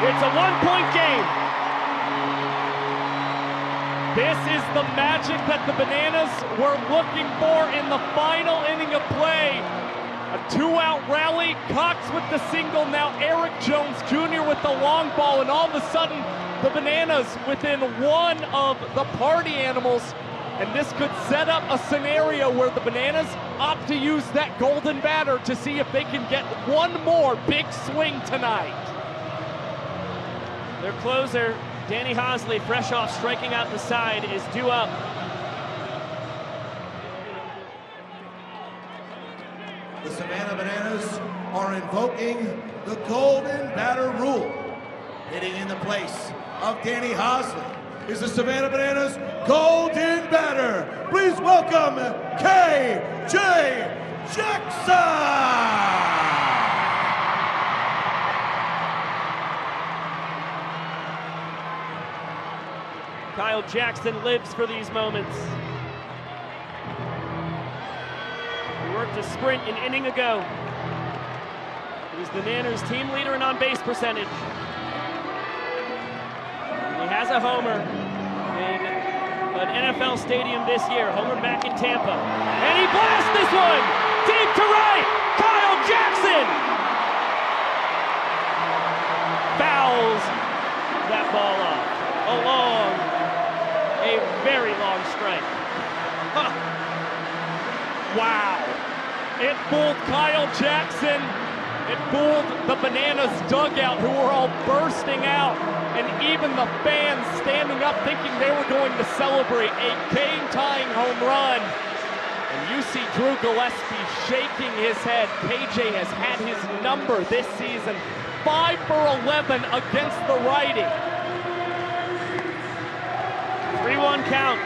A: It's a 1-point game. This is the magic that the Bananas were looking for in the final inning of play. A 2-out rally, Cox with the single, now Eric Jones Jr. with the long ball, and all of a sudden the Bananas within 1 of the Party Animals. And this could set up a scenario where the Bananas opt to use that golden batter to see if they can get one more big swing tonight. Their closer, Danny Hosley, fresh off striking out the side, is due up.
B: The Savannah Bananas are invoking the golden batter rule. Hitting in the place of Danny Hosley is the Savannah Bananas golden batter. Please welcome K.J. Jackson.
A: Kyle Jackson lives for these moments. He worked a sprint an inning ago. He was the Nanners team leader in on-base percentage. He has a homer in an NFL stadium this year. Homer back in Tampa. And he blasts this one deep to right. Kyle Jackson fouls that ball off along a very long strike.
D: Huh. Wow. It fooled Kyle Jackson. It fooled the Bananas dugout, who were all bursting out, and even the fans standing up thinking they were going to celebrate a game-tying home run. And you see Drew Gillespie shaking his head. KJ has had his number this season, 5 for 11 against the righty.
A: 3-1 count.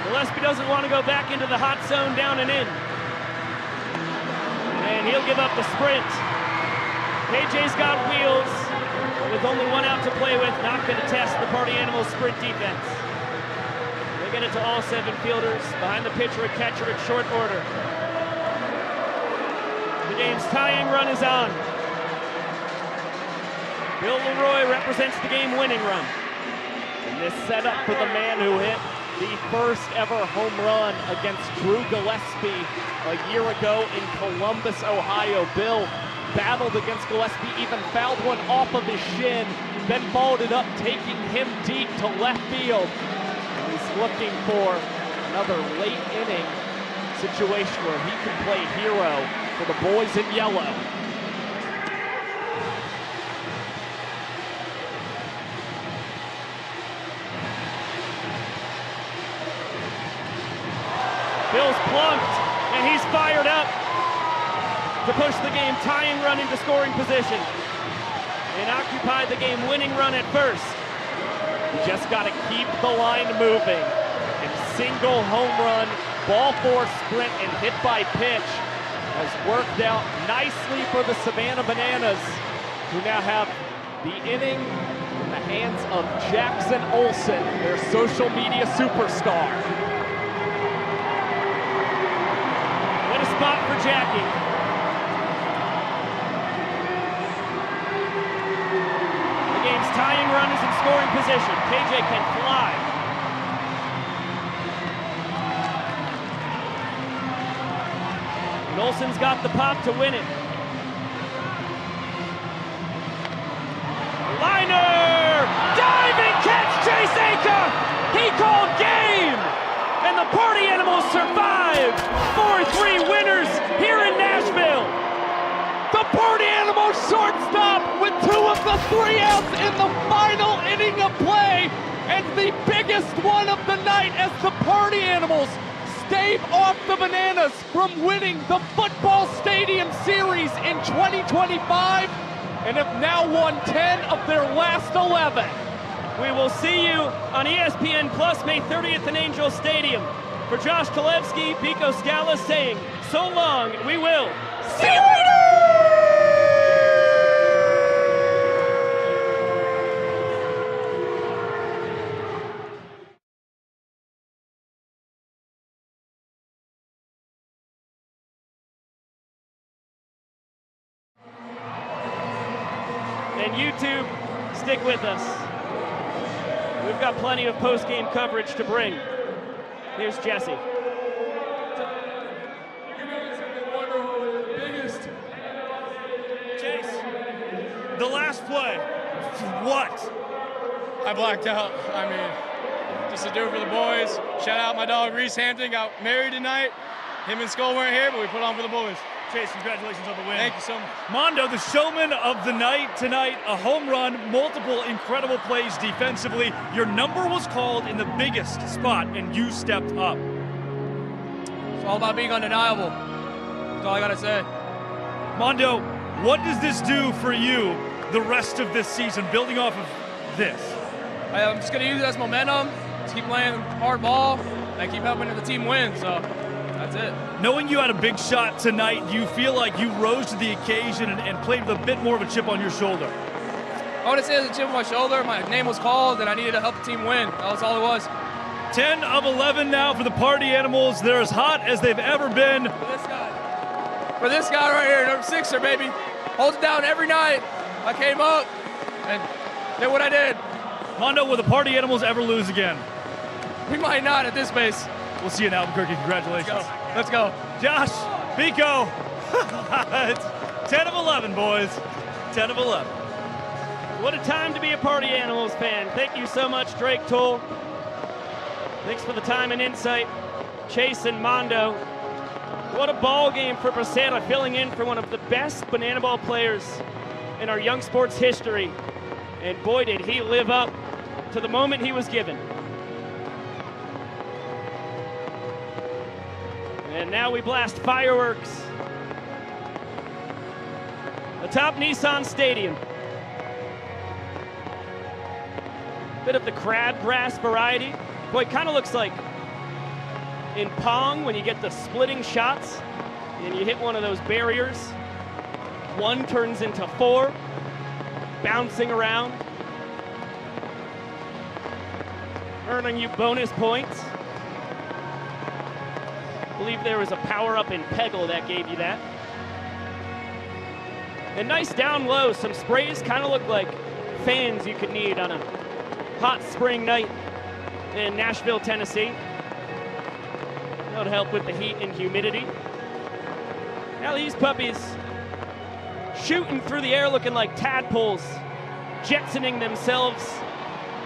A: Gillespie doesn't want to go back into the hot zone down and in. And he'll give up the sprint. KJ's got wheels. With only 1 out to play with, not going to test the Party Animals sprint defense. They get it to all 7 fielders. Behind the pitcher and catcher in short order. The game's tying run is on. Bill Leroy represents the game-winning run. And this set up for the man who hit the first ever home run against Drew Gillespie a year ago in Columbus, Ohio. Bill battled against Gillespie, even fouled one off of his shin, then followed it up, taking him deep to left field. And he's looking for another late inning situation where he can play hero for the boys in yellow. Bill's plunked, and he's fired up to push the game tying run into scoring position and occupy the game-winning run at first. You just got to keep the line moving. And single home run, ball four sprint, and hit by pitch has worked out nicely for the Savannah Bananas, who now have the inning in the hands of Jackson Olsen, their social media superstar. What a spot for Jackie. The game's tying run is in scoring position. KJ can fly. And Olsen's got the pop to win it. Liner! Diving catch, Chase Acuff! He called game! And the Party Animals survive! 4-3 winners here in Nashville!
D: The Party Animals shortstop with 2 of the 3 outs in the final inning of play, and the biggest one of the night as the Party Animals stave off the Bananas from winning the Football Stadium Series in 2025, and have now won 10 of their last 11.
A: We will see you on ESPN Plus May 30th in Angel Stadium. For Josh Talevsky, Pico Scala saying so long, we will see you later! And YouTube, stick with us. We've got plenty of post-game coverage to bring. Here's Jesse.
L: Chase, the last play, what?
S: I blacked out. I mean, just to do it for the boys. Shout out my dog Reese Hampton, got married tonight. Him and Skull weren't here, but we put on for the boys.
L: Chase, congratulations on the win.
S: Thank you so much.
L: Mondo, the showman of the night tonight, a home run, multiple incredible plays defensively. Your number was called in the biggest spot, and you stepped up.
P: It's all about being undeniable. That's all I gotta say.
L: Mondo, what does this do for you the rest of this season, building off of this?
P: I'm just gonna use it as momentum, just keep playing hard ball, and keep helping the team win, so that's it.
L: Knowing you had a big shot tonight, do you feel like you rose to the occasion and played with a bit more of a chip on your shoulder?
P: I want to say there's a chip on my shoulder. My name was called, and I needed to help the team win. That was all it was.
L: 10 of 11 now for the Party Animals. They're as hot as they've ever been.
P: For this guy right here, number 6er, baby. Holds it down every night. I came up and did what I did.
L: Mondo, will the Party Animals ever lose again?
P: We might not at this pace.
L: We'll see you in Albuquerque. Congratulations.
P: Let's go.
L: Josh, Pico. It's 10 of 11, boys. 10 of 11.
A: What a time to be a Party Animals fan. Thank you so much, Drake Toll. Thanks for the time and insight, Chase and Mondo. What a ball game for Basera, filling in for one of the best banana ball players in our young sports history. And boy, did he live up to the moment he was given. And now we blast fireworks atop Nissan Stadium. Bit of the crabgrass variety. Boy, it kind of looks like in Pong when you get the splitting shots and you hit one of those barriers. 1 turns into 4, bouncing around, earning you bonus points. I believe there was a power-up in Peggle that gave you that. And nice down low. Some sprays kind of look like fans you could need on a hot spring night in Nashville, Tennessee. That would help with the heat and humidity. Now these puppies shooting through the air looking like tadpoles, jetsoning themselves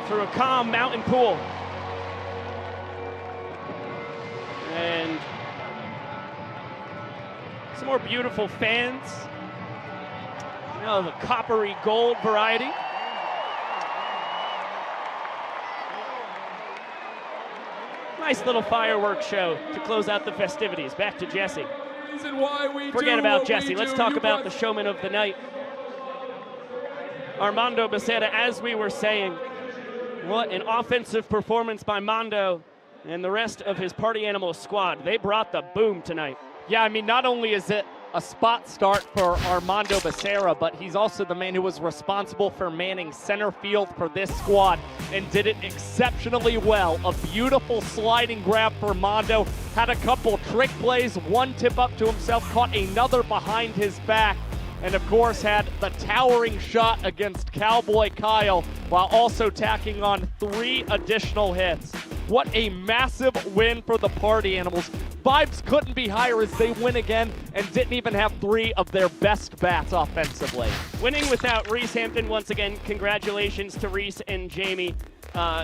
A: through a calm mountain pool. And some more beautiful fans. Now the coppery gold variety. Nice little fireworks show to close out the festivities. Back to Jesse. Forget about Jesse. Let's talk about the showman of the night. Armando Basera, as we were saying, what an offensive performance by Mondo and the rest of his Party Animals squad. They brought the boom tonight.
D: Yeah, I mean, not only is it a spot start for Armando Basera, but he's also the man who was responsible for manning center field for this squad and did it exceptionally well. A beautiful sliding grab for Mondo, had a couple trick plays, one tip up to himself, caught another behind his back, and of course had the towering shot against Cowboy Kyle while also tacking on 3 additional hits. What a massive win for the Party Animals. Vibes couldn't be higher as they win again and didn't even have 3 of their best bats offensively.
A: Winning without Reese Hampton once again. Congratulations to Reese and Jamie.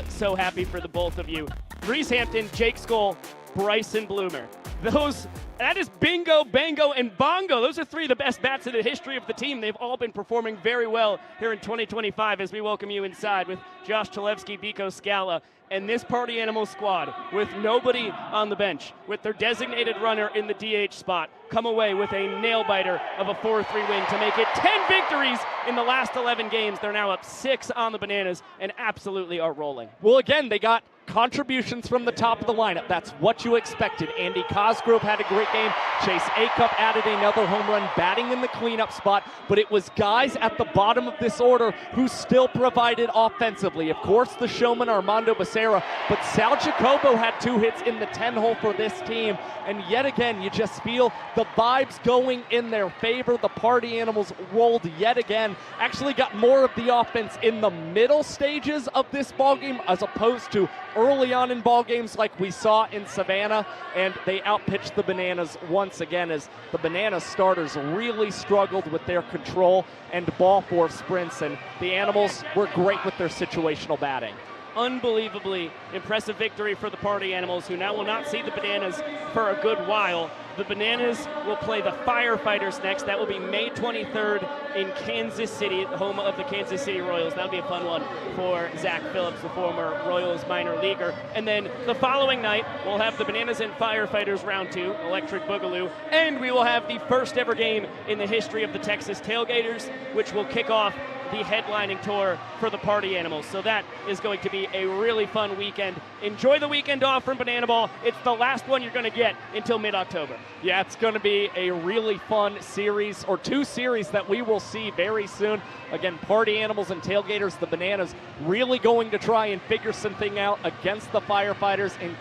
A: So happy for the both of you. Reese Hampton, Jake Skoll, Bryson Bloomer. That is bingo, bango, and bongo. Those are 3 of the best bats in the history of the team. They've all been performing very well here in 2025 as we welcome you inside with Josh Chalevsky, Biko Scala, and this Party Animal squad with nobody on the bench, with their designated runner in the DH spot, come away with a nail-biter of a 4-3 win to make it 10 victories in the last 11 games. They're now up 6 on the Bananas and absolutely are rolling.
D: Well, again, they got contributions from the top of the lineup. That's what you expected. Andy Cosgrove had a great game. Chase Acup added another home run, batting in the cleanup spot, but it was guys at the bottom of this order who still provided offensively. Of course, the showman Armando Basera, but Sal Jacobo had 2 hits in the 10-hole for this team, and yet again, you just feel the vibes going in their favor. The Party Animals rolled yet again, actually got more of the offense in the middle stages of this ballgame as opposed to early on in ball games like we saw in Savannah, and they outpitched the Bananas once again as the Bananas starters really struggled with their control and ball four sprints, and the Animals were great with their situational batting.
A: Unbelievably impressive victory for the Party Animals, who now will not see the Bananas for a good while. The Bananas will play the Firefighters next. That will be May 23rd in Kansas City, the home of the Kansas City Royals. That'll be a fun one for Zach Phillips, the former Royals minor leaguer. And then the following night, we'll have the Bananas and Firefighters round 2, Electric Boogaloo, and we will have the first ever game in the history of the Texas Tailgaters, which will kick off the headlining tour for the Party Animals. So that is going to be a really fun weekend. Enjoy the weekend off from Banana Ball. It's the last one you're going to get until mid-October.
D: Yeah, it's going to be a really fun series, or 2 series that we will see very soon. Again, Party Animals and Tailgaters, the Bananas, really going to try and figure something out against the Firefighters in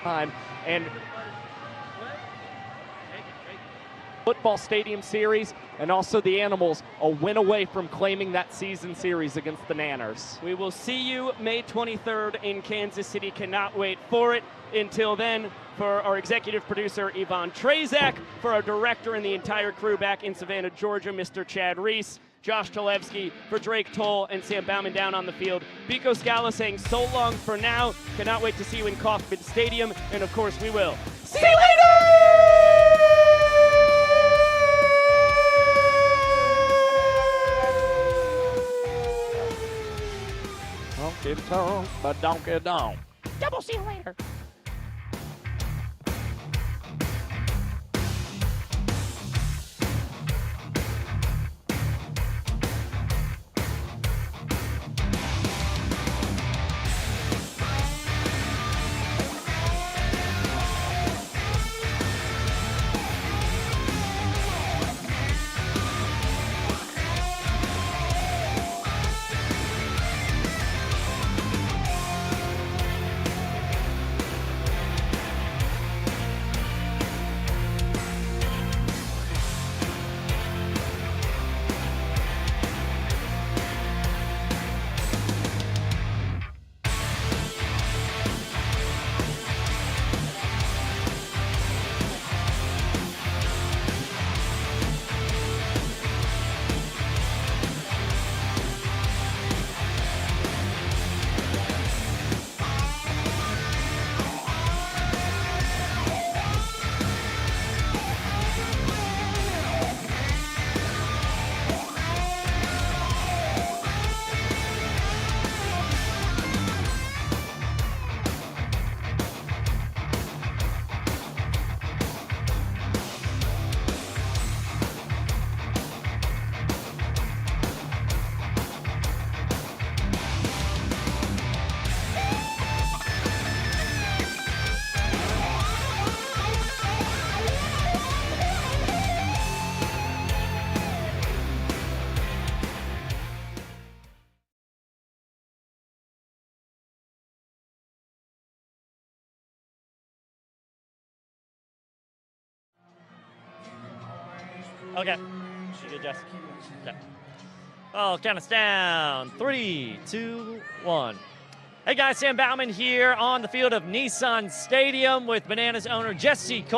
D: time. And football stadium series, and also the Animals a win away from claiming that season series against the Nanners.
A: We will see you May 23rd in Kansas City. Cannot wait for it. Until then, for our executive producer, Yvonne Trezak, for our director and the entire crew back in Savannah, Georgia, Mr. Chad Reese, Josh Chalevsky, for Drake Toll and Sam Bauman down on the field. Biko Scala saying so long for now. Cannot wait to see you in Kauffman Stadium, and of course we will. See you later!
D: Donkey tongue, but donkey donk.
C: Double see you later.
G: Okay. You good, Jess? Okay. Oh, count us down. 3, 2, 1. Hey guys, Sam Bauman here on the field of Nissan Stadium with Bananas owner Jesse Cole.